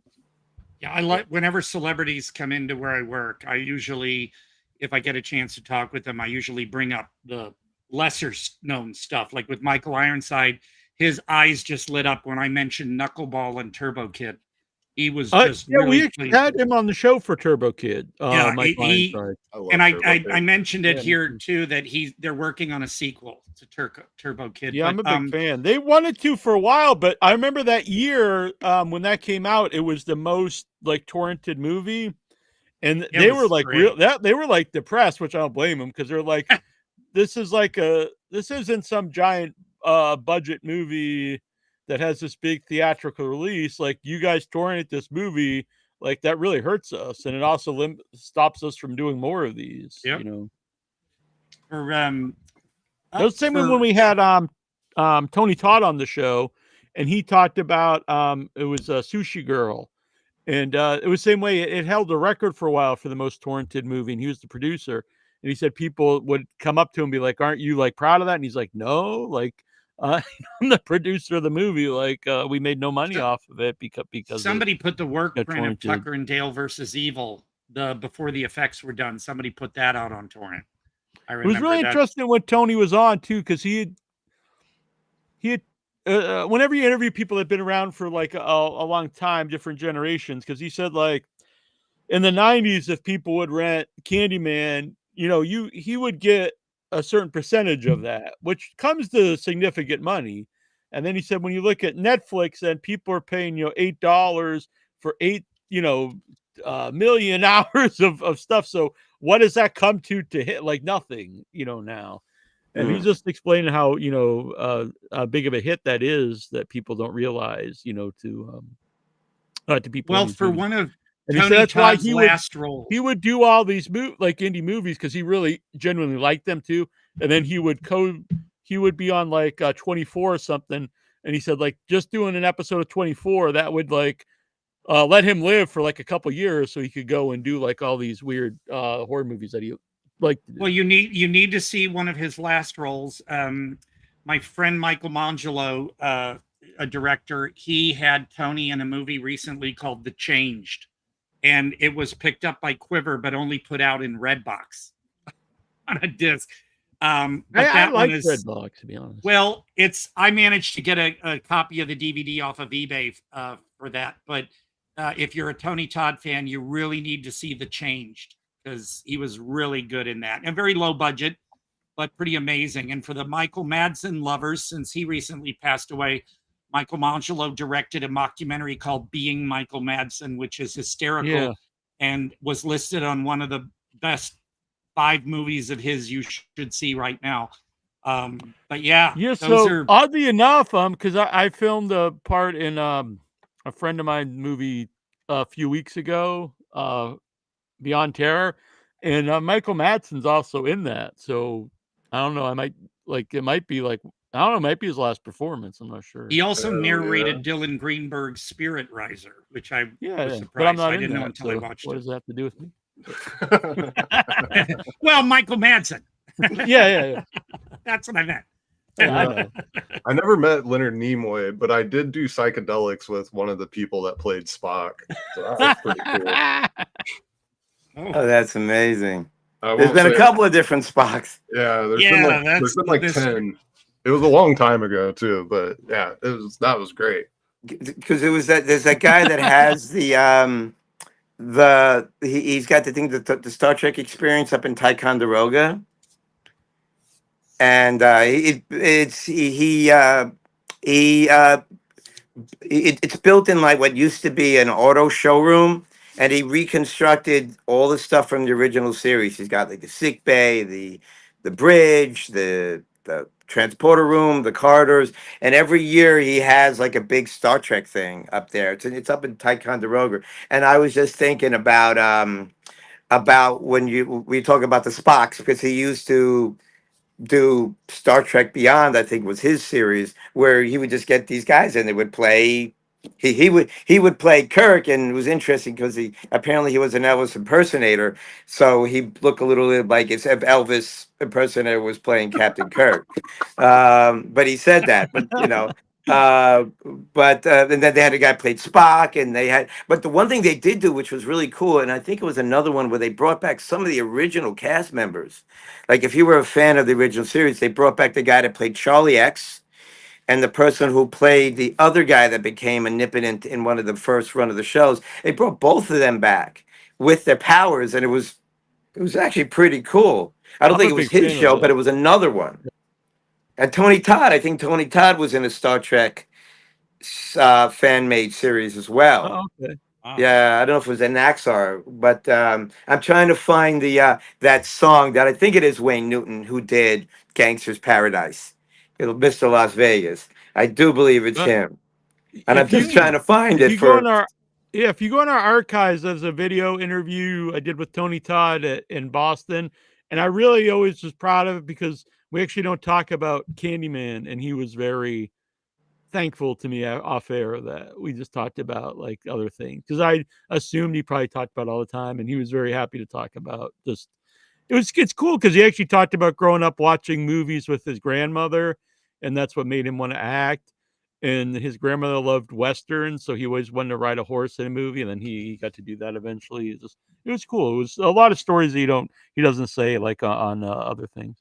Yeah, I like whenever celebrities come into where I work, I usually, if I get a chance to talk with them, I usually bring up the lesser known stuff. Like with Michael Ironside, his eyes just lit up when I mentioned Knuckleball and Turbo Kid. He was just we actually had him on the show for Turbo Kid. Yeah, Ironside. I mentioned it here too, that they're working on a sequel to Turbo Kid. Yeah, I'm a big fan. They wanted to for a while, but I remember that year when that came out, it was the most like torrented movie, and they were like they were like depressed, which I don't blame them, because they're like, this isn't some giant budget movie that has this big theatrical release. Like, you guys torrented this movie, like that really hurts us, and it also stops us from doing more of these. Yep. It was the same when we had Tony Todd on the show, and he talked about it was a Sushi Girl, and it was the same way. It held the record for a while for the most torrented movie, and he was the producer. And he said people would come up to him and be like, "Aren't you like proud of that?" And he's like, "No, like I'm the producer of the movie. Like we made no money off of it because somebody put the work print of Tucker and Dale versus Evil before the effects were done. Somebody put that out on torrent. I remember. It was really interesting when Tony was on too, because he had whenever you interview people that've been around for like a long time, different generations, because he said like in the 90s, if people would rent Candyman, he would get a certain percentage of that, which comes to significant money. And then he said, when you look at Netflix and people are paying, $8 for 8 million hours of stuff. So what does that come to hit? Like nothing, now. And he's just explaining how, big of a hit that is, that people don't realize, to people. Well, for one of and Tony he said that's Todd's why he would do all these like indie movies, because he really genuinely liked them too. And then he would be on like 24 or something. And he said like just doing an episode of 24, that would like let him live for like a couple years, so he could go and do like all these weird horror movies that he liked. Well, you need to see one of his last roles. My friend Michael Mangelo, a director, he had Tony in a movie recently called The Changed, and it was picked up by Quiver, but only put out in Redbox on a disc. But I that like one is Redbox, to be honest. well, I managed to get a copy of the DVD off of eBay for that. But if you're a Tony Todd fan, you really need to see The Changed, because he was really good in that, and very low budget, but pretty amazing. And for the Michael Madsen lovers, since he recently passed away, Michael Mangelo directed a mockumentary called Being Michael Madsen, which is hysterical and was listed on one of the best 5 movies of his you should see right now. But yeah, so are... oddly enough, because I filmed a part in a friend of mine movie a few weeks ago, Beyond Terror, and Michael Madsen's also in that. So I don't know. It might be his last performance. I'm not sure. He also narrated Dylan Greenberg's Spirit Riser, which I was surprised. But I'm not I didn't know until I watched what it. does that have to do with me? Well, Michael Madsen. Yeah. That's what I meant. I never met Leonard Nimoy, but I did do psychedelics with one of the people that played Spock. So that was pretty cool. Oh, that's amazing. There's been a couple of different Spocks. Yeah, there's been like 10. It was a long time ago too, but yeah, that was great. Because there's that guy that has he's got the Star Trek experience up in Ticonderoga, and it's built in like what used to be an auto showroom, and he reconstructed all the stuff from the original series. He's got like the sick bay, the bridge, the transporter room, the corridors, and every year he has like a big Star Trek thing up there. It's up in Ticonderoga, and I was just thinking about when we talk about the Spocks, because he used to do Star Trek Beyond, I think was his series, where he would just get these guys and they would play. He would play Kirk, and it was interesting because he was an Elvis impersonator, so he looked a little like if Elvis impersonator was playing Captain Kirk. But he said that, but and then they had a guy played Spock, and but the one thing they did do, which was really cool, and I think it was another one where they brought back some of the original cast members. Like if you were a fan of the original series, they brought back the guy that played Charlie X, and the person who played the other guy that became omnipotent in one of the first run of the shows. They brought both of them back with their powers, and it was actually pretty cool. I don't think it was his show, but it was another one. And Tony Todd, I think Tony Todd was in a Star Trek fan-made series as well. Oh, okay. Wow. Yeah, I don't know if it was an Naxar, but I'm trying to find that song that I think it is Wayne Newton who did Gangster's Paradise. Mr. Las Vegas. I do believe it's him. And I'm just trying to find it. If you go in our archives, there's a video interview I did with Tony Todd in Boston. And I really always was proud of it because we actually don't talk about Candyman. And he was very thankful to me off air that we just talked about like other things. Because I assumed he probably talked about it all the time. And he was very happy to talk about just. It's cool because he actually talked about growing up watching movies with his grandmother, and that's what made him want to act. And his grandmother loved Westerns, so he always wanted to ride a horse in a movie, and then he got to do that eventually. It was cool. It was a lot of stories that he doesn't say like on other things.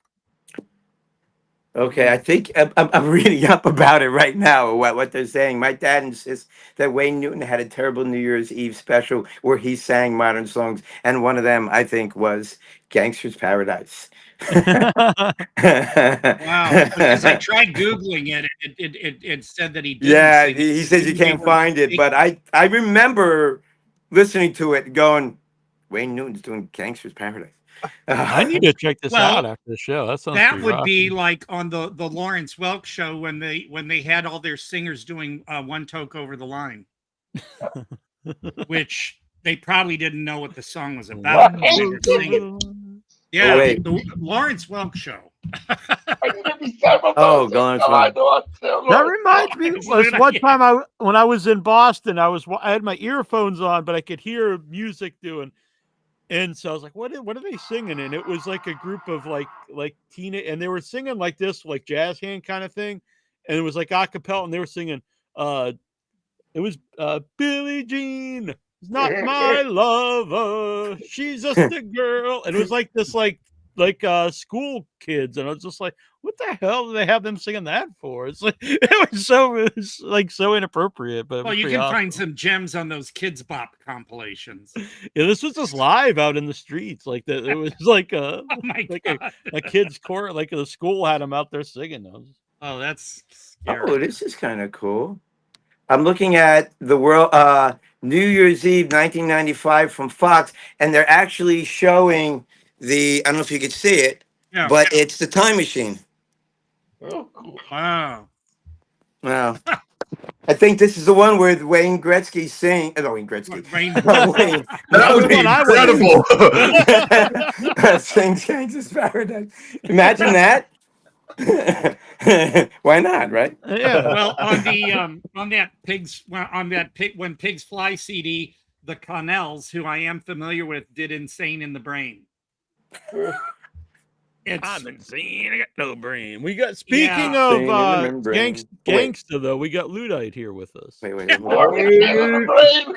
Okay, I think I'm reading up about it right now, what they're saying. My dad insists that Wayne Newton had a terrible New Year's Eve special where he sang modern songs, and one of them, I think, was Gangster's Paradise. Wow, because I tried Googling it. It said that he didn't. Yeah, he says you can't find it, but I remember listening to it and going, Wayne Newton's doing Gangster's Paradise. I need to check this out after the show. That would be like on the Lawrence Welk show when they had all their singers doing One Toke Over the Line, which they probably didn't know what the song was about. They were singing. Yeah, the Lawrence Welk show. Oh, Lawrence Welk. That reminds me. Was one time when I was in Boston, I had my earphones on, but I could hear music doing. And so I was like, what are they singing? And it was like a group of like teenage, and they were singing like this, like jazz hand kind of thing. And it was like a cappella, and they were singing, it was Billie Jean is not my lover. She's just a girl. And it was like this, like school kids, and I was just like, what the hell do they have them singing that for? It's like it was like so inappropriate, but it Well, was you pretty can awesome. find some gems on those Kids Bop compilations. Yeah, this was just live out in the streets, like that. It was like Oh my God. a kid's choir, like the school had them out there singing those. Oh, that's scary. Oh, this is kind of cool. I'm looking at the world New Year's Eve 1995 from Fox, and they're actually showing I don't know if you could see it, Yeah. but it's the time machine. Oh, cool. Wow. Wow. I think this is the one where Wayne Gretzky sing. No, Wayne Gretzky. Wayne- Wayne. That would be one I would- incredible. Sings Kansas Paradise. Imagine that. Why not, right? Yeah. Well, when Pigs Fly CD, the Connells, who I am familiar with, did Insane in the Brain. I'm insane. I got no brain. We got speaking Yeah. of Insane in the membrane. gangsta though, we got Ludite here with us. Wait. More insane in the brain.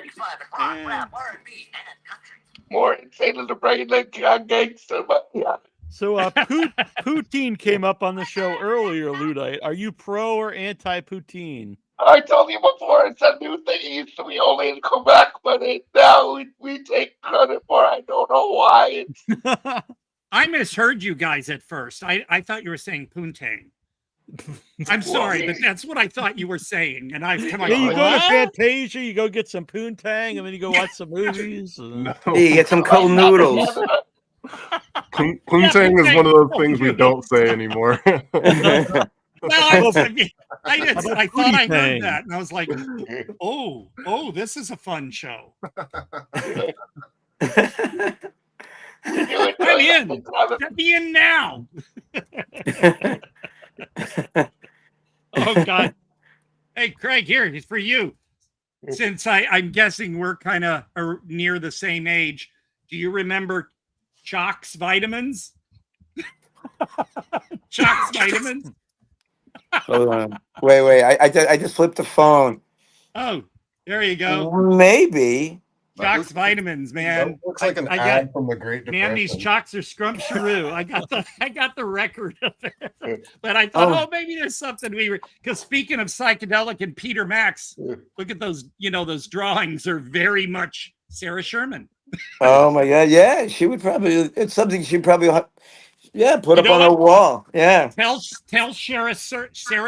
More insane in the brain than gangster. But yeah. So Poutine came up on the show earlier, Ludite. Are you pro or anti Poutine? I told you before, it's a new thing. It used to be only in Quebec, but now we take credit for it. I don't know why. I misheard you guys at first. I thought you were saying poontang. I'm sorry, but that's what I thought you were saying. And I come like, Yeah, you go to what? Fantasia, you go get some poontang, and then you go watch some movies. No. You get some cold noodles. Poontang is one of those things we don't say anymore. Well, I thought I heard Poutine? that, and I was like, oh, this is a fun show. I'm in. Let me in now. Oh God. Hey, Craig, here, it's for you. Since I'm guessing we're kind of near the same age, do you remember Chalk's vitamins? Chalk's vitamins? Hold on. Wait. I just flipped the phone. Oh, there you go. Maybe. Chalk's vitamins, man. That looks like an I ad got- from the Great Depression. Man, these chalks are scrumptious. I got the record of it. But I thought, maybe there's something because speaking of psychedelic and Peter Max, look at those, those drawings are very much Sarah Sherman. Oh my God. Yeah, she would probably. It's something she probably. Put up know on her what? wall. Yeah. Tell Sarah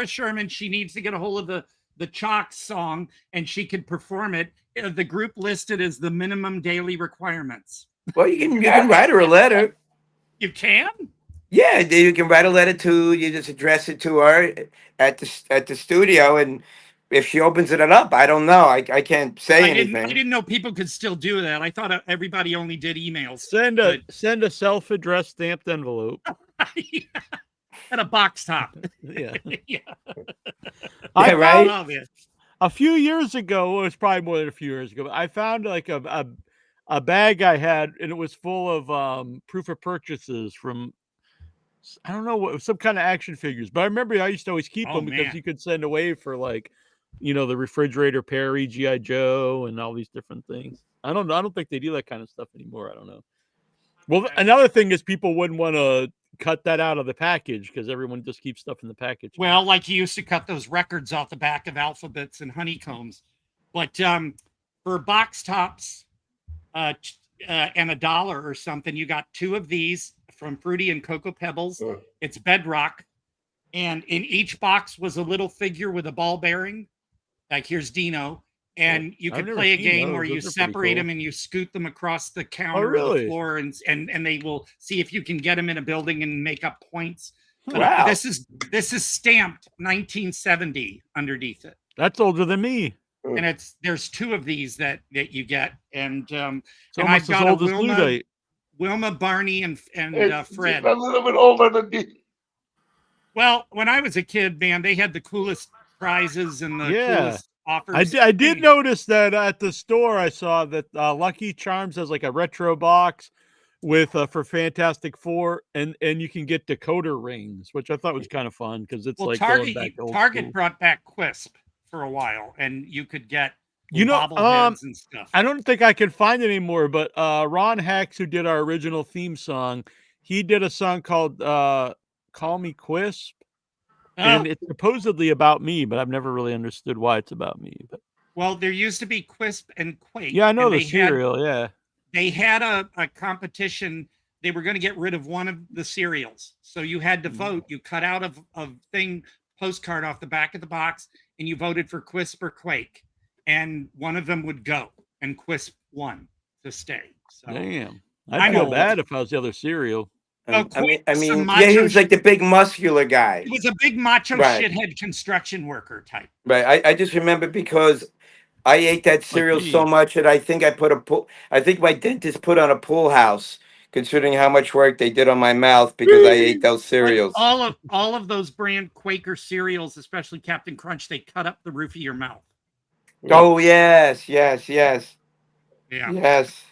Sherman she needs to get a hold of the Chalk song and she could perform it. The group listed as the minimum daily requirements. Well, you can write her a letter. You can? Yeah, you can write a letter to. You just address it to her at the studio, and if she opens it up, I don't know. I can't say I anything. didn't know people could still do that. I thought everybody only did emails. Send a self-addressed stamped envelope. And a box top. Yeah. Yeah. I right? found a few years ago, it was probably more than a few years ago, but I found like a bag I had, and it was full of proof of purchases from, I don't know what, some kind of action figures. But I remember I used to always keep them because man. you could send away for like, the refrigerator Perry, G.I. Joe, and all these different things. I don't know. I don't think they do that kind of stuff anymore. I don't know. Well, another thing is people wouldn't want to cut that out of the package because everyone just keeps stuff in the package. Well, like you used to cut those records off the back of alphabets and honeycombs. But for box tops and $1 or something, you got 2 of these from Fruity and Cocoa Pebbles. It's Bedrock. And in each box was a little figure with a ball bearing. Like here's Dino. And you could play a game where you separate them and you scoot them across the counter or the floor, and they will see if you can get them in a building and make up points. Wow. This is stamped 1970 underneath it. That's older than me. And there's 2 of these that you get, and It's and almost as old as Ludite. Wilma, Barney, and Fred. A little bit older than me. Well, when I was a kid, man, they had the coolest prizes and the coolest offers. I did notice that at the store. I saw that Lucky Charms has like a retro box with for Fantastic Four, and you can get decoder rings, which I thought was kind of fun because it's like going back to old Target school. brought back Quisp for a while, and you could get bobbleheads and stuff. I don't think I can find it anymore, but Ron Hacks, who did our original theme song, he did a song called "Call Me Quisp," Oh, and it's supposedly about me, but I've never really understood why it's about me. But well, there used to be Quisp and Quake. yeah, I know and the cereal. Yeah, they had a competition. They were going to get rid of one of the cereals, so you had to vote. You cut out a thing postcard off the back of the box, and you voted for Quisp or Quake, and one of them would go, and Quisp won to stay. So damn, I I'd feel know. bad if I was the other cereal. Oh, I mean, Quake was some yeah, he macho was like the big muscular guy. He was a big macho Right. shithead construction worker type. Right. I just remember because I ate that cereal so me. much that I think I think my dentist put on a pool house, considering how much work they did on my mouth because I ate those Like cereals. all of those brand Quaker cereals, especially Captain Crunch, they cut up the roof of your mouth. Oh yes, yes, yes, Yeah. yes.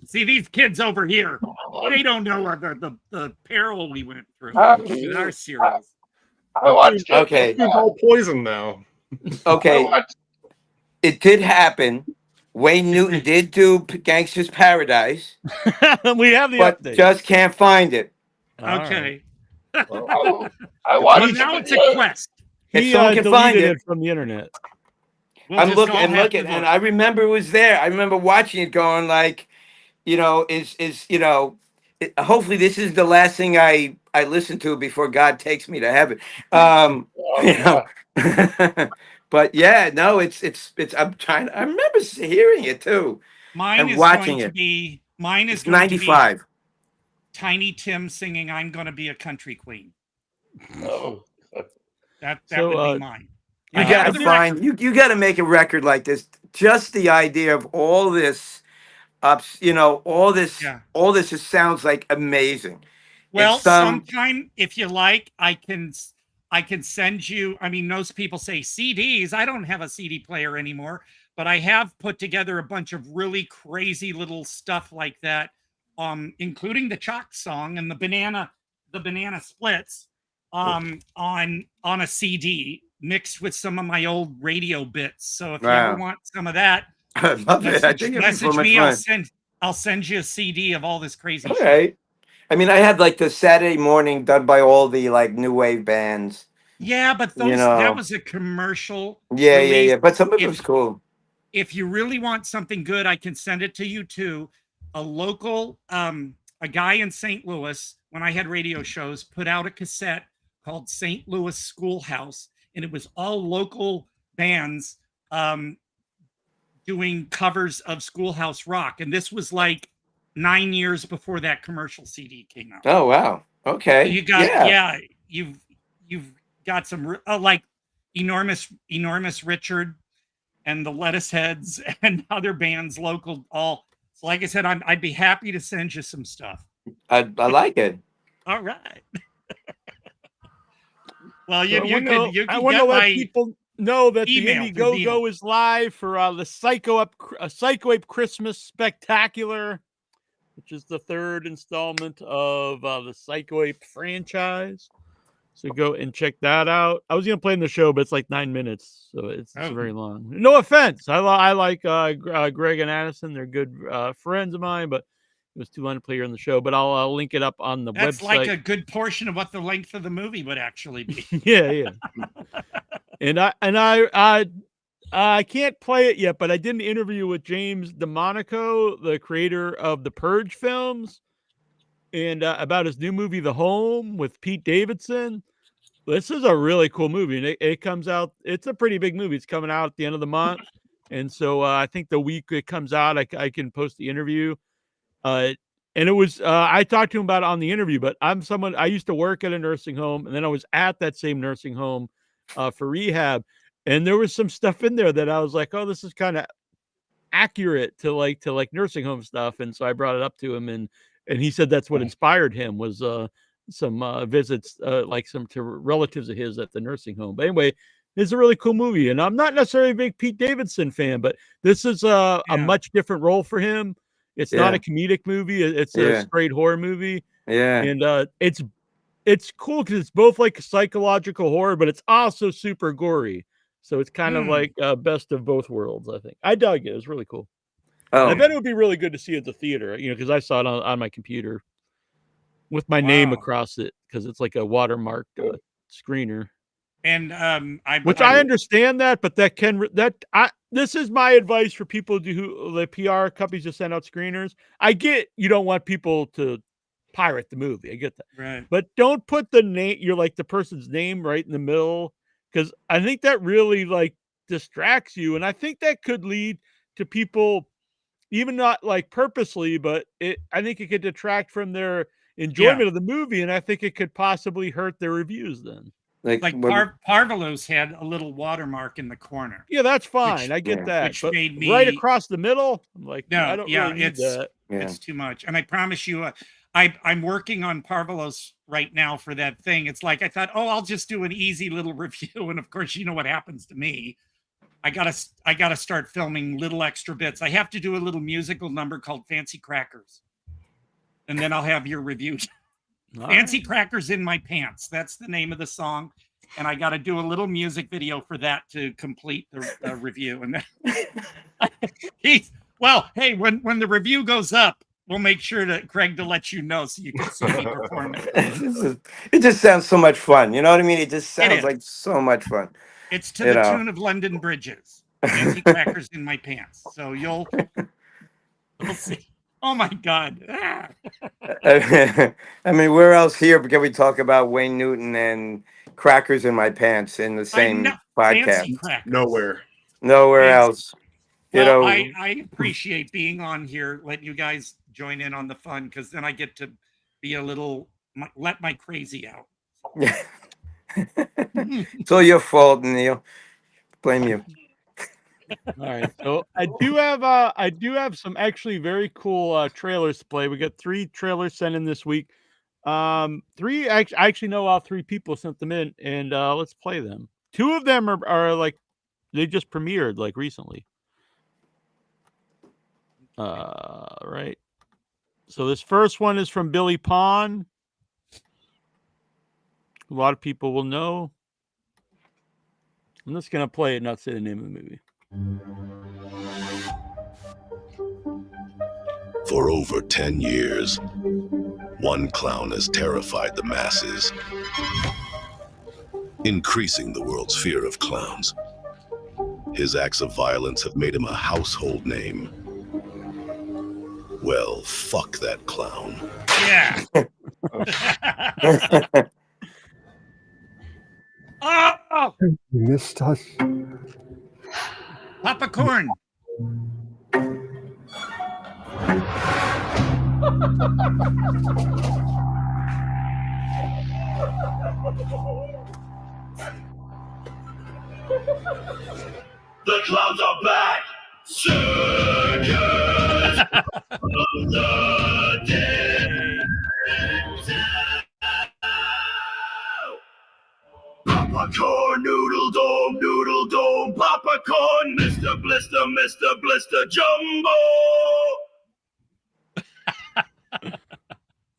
See these kids over here, they don't know the peril we went through with our cereals. I watched it. Okay. It's all poison now. I Okay. watched It did happen. Wayne Newton did do Gangster's Paradise, We have the but update. just can't find it. All Okay. I Well, watched now it. it's a quest. If He someone can find deleted it, it from the internet. We'll I'm just looking all and have looking, to and vote. I remember it was there. I remember watching it, going like, hopefully this is the last thing I listen to before God takes me to heaven. You know, but yeah, no, it's. I remember hearing it too. Mine and is watching going to it. be mine is It's going to be 95. Tiny Tim singing "I'm Gonna Be a Country Queen." Oh. That So, would be mine. You I gotta have the find record. you gotta make a record like this. Just the idea of all this all this Yeah. just sounds like amazing. Well, It's sometime if you like, I can send you. I mean, most people say CDs. I don't have a CD player anymore, but I have put together a bunch of really crazy little stuff like that, including the Chalk song and the banana splits, on a CD mixed with some of my old radio bits. So if you ever Wow. want some of that, I love it. I think it'd be so message much me. fun. I'll send you a CD of all this crazy All shit. right. I mean, I had like the Saturday morning done by all the like new wave bands. Yeah, but that was a commercial. Yeah, release. yeah. But some of it was cool. If you really want something good, I can send it to you too. A local, a guy in St. Louis, when I had radio shows, put out a cassette called St. Louis Schoolhouse, and it was all local bands doing covers of Schoolhouse Rock. And this was like 9 years before that commercial CD came out. Oh wow. Okay. So you got you've got some like enormous Richard and the Lettuce Heads and other bands local. All so like I said, I'd be happy to send you some stuff. I like it. All right. Well, I you want can to get let my people know that the email through Indiegogo Neal. is live for the Psycho Ape Christmas Spectacular, which is the third installment of the Psycho Ape franchise. So go and check that out. I was gonna play in the show, but it's like 9 minutes, so it's very long. No offense, I like Greg and Addison; they're good friends of mine, but it was too long to play here on the show. But I'll link it up on the That's website. like a good portion of what the length of the movie would actually be. yeah. And I can't play it yet, but I did an interview with James DeMonico, the creator of the Purge films, and about his new movie, The Home, with Pete Davidson. This is a really cool movie, and it comes out. It's a pretty big movie. It's coming out at the end of the month, and so I think the week it comes out, I can post the interview. And it was I talked to him about it on the interview, but I used to work at a nursing home, and then I was at that same nursing home for rehab, and there was some stuff in there that I was like, oh, this is kind of accurate to nursing home stuff, and so I brought it up to him, and he said that's what inspired him was some visits to relatives of his at the nursing home. But anyway, it's a really cool movie, and I'm not necessarily a big Pete Davidson fan, but this is a much different role for him. It's not a comedic movie. It's a straight horror movie. Yeah. And it's cool because it's both like psychological horror, but it's also super gory. So it's kind of like best of both worlds, I think. I dug it. It was really cool. Oh. I bet it would be really good to see at the theater, because I saw it on my computer. with my name Wow. across it because it's like a watermark screener. And Which I understand that, but this is my advice for people who the PR companies just send out screeners. I get you don't want people to pirate the movie. I get that. Right. But don't put the name, the person's name right in the middle, because I think that really like distracts you. And I think that could lead to people, even not like purposely, but I think it could detract from their enjoyment of the movie. And I think it could possibly hurt their reviews then. Like Parvelos had a little watermark in the corner. Yeah, that's fine. I get that. Which but made me right across the middle, I'm like, no, I don't really need that. It's too much. And I promise you, I'm working on Parvelos right now for that thing. It's like I thought, I'll just do an easy little review, and of course, you know what happens to me. I gotta start filming little extra bits. I have to do a little musical number called Fancy Crackers, and then I'll have your review. Fancy Crackers in My Pants. That's the name of the song. And I got to do a little music video for that to complete the review. And then hey, when the review goes up, we'll make sure that Craig to let you know so you can see me perform it. It just sounds so much fun. You know what I mean? It just sounds like so much fun. It's to the tune of London Bridges. Fancy Crackers in My Pants. So we'll see. Oh my God. I mean, where else here can we talk about Wayne Newton and Crackers in My Pants in the same podcast? Nowhere else. I appreciate being on here, letting you guys join in on the fun, because then I get to be let my crazy out. It's all your fault, Neal. Blame you. All right, so I do have some actually very cool trailers to play. We got 3 trailers sent in this week. 3 I actually know all 3 people sent them in, and let's play them. 2 of them are like they just premiered like recently. Right. So this first one is from Billy Pond. A lot of people will know. I'm just gonna play it, not say the name of the movie. For over 10 years, one clown has terrified the masses, increasing the world's fear of clowns. His acts of violence have made him a household name. Well, fuck that clown. Yeah. Oh! You missed us. Papa Corn. The clowns are back! Circus of the Dead! Popcorn, noodle dome, popcorn, Mr. Blister, Jumbo!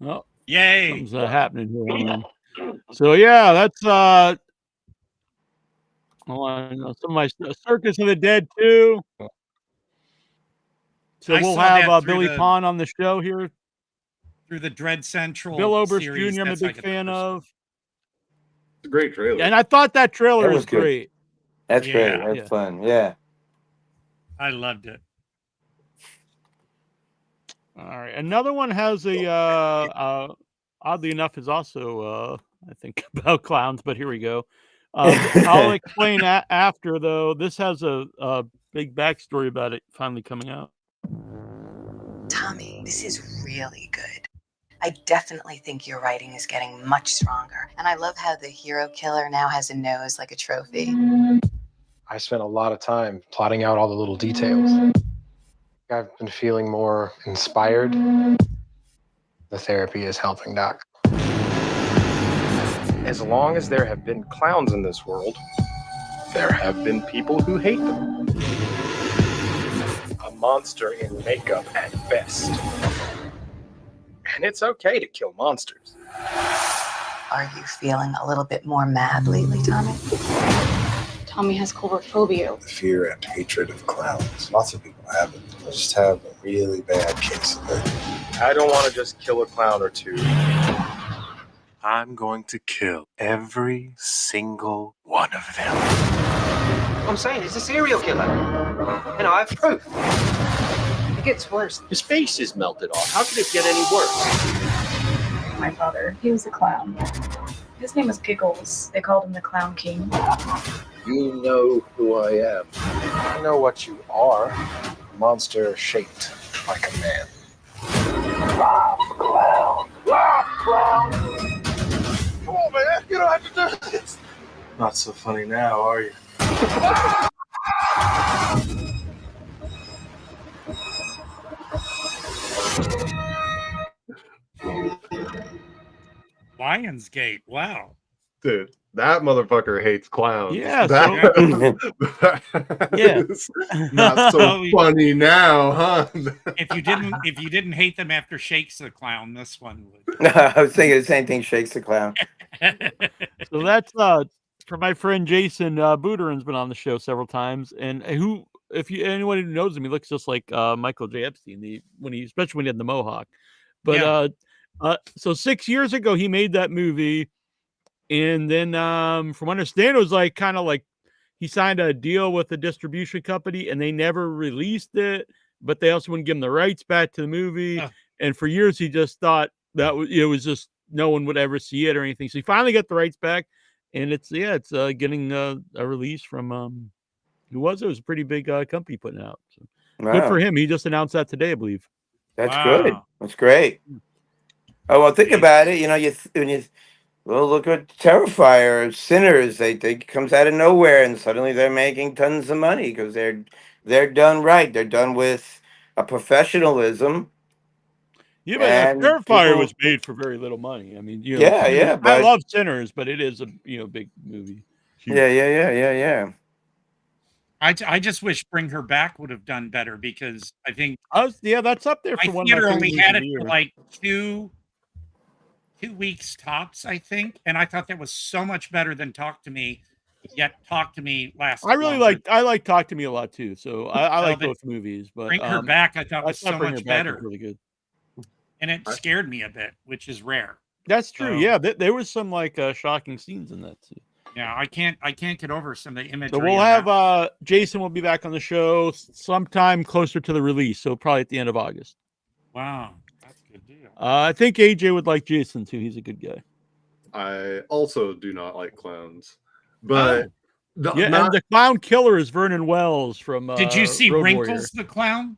Oh, yay! Something's happening here. So yeah, that's some of my Circus of the Dead too. So we'll have Billy Pond on the show here through the Dread Central. Bill Oberst Jr. I'm a big fan of. It's a great trailer. And I thought that trailer was good. great. That's great. That's fun. Yeah. I loved it. All right. Another one has a oddly enough is also I think about clowns, but here we go. I'll explain after though. This has a big backstory about it finally coming out. Tommy, this is really good. I definitely think your writing is getting much stronger. And I love how the hero killer now has a nose like a trophy. I spent a lot of time plotting out all the little details. I've been feeling more inspired. The therapy is helping, Doc. As long as there have been clowns in this world, there have been people who hate them. A monster in makeup at best. And it's okay to kill monsters. Are you feeling a little bit more mad lately, Tommy? Tommy has coulrophobia. The fear and hatred of clowns. Lots of people have it. I just have a really bad case of it. I don't want to just kill a clown or two. I'm going to kill every single one of them. I'm saying he's a serial killer. And I have proof. It gets worse. His face is melted off. How could it get any worse? My father, he was a clown. His name was Giggles. They called him the Clown King. You know who I am. I know what you are. A monster shaped like a man. Laugh, clown. Laugh, clown. Come on, man. You don't have to do this. Not so funny now, are you? Lionsgate. Wow. Dude, that motherfucker hates clowns. Yeah, that yeah. is not so funny now, huh? If you didn't hate them after Shakes the Clown, this one would. No, I was thinking the same thing. Shakes the Clown. So that's for my friend Jason Booteran's been on the show several times, and if anyone who knows him, he looks just like Michael J. Epstein, especially when he had the mohawk. But so 6 years ago he made that movie, and then from what I understand, it was like kind of like he signed a deal with a distribution company, and they never released it, but they also wouldn't give him the rights back to the movie. And for years he just thought that it was just no one would ever see it or anything. So he finally got the rights back, and it's getting a release from who was it? It was a pretty big company putting out. So good for him. He just announced that today, I believe. That's good. That's great. Oh well, think about it. You know, look at Terrifier, Sinners. They comes out of nowhere, and suddenly they're making tons of money because they're done right. They're done with a professionalism. Yeah, but Terrifier was made for very little money. I mean, but I love Sinners, but it is a big movie. Huge. Yeah. I just wish Bring Her Back would have done better, because I think that's up there for my one. theater only had it for for like 2 weeks tops, I think, and I thought that was so much better than Talk to Me. Yet Talk to Me last. I like Talk to Me a lot too. So I like both movies, but Bring Her Back I thought was so much better. Really good, and it scared me a bit, which is rare. That's true. Yeah, there was some like shocking scenes in that too. Yeah, I can't get over some of the imagery. So we'll have Jason will be back on the show sometime closer to the release, so probably at the end of August. Wow, that's a good deal. I think AJ would like Jason too. He's a good guy. I also do not like clowns, but and the clown killer is Vernon Wells from. Did you see Road Wrinkles Warrior. the Clown?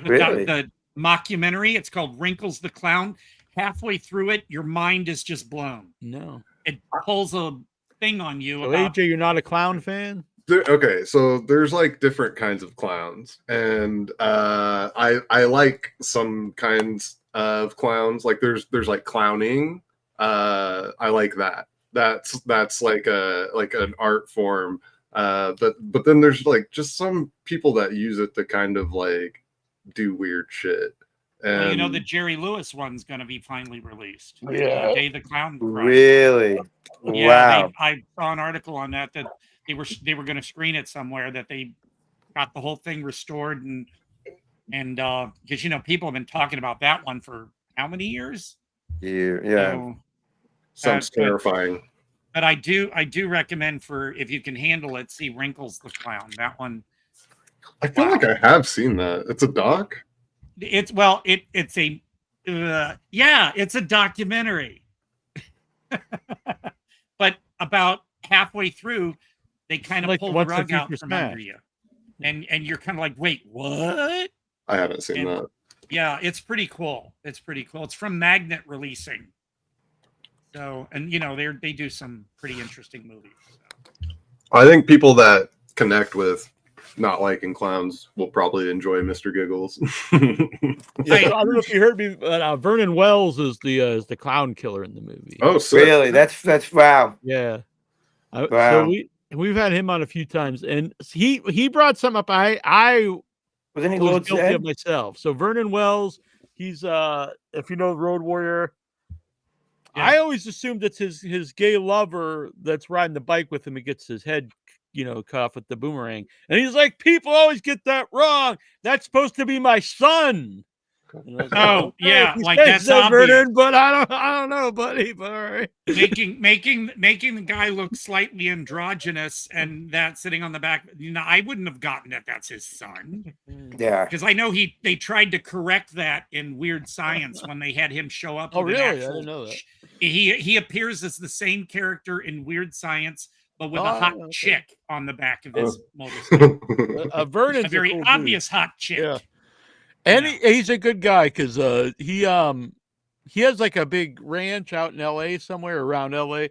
Really? The mockumentary. It's called Wrinkles the Clown. Halfway through it, your mind is just blown. No, it pulls a thing on you. So AJ, you're not a clown fan? Okay, so there's like different kinds of clowns, and I like some kinds of clowns. Like there's like clowning. I like that. That's like an art form. But then there's like just some people that use it to kind of like do weird shit. And Well, the Jerry Lewis one's going to be finally released. Yeah. Day the Clown Cried. Really? Yeah, Wow. I saw an article on that they were going to screen it somewhere, that they got the whole thing restored, and because people have been talking about that one for how many years? Yeah. Sounds terrifying. But I do recommend, for if you can handle it, see Wrinkles the Clown. That one. I feel like I have seen that. It's a doc. It's a documentary. But about halfway through, they kind of Like pull the What's the rug out Future from Smash? under you, and you're kind of like, wait, what? I haven't seen that. Yeah, it's pretty cool. It's from Magnet Releasing. So, and they do some pretty interesting movies. I think people that connect with not liking clowns will probably enjoy Mr. Giggles. I don't know if you heard me, but Vernon Wells is the clown killer in the movie. Oh, sick. Really? That's wow. Yeah. Wow. So we've had him on a few times, and he brought something up. I Wasn't he was Lord guilty Zed? of myself. So Vernon Wells, he's if you know Road Warrior, I always assumed it's his gay lover that's riding the bike with him and gets his head cut off with the boomerang. And he's like, people always get that wrong. That's supposed to be my son. Oh yeah, Hey, like thanks, that's obvious. Vernon, but I don't know, buddy. But all right. making the guy look slightly androgynous, and that sitting on the back. I wouldn't have gotten that. That's his son. Yeah, because I know they tried to correct that in Weird Science when they had him show up. Oh, with really? an I actual, didn't know that. He appears as the same character in Weird Science, but with a hot chick on the back of his motorcycle. Vernon's a very cool obvious dude. hot chick. Yeah. And he's a good guy because he has like a big ranch out in LA somewhere around LA,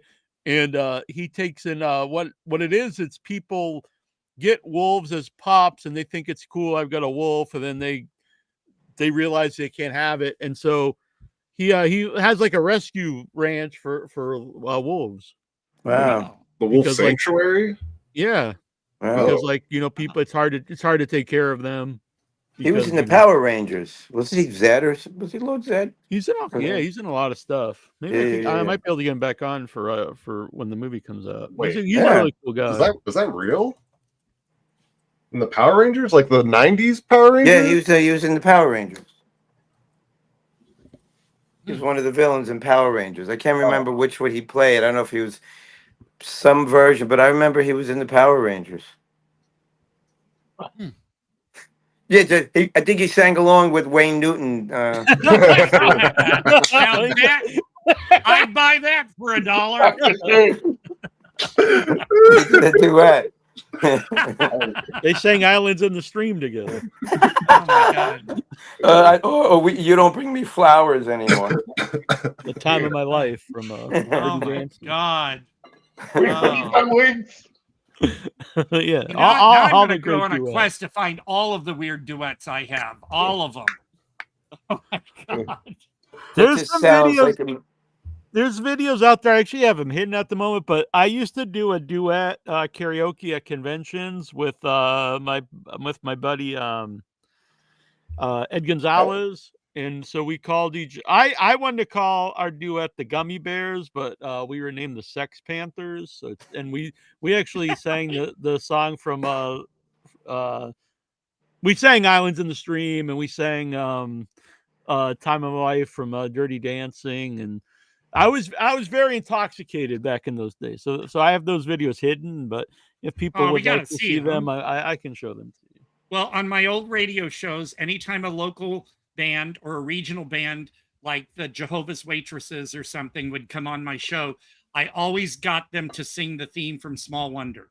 and he takes in what it is. It's people get wolves as pups and they think it's cool. I've got a wolf, and then they realize they can't have it, and so he has like a rescue ranch for wolves. Wow. The wolf Because, sanctuary. Yeah, Wow. because people, it's hard to take care of them. He was because, in the Power Rangers. Was he Zed or was he Lord Zed? He's in he's in a lot of stuff. Maybe I might be able to get him back on for when the movie comes out. Wait, he's a really cool guy. Is that real? In the Power Rangers, like the '90s Power Rangers? Yeah, he was in the Power Rangers. He was one of the villains in Power Rangers. I can't remember which one he played. I don't know if he was some version, but I remember he was in the Power Rangers. Yeah, I think he sang along with Wayne Newton. Now I'd buy that for $1. The duet. They sang "Islands in the Stream" together. Oh my God! You don't bring me flowers anymore. The Time of My Life from Oh my God! Yeah, Now I'm all going to the go great on a duets. quest to find all of the weird duets I have, all of them. Oh my God! There's some videos. There's videos out there. I actually have them hidden at the moment, but I used to do a duet karaoke at conventions with my buddy Ed Gonzalez, and so we called each. I wanted to call our duet the Gummy Bears, but we were named the Sex Panthers. So and we actually sang the song from we sang "Islands in the Stream" and we sang "Time of My Life" from Dirty Dancing, and I was very intoxicated back in those days. So I have those videos hidden, but if people would like to see them, I can show them to you. Well, on my old radio shows, anytime a local band or a regional band like the Jehovah's Waitresses or something would come on my show, I always got them to sing the theme from Small Wonder.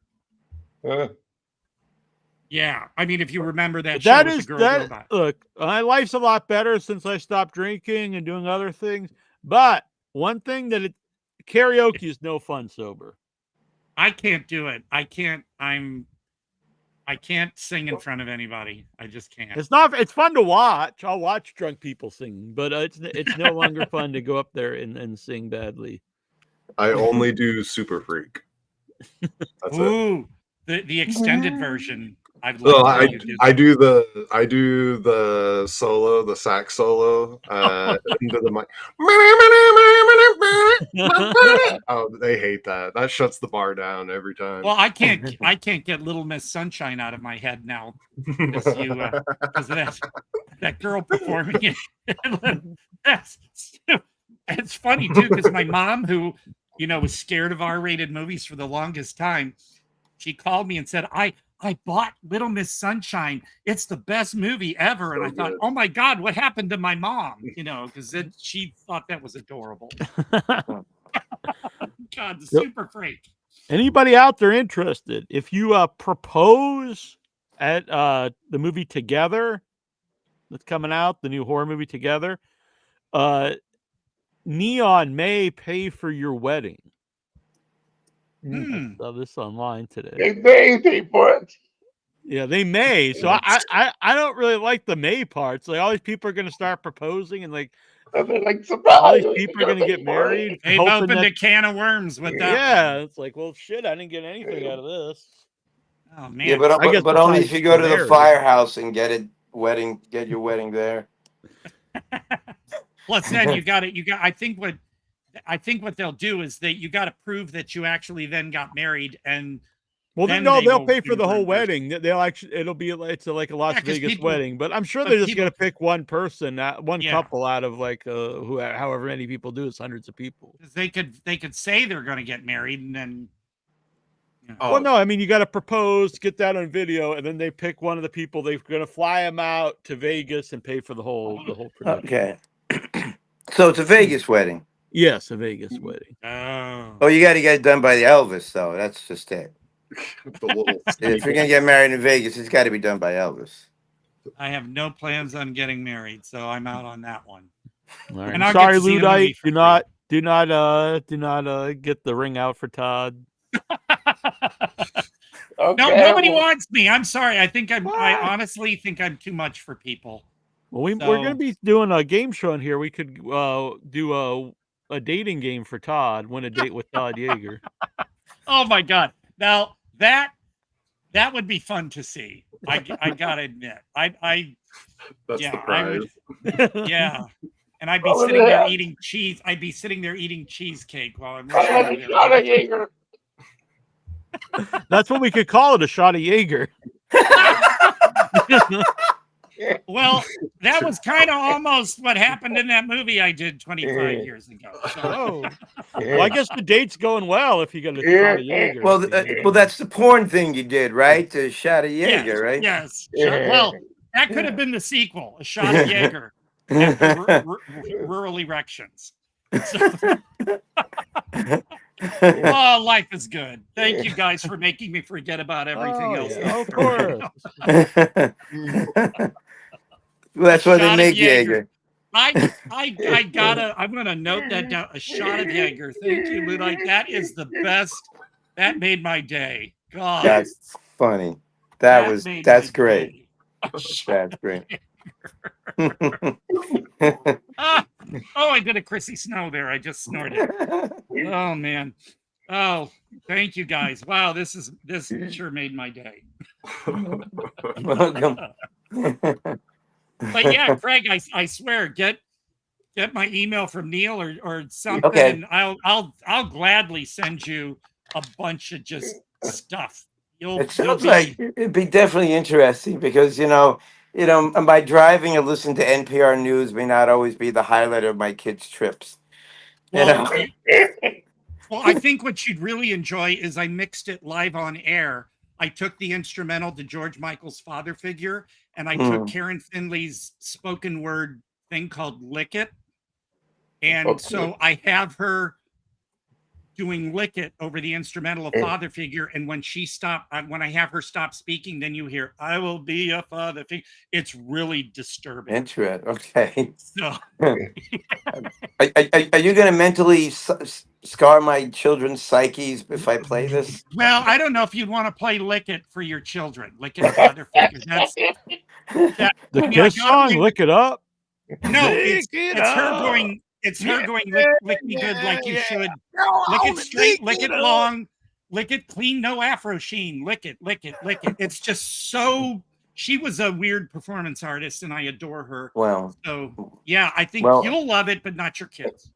Yeah, I mean, if you remember that show with the girl robot. Look, my life's a lot better since I stopped drinking and doing other things. But one thing karaoke is no fun sober. I can't do it. I can't sing in front of anybody. I just can't. It's fun to watch. I'll watch drunk people sing, but it's no longer fun to go up there and sing badly. I only do Super Freak. That's Ooh, the extended version. I do the solo, the sax solo into the mic. Oh, they hate that. That shuts the bar down every time. Well, I can't get Little Miss Sunshine out of my head now because of that girl performing it. It's funny too because my mom, who was scared of R-rated movies for the longest time, she called me and said, I bought Little Miss Sunshine. It's the best movie ever. And I thought, oh my God, what happened to my mom? Because she thought that was adorable. God, the super freak. Anybody out there interested? If you propose at the movie Together that's coming out, the new horror movie Together, Neon may pay for your wedding. I saw this online today. They may pay for it. Yeah, they may. So I don't really like the may parts. Like all these people are going to start proposing and all these people are going to get married. They've opened a can of worms with that. Yeah, it's like, well, shit, I didn't get anything out of this. Oh man. Yeah, but only if you go to the firehouse and get your wedding there. Plus, then I think what they'll do is that you got to prove that you actually then got married, and Well, then they'll will pay for do the whole reimbursement. wedding. They'll actually, it'll be it's like a Las 'cause Vegas people- wedding, but I'm sure but they're just people- gonna pick one person, one Yeah. couple out of like however many people do. It's hundreds of people. 'Cause they could say they're going to get married and then. Well, no, I mean you got to propose, get that on video, and then they pick one of the people. They're gonna fly them out to Vegas and pay for the whole production. Okay. So it's a Vegas wedding. Yes, a Vegas wedding. Oh, you got to get it done by the Elvis, though. That's just it. If you're gonna get married in Vegas, it's got to be done by Elvis. I have no plans on getting married, so I'm out on that one. All right. And I'm I'll get sorry, to see the movie Ludite. for Do not get the ring out for Todd. No, nobody wants me. I'm sorry. I honestly think I'm too much for people. Well, we're going to be doing a game show in here. We could do a dating game for Todd. Win a date with Todd Jaeger. Oh my God! Now that would be fun to see. I gotta admit. That's yeah, the prize. Yeah, and I'd be sitting there eating cheese. I'd be sitting there eating cheesecake while I'm. Jaeger. That's what we could call it, a shot of Jaeger. Well, that was kind of almost what happened in that movie I did 25 years ago. So. Well, I guess the date's going well if you got a shot of Jaeger. Well, that's the porn thing you did, right? The shot of Jaeger, Yes, right? Yes. Well, that could have been the sequel, a shot of Jaeger after rural erections. So, oh, life is good. Thank you guys for making me forget about everything else. Yeah, of course. Well, that's why they Shot of make Jaeger. Jaeger. I'm gonna note that down. A shot of Jaeger. Thank you, Ludite. That is the best. That made my day. God. That's funny. That's Great. That's great. Oh, I did a Chrissy Snow there. I just snorted. Oh man. Oh, thank you guys. Wow, this sure made my day. Welcome. But yeah, Craig, I swear, get my email from Neal or something, Okay. and I'll gladly send you a bunch of just stuff. It sounds like it'd be definitely interesting because and by driving and listening to NPR news may not always be the highlight of my kids' trips. Well, well, I think what you'd really enjoy is I mixed it live on air. I took the instrumental to George Michael's father figure, and I took Karen Finley's spoken word thing called Lick It. And so I have her doing Lick It over the instrumental of father figure. And when I have her stop speaking, then you hear, I will be a father figure. It's really disturbing. Interesting. Okay. So. Are you going to mentally scar my children's psyches if I play this? Well, I don't know if you'd want to play Lick It for your children. Lick It father figure. The Kiss song, Lick It Up. No, it's her going. It's her going. Lick me good like you should. Lick it straight. Lick it long. Lick it clean. No afro sheen. Lick it. Lick it. Lick it. It's just so. She was a weird performance artist, and I adore her. Well, so yeah, I think you'll love it, but not your kids.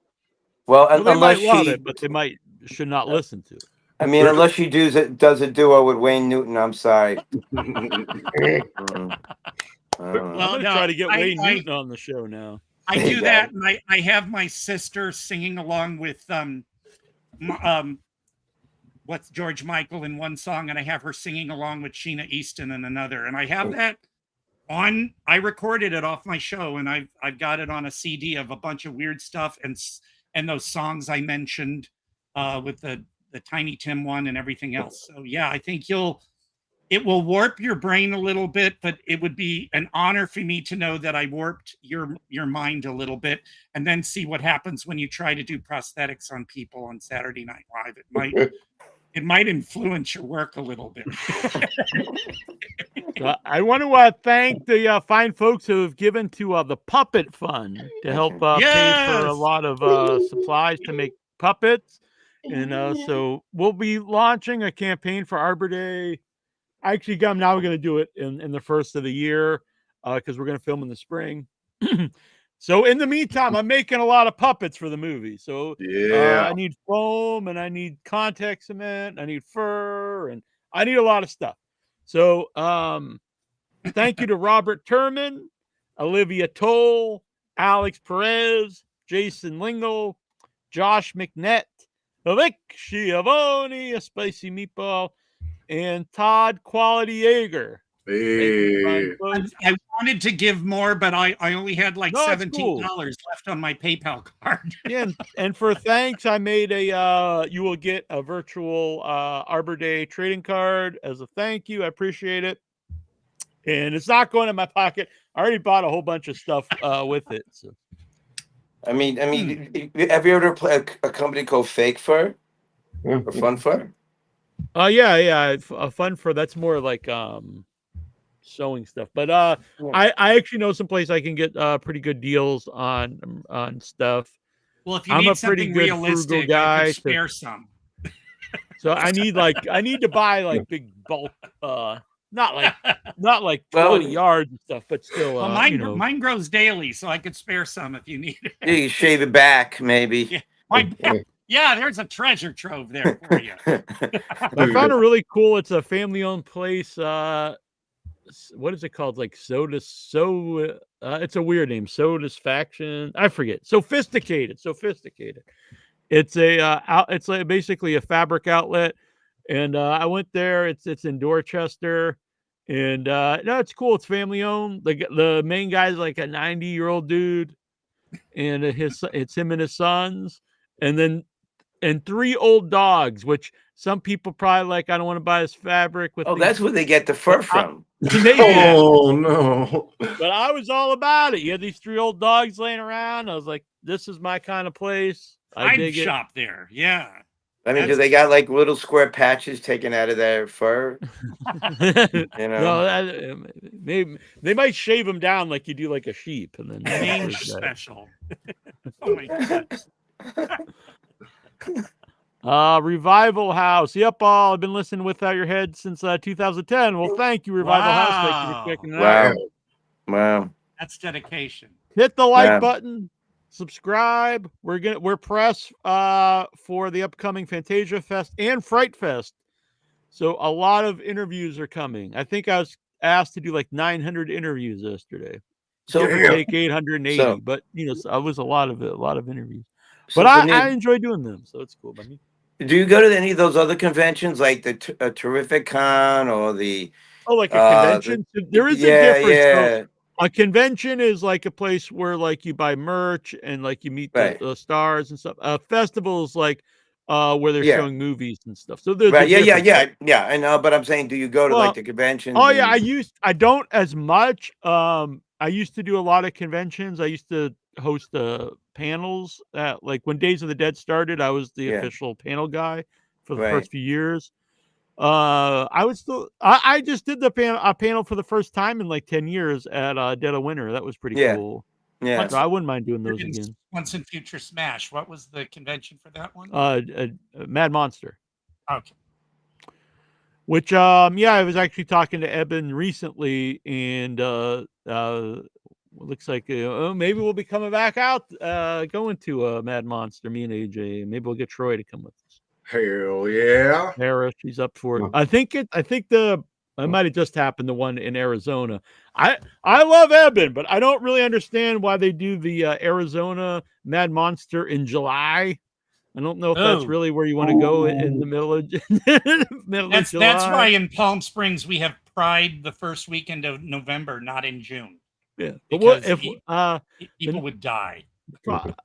Well, They unless might love she, it, but they should not listen to it. I mean, unless she does a duo with Wayne Newton, I'm sorry. I'm gonna try to get Wayne Newton on the show now. I do that, and I have my sister singing along with what's George Michael in one song, and I have her singing along with Sheena Easton in another, and I have that on. I recorded it off my show, and I've got it on a CD of a bunch of weird stuff and those songs I mentioned with the Tiny Tim one and everything else. So yeah, I think it will warp your brain a little bit, but it would be an honor for me to know that I warped your mind a little bit, and then see what happens when you try to do prosthetics on people on Saturday Night Live. It might influence your work a little bit. I want to thank the fine folks who have given to the Puppet Fund to help pay for a lot of supplies to make puppets. And so we'll be launching a campaign for Arbor Day. Actually, now we're going to do it in the first of the year because we're going to film in the spring. So in the meantime, I'm making a lot of puppets for the movie. So I need foam, and I need contact cement, I need fur, and I need a lot of stuff. So thank you to Robert Turman, Olivia Toll, Alex Perez, Jason Lingle, Josh McNett, Vic Schiavone, a spicy meatball, and Todd Quality Jaeger. Hey. I wanted to give more, but I only had like No, it's $17 left on my PayPal card. Yeah, and for thanks, I made a you will get a virtual Arbor Day trading card as a thank you. I appreciate it. And it's not going in my pocket. I already bought a whole bunch of stuff with it. So I mean, have you ever played a company called Fake Fur or Fun Fur? yeah, Fun Fur. That's more like sewing stuff. But I actually know some place I can get pretty good deals on stuff. Well, if you I'm need a pretty something good realistic, frugal guy. I could spare some. So I need to buy like big bulk, not like 20 yards and stuff, but still. Well, mine grows daily, so I could spare some if you need it. You can shave it back, maybe. Yeah, there's a treasure trove there for you. I found a really cool. It's a family-owned place. What is it called? Like it's a weird name. Satisfaction. I forget. Sophisticated. It's it's like basically a fabric outlet, and I went there. It's in Dorchester, and no, it's cool. It's family owned. The main guy's like a 90-year-old dude, and it's him and his sons, and 3 old dogs, which some people probably like. I don't want to buy his fabric with. That's where they get the fur from. Oh no! But I was all about it. You had these 3 old dogs laying around. I was like, this is my kind of place. I'd shop there. Yeah. I mean, do they got like little square patches taken out of their fur? No, they might shave them down like you do like a sheep, and then Mange special. Oh my God. Revival House. Yep, I've been listening Without Your Head since 2010. Well, thank you, Revival House. Thank you for checking it out. Wow. That's dedication. Hit the like button. Subscribe. We're press for the upcoming Fantasia Fest and Fright Fest. So a lot of interviews are coming. I think I was asked to do like 900 interviews yesterday. So take 880, but I was a lot of interviews. So but I enjoy doing them, so it's cool by me. Do you go to any of those other conventions, like the Terrific Con or the? Oh, like a convention? There is a difference. Yeah. So a convention is like a place where like you buy merch and like you meet the stars and stuff. A festival is like where they're showing movies and stuff. So there's yeah. I know, but I'm saying, do you go to like the conventions? Oh yeah, I don't as much. I used to do a lot of conventions. I used to host panels at, like, when Days of the Dead started, I was the official panel guy for the first few years. I just did a panel for the first time in like 10 years at Dead of Winter. That was pretty cool. Yeah. So I wouldn't mind doing those again. Once in Future Smash. What was the convention for that one? Mad Monster. Okay. Which I was actually talking to Eben recently, and looks like maybe we'll be coming back out, going to Mad Monster, me and AJ. Maybe we'll get Troy to come with us. Hell yeah. Sarah, she's up for it. I think it might have just happened, the one in Arizona. I love Eben, but I don't really understand why they do the Arizona Mad Monster in July. I don't know if that's really where you want to go in the middle of July. That's why in Palm Springs we have Pride the first weekend of November, not in June. Yeah, but what if people would die?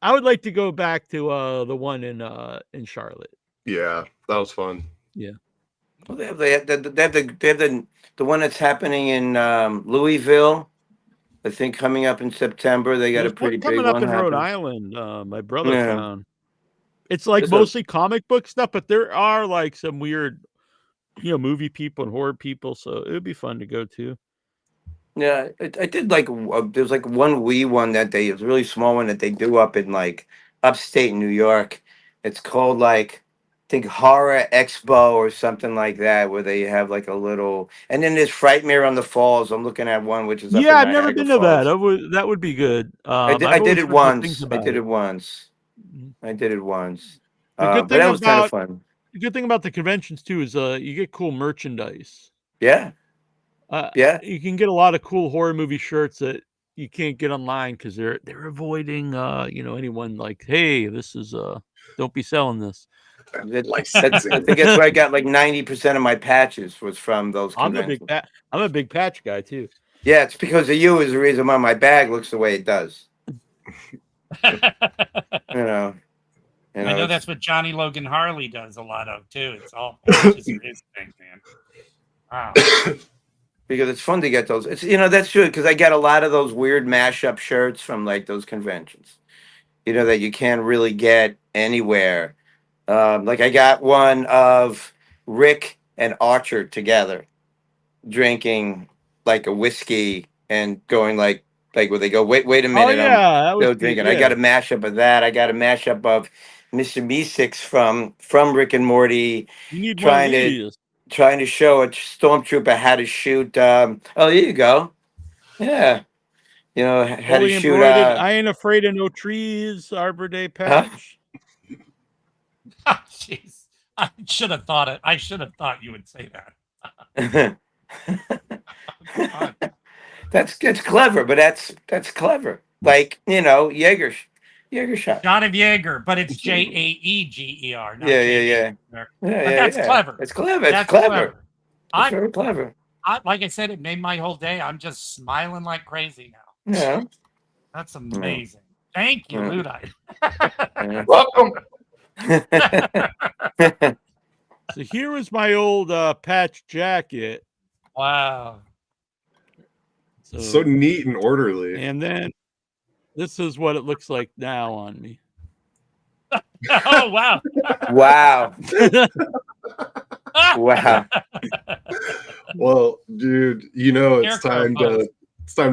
I would like to go back to the one in Charlotte. Yeah, that was fun. Yeah. Well, they have the one that's happening in Louisville. I think coming up in September. They got a pretty big one coming up in Rhode Island. My brother found. It's like mostly comic book stuff, but there are like some weird, movie people and horror people. So it would be fun to go to. Yeah, I did like there's like one wee one that it's a really small one that they do up in like upstate New York. It's called like, I think, Horror Expo or something like that, where they have like a little, and then there's Frightmare on the Falls. I'm looking at one which is up in I've never been to that. Falls. That would be good. I did it once. But that was kind of fun. The good thing about the conventions too is you get cool merchandise. Yeah. Yeah. You can get a lot of cool horror movie shirts that you can't get online because they're avoiding anyone like, hey, this is don't be selling this. I think that's where I got like 90% of my patches was from those conventions. I'm a big patch guy too. Yeah, it's because of you is the reason why my bag looks the way it does. You know, I know that's what Johnny Logan Harley does a lot of too. It's all patches are his thing, man. Wow. Because it's fun to get those. It's that's true because I get a lot of those weird mashup shirts from like those conventions. That you can't really get anywhere. Like I got one of Rick and Archer together, drinking like a whiskey and going like where they go, wait a minute, that was still drinking. I got a mashup of that. I got a mashup of Mr. Meeseeks from Rick and Morty, You need one of these. trying to show a stormtrooper how to shoot. Oh, there you go. Yeah, how Fully to shoot. embroidered, I ain't afraid of no trees. Arbor Day patch. Jeez, I should have thought it. I should have thought you would say that. That's clever, but that's clever. Like Jaeger shot. John of Jaeger, but it's Jaeger. Not Yeah. But that's clever. It's clever. It's clever. It's very clever. Like I said, it made my whole day. I'm just smiling like crazy now. Yeah. That's amazing. Thank you, Ludite. Welcome. So here was my old patch jacket. Wow. So neat and orderly. And then this is what it looks like now on me. Oh, wow. Wow. Wow. Well, dude, it's time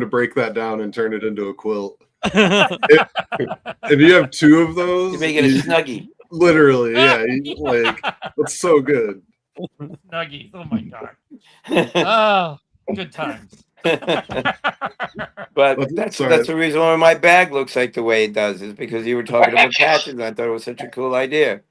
to break that down and turn it into a quilt. If you have two of those, you make it a snuggie. Literally, yeah. That's so good. Snuggies. Oh my god. Oh, good times. But that's the reason why my bag looks like the way it does is because you were talking about patches and I thought it was such a cool idea.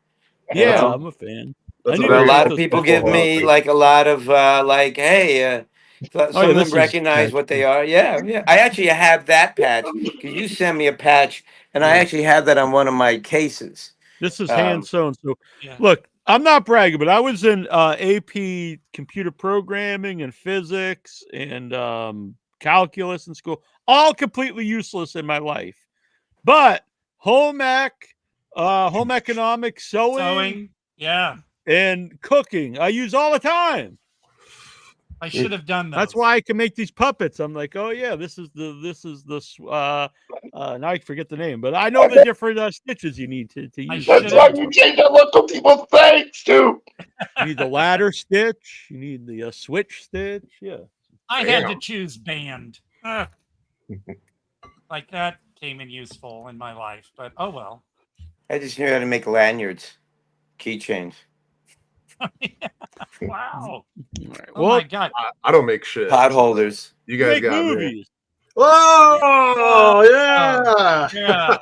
Yeah, I'm a fan. A lot of people give me like a lot of hey, some of them recognize what they are. Yeah. I actually have that patch because you sent me a patch and I actually have that on one of my cases. This is hand sewn. So look, I'm not bragging, but I was in AP computer programming and physics and calculus in school, all completely useless in my life. But home economics, sewing, and cooking, I use all the time. I should have done that. That's why I can make these puppets. I'm like, oh yeah, this is now I forget the name, but I know the different stitches you need to use. That's why you change the look of people's face too. You need the ladder stitch. You need the switch stitch. Yeah. I had to choose band. Like that came in useful in my life, but oh well. I just knew how to make lanyards, keychains. Wow. Right. Oh my god. I don't make shit. Pot holders. You guys Make got movies. me. Oh, yeah. Yeah.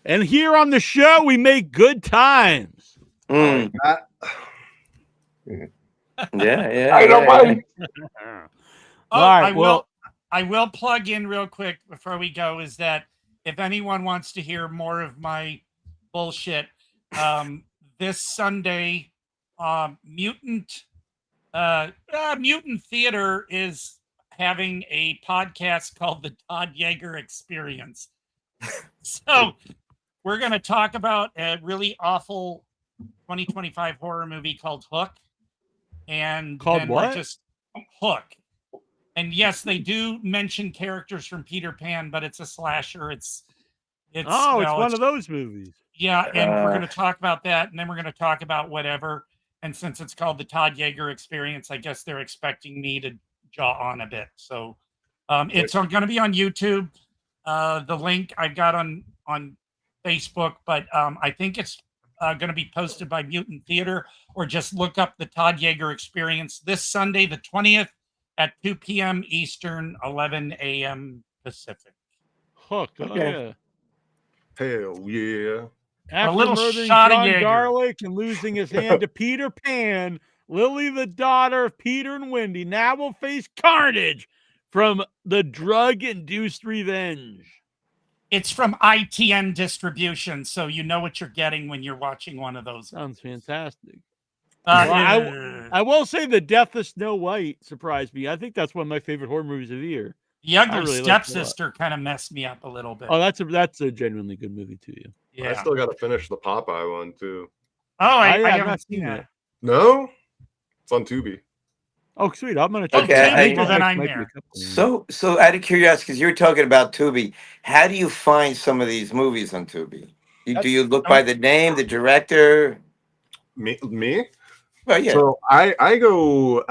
And here on the show, we make good times. Yeah. I don't mind. Oh, All right, I will plug in real quick before we go is that if anyone wants to hear more of my bullshit, this Sunday, Mutant Theater is having a podcast called the Todd Jaeger Experience. So we're going to talk about a really awful 2025 horror movie called Hook. And Called what? Just Hook. And yes, they do mention characters from Peter Pan, but it's a slasher. It's one of those movies. Yeah, and we're going to talk about that, and then we're going to talk about whatever. And since it's called the Todd Jaeger Experience, I guess they're expecting me to jaw on a bit. So it's going to be on YouTube. The link I've got on Facebook, but I think it's going to be posted by Mutant Theater, or just look up the Todd Jaeger Experience this Sunday, the 20th at 2 p.m. Eastern, 11 a.m. Pacific. Hook. Oh, yeah. Hell yeah. After little murdering shot of John Jaeger. Garlic and losing his hand to Peter Pan, Lily, the daughter of Peter and Wendy, now will face carnage from the drug-induced revenge. It's from ITN Distribution, so you know what you're getting when you're watching one of those. Sounds fantastic. Yeah. I will say the Death of Snow White surprised me. I think that's one of my favorite horror movies of the year. The Ugly Stepsister kind of messed me up a little bit. Oh, that's a genuinely good movie too. Yeah. I still got to finish the Popeye one too. Oh, I have haven't not seen that. No, it's on Tubi. Oh, sweet! I'm gonna check. Okay, well, then I'm there. So out of curiosity, because you were talking about Tubi, how do you find some of these movies on Tubi? Do you look by the name, the director? Me? Well, yeah. So I go.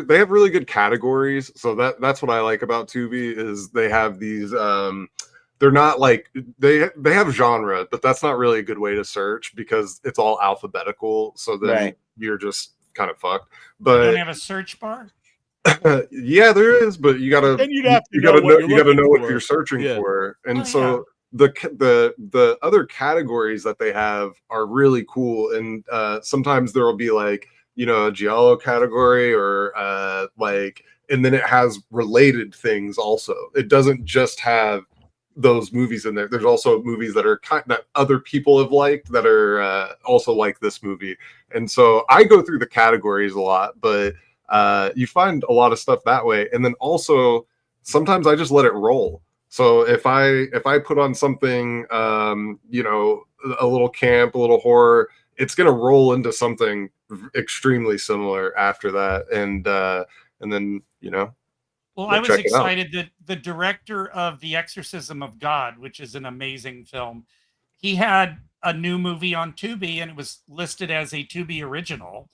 They have really good categories. So that's what I like about Tubi is they have these. They're not like they have genre, but that's not really a good way to search because it's all alphabetical. So then you're just kind of fucked. But You don't have a search bar? yeah, there is, but you gotta Then you'd have to you know gotta what know you're you gotta looking know what for. you're searching Yeah. for, and Oh, so the other categories that they have are really cool, and sometimes there will be like a giallo category or and then it has related things also. It doesn't just have those movies in there. There's also movies that are that other people have liked that are also like this movie, and so I go through the categories a lot, but you find a lot of stuff that way, and then also sometimes I just let it roll. So if I put on something a little camp, a little horror, it's gonna roll into something extremely similar after that, and then Well, we'll I was check it out. excited that the director of The Exorcism of God, which is an amazing film, he had a new movie on Tubi, and it was listed as a Tubi original.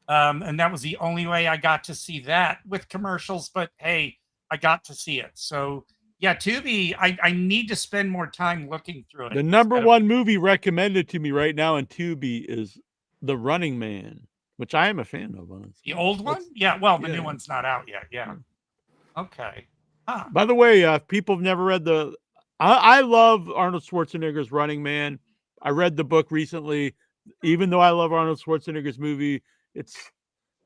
And that was the only way I got to see that with commercials. But hey, I got to see it. So yeah, Tubi, I need to spend more time looking through it. The number one movie recommended to me right now on Tubi is The Running Man, which I am a fan of. Honestly. The old one? Yeah. Well, the yeah. new one's not out yet. Yeah. Okay. Huh. By the way, if people have never read I love Arnold Schwarzenegger's Running Man. I read the book recently. Even though I love Arnold Schwarzenegger's movie, it's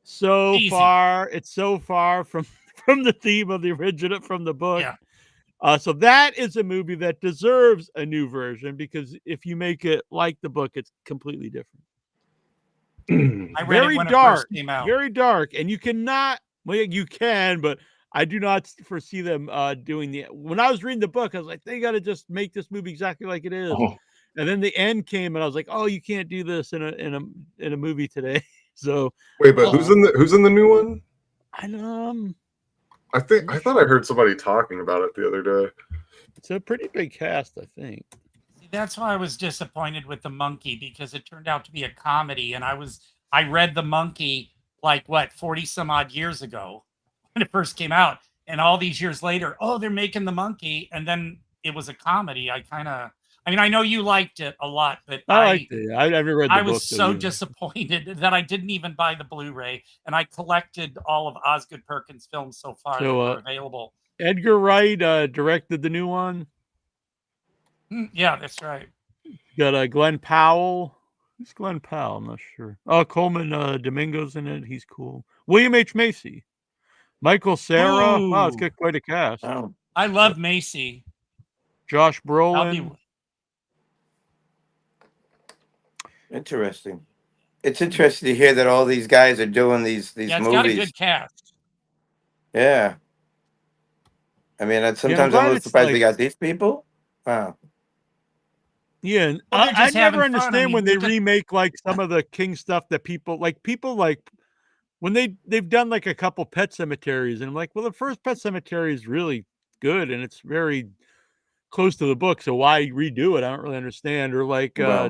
so far from the theme of the original from the book. Yeah. So that is a movie that deserves a new version because if you make it like the book, it's completely different. I read Very it when dark, it first came out. very dark, and you cannot. Well, you can, but I do not foresee them doing the. When I was reading the book, I was like, they got to just make this movie exactly like it is. Oh. And then the end came, and I was like, oh, you can't do this in a movie today. So wait, but who's in the new one? I thought I heard somebody talking about it the other day. It's a pretty big cast, I think. That's why I was disappointed with The Monkey because it turned out to be a comedy, and I read The Monkey 40 some odd years ago when it first came out, and all these years later, they're making The Monkey, and then it was a comedy. I know you liked it a lot, but I liked it. I never read the book. I was so disappointed that I didn't even buy the Blu-ray, and I collected all of Osgood Perkins' films so far that were available. Edgar Wright directed the new one. Yeah, that's right. Got Glenn Powell. Who's Glenn Powell? I'm not sure. Oh, Coleman Domingo's in it. He's cool. William H. Macy. Michael Cera. Ooh. Wow, it's got quite a cast. Oh. I love Macy. Josh Brolin. Interesting. It's interesting to hear that all these guys are doing these Yeah, it's movies. got a good cast. Yeah. I mean, sometimes I'm a little surprised they got these people. Wow. Yeah, and Well, they're I just never having fun. understand when they remake some of the King stuff that people like when they've done a couple Pet Cemeteries, and I'm like, well, the first Pet Cemetery is really good and it's very close to the book, so why redo it? I don't really understand. Or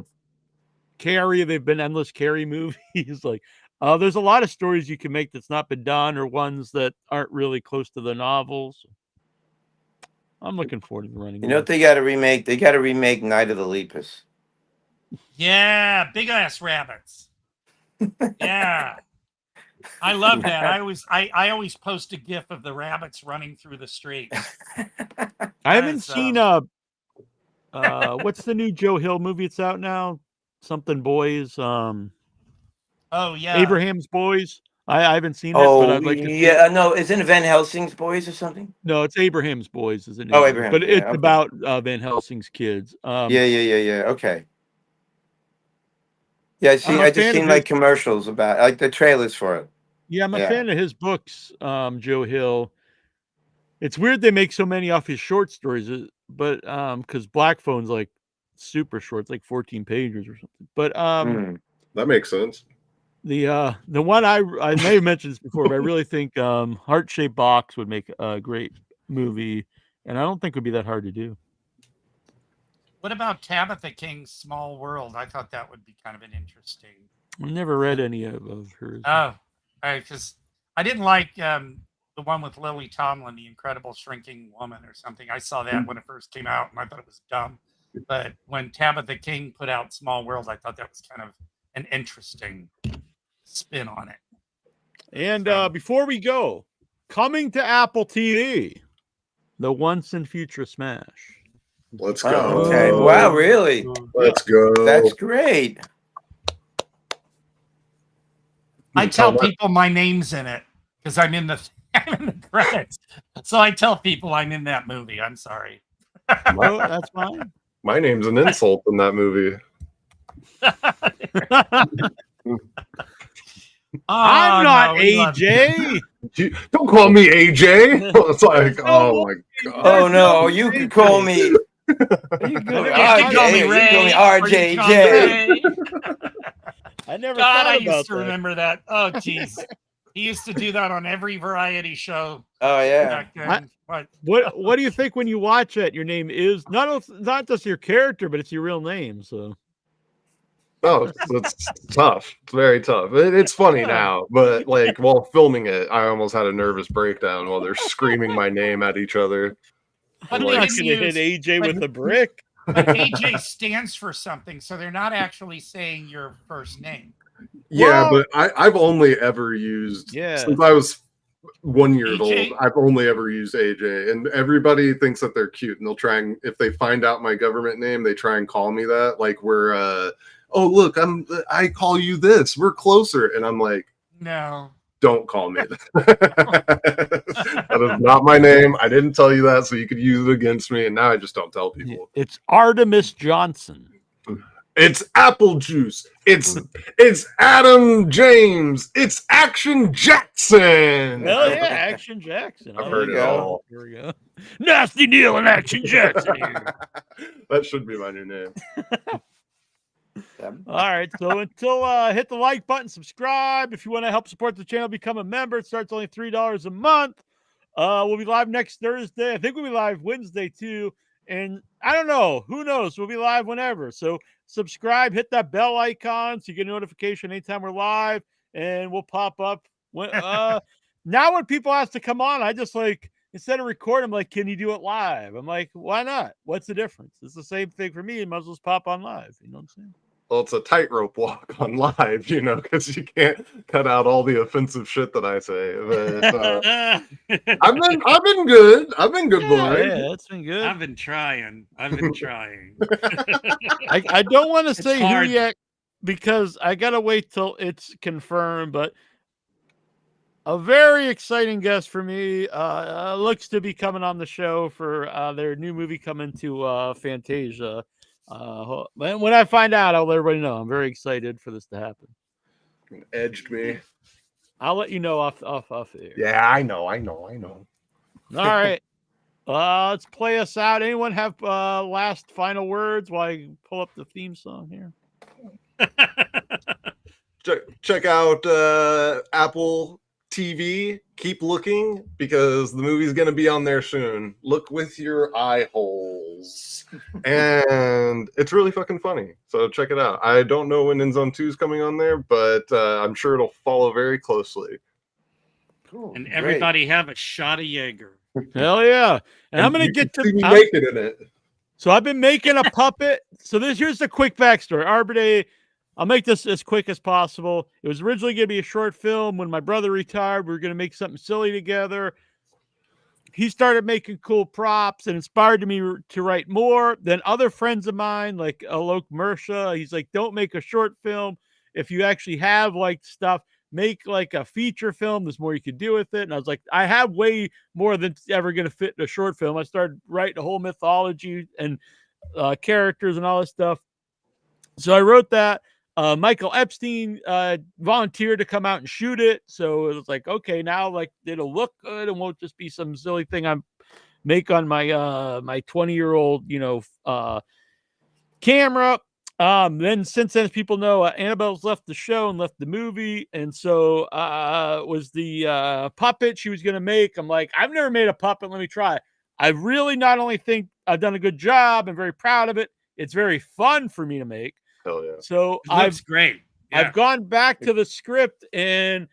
Carrie, they've been endless Carrie movies. There's a lot of stories you can make that's not been done, or ones that aren't really close to the novels. I'm looking forward to The Running Man. You know what they got to remake? They got to remake Night of the Lepus. Yeah, big ass rabbits. Yeah. I love that. I always post a gif of the rabbits running through the street. I haven't seen What's the new Joe Hill movie? It's out now. Something Boys. Oh yeah, Abraham's Boys. I haven't seen it, but Oh I'd like to see yeah, it. no, isn't it Van Helsing's Boys or something? No, it's Abraham's Boys, isn't it? Oh, Abraham, But yeah, it's okay. about Van Helsing's kids. Yeah. Okay. Yeah, I'm a I just fan seen of like his. commercials about like the trailers for it. Yeah, I'm a Yeah. fan of his books, Joe Hill. It's weird they make so many off his short stories, but because Black Phone's like super short, it's like 14 pages or something. But That makes sense. the one I may have mentioned this before, but I really think Heart Shaped Box would make a great movie, and I don't think it would be that hard to do. what about Tabitha King's Small World? I thought that would be kind of an interesting. I never read any of hers. Oh, because I didn't like the one with Lily Tomlin, The Incredible Shrinking Woman or something. I saw that when it first came out, and I thought it was dumb. But when Tabitha King put out Small World, I thought that was kind of an interesting spin on it. And before we go, coming to Apple TV, the Once and Future Smash. Let's go. Oh, okay. Wow, really? Let's go. That's great. I tell people my name's in it because I'm in the credits. So I tell people I'm in that movie. I'm sorry. Oh, that's fine. My name's an insult in that movie. I'm not AJ. Don't call me AJ. It's like, oh my god. Oh no, you could call me. You could call me RJJ. I never God, thought I about used to that. remember that. Oh, jeez. He used to do that on every variety show. Oh yeah. back then. What do you think when you watch it? Your name is not just your character, but it's your real name. So. Oh, it's tough. It's very tough. It's funny now, but like while filming it, I almost had a nervous breakdown while they're screaming my name at each other. But I'm they not didn't going to use- hit AJ but- with a brick. But AJ stands for something, so they're not actually saying your first name. Yeah, Well- but I've only ever used since I was 1 year AJ? old. I've only ever used AJ, and everybody thinks that they're cute, and they'll try and if they find out my government name, they try and call me that. Like we're oh look, I call you this. We're closer, and I'm like, No. don't call me that. That is not my name. I didn't tell you that, so you could use it against me, and now I just don't tell people. It's Artemis Johnson. It's Apple Juice. It's Adam James. It's Action Jackson. Hell yeah, Action Jackson. I've heard it all. Here we go. Nasty Neal and Action Jackson here. That should be my new name. All right, so until hit the like button, subscribe. If you want to help support the channel, become a member. It starts only $3 a month. We'll be live next Thursday. I think we'll be live Wednesday too. And I don't know. Who knows? We'll be live whenever. So subscribe, hit that bell icon so you get a notification anytime we're live, and we'll pop up. When, now when people ask to come on, I just like, instead of recording, I'm like, can you do it live? I'm like, why not? What's the difference? It's the same thing for me. You might as well just pop on live. You know what I'm saying? Well, it's a tightrope walk on live, because you can't cut out all the offensive shit that I say. But, I've been good. I've been good, boy. Yeah, it's been good. I've been trying. I don't want to say who hard. yet because I gotta wait till it's confirmed. But a very exciting guest for me looks to be coming on the show for their new movie coming to Fantasia. When I find out, I'll let everybody know. I'm very excited for this to happen. Edged me. I'll let you know off air. Yeah, I know. All right. Let's play us out. Anyone have last final words while I pull up the theme song here? Check out Apple TV. Keep looking because the movie's going to be on there soon. Look with your eye holes. And it's really fucking funny. So check it out. I don't know when In Zone 2 is coming on there, but I'm sure it'll follow very closely. Cool. And everybody have a shot of Jaeger. Hell yeah. And I'm going to you get can to see me naked in it. So I've been making a puppet. So here's the quick backstory. Arbor Day, I'll make this as quick as possible. It was originally going to be a short film. When my brother retired, we were going to make something silly together. he started making cool props and inspired me to write more. Then other friends of mine, like Alok Mersha, he's like, don't make a short film. If you actually have like stuff, make like a feature film. There's more you could do with it. And I was like, I have way more than ever going to fit in a short film. I started writing a whole mythology and characters and all this stuff. So I wrote that. Michael Epstein volunteered to come out and shoot it. So it was like, okay, now like it'll look good and won't just be some silly thing I make on my my 20-year-old, camera. Then since then, as people know, Annabelle's left the show and left the movie. And so was the puppet she was going to make. I'm like, I've never made a puppet. Let me try. I really not only think I've done a good job and very proud of it, it's very fun for me to make. Hell yeah. So Looks great. Yeah. I've gone back to the script and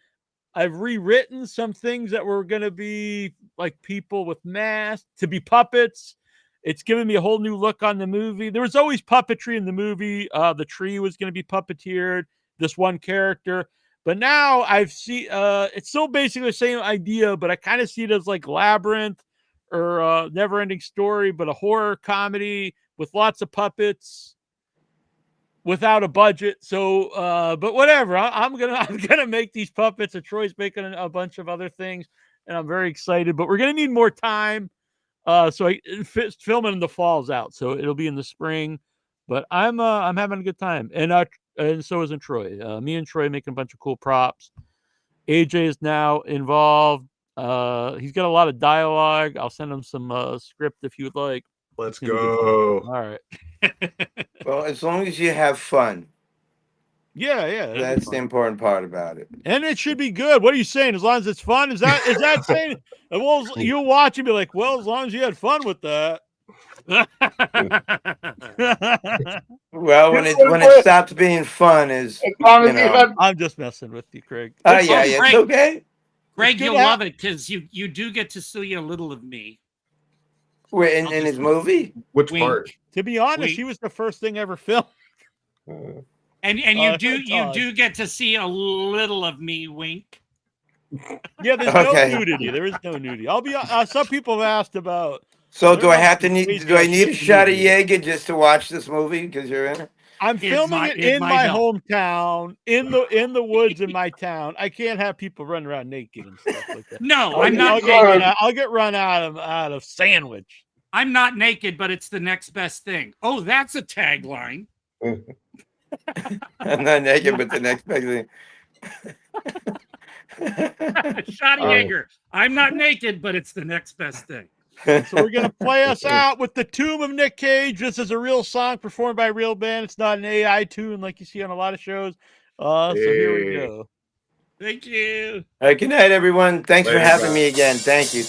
I've rewritten some things that were going to be like people with masks to be puppets. It's given me a whole new look on the movie. There was always puppetry in the movie. The tree was going to be puppeteered, this one character. But now I've seen it's still basically the same idea, but I kind of see it as like Labyrinth or Never Ending Story, but a horror comedy with lots of puppets without a budget. So but whatever. I'm gonna make these puppets, and Troy's making a bunch of other things, and I'm very excited. But we're gonna need more time. So filming in the fall's out, so it'll be in the spring. But I'm having a good time, and so isn't Troy. Me and Troy making a bunch of cool props. AJ is now involved. He's got a lot of dialogue. I'll send him some script if you would like. Let's go. All right. Well, as long as you have fun. Yeah. That's the important part about it. And it should be good. What are you saying? As long as it's fun? Is that saying? Well, you'll watch and be like, well, as long as you had fun with that. Well, when it stops being fun is, I'm just messing with you, Craig. Yeah, it's okay. Greg, you'll love it because you do get to see a little of me. Wait, in his movie? Which part? To be honest, he was the first thing ever filmed. And you do get to see a little of me, wink. Yeah, there's no nudity. There is no nudity. I'll be. Some people have asked about. So do I need a shot of Jaeger just to watch this movie because you're in it? I'm filming it in my hometown, in the woods in my town. I can't have people running around naked and stuff like that. No, I'm not. I'll get run out of sandwich. I'm not naked, but it's the next best thing. Oh, that's a tagline. I'm not naked, but the next best thing. Shot of Jaeger. I'm not naked, but it's the next best thing. So we're gonna play us out with The Tomb of Nick Cage. This is a real song performed by a real band. It's not an AI tune like you see on a lot of shows. So here we go. Thank you. All right, good night, everyone. Thanks for having me again. Thank you.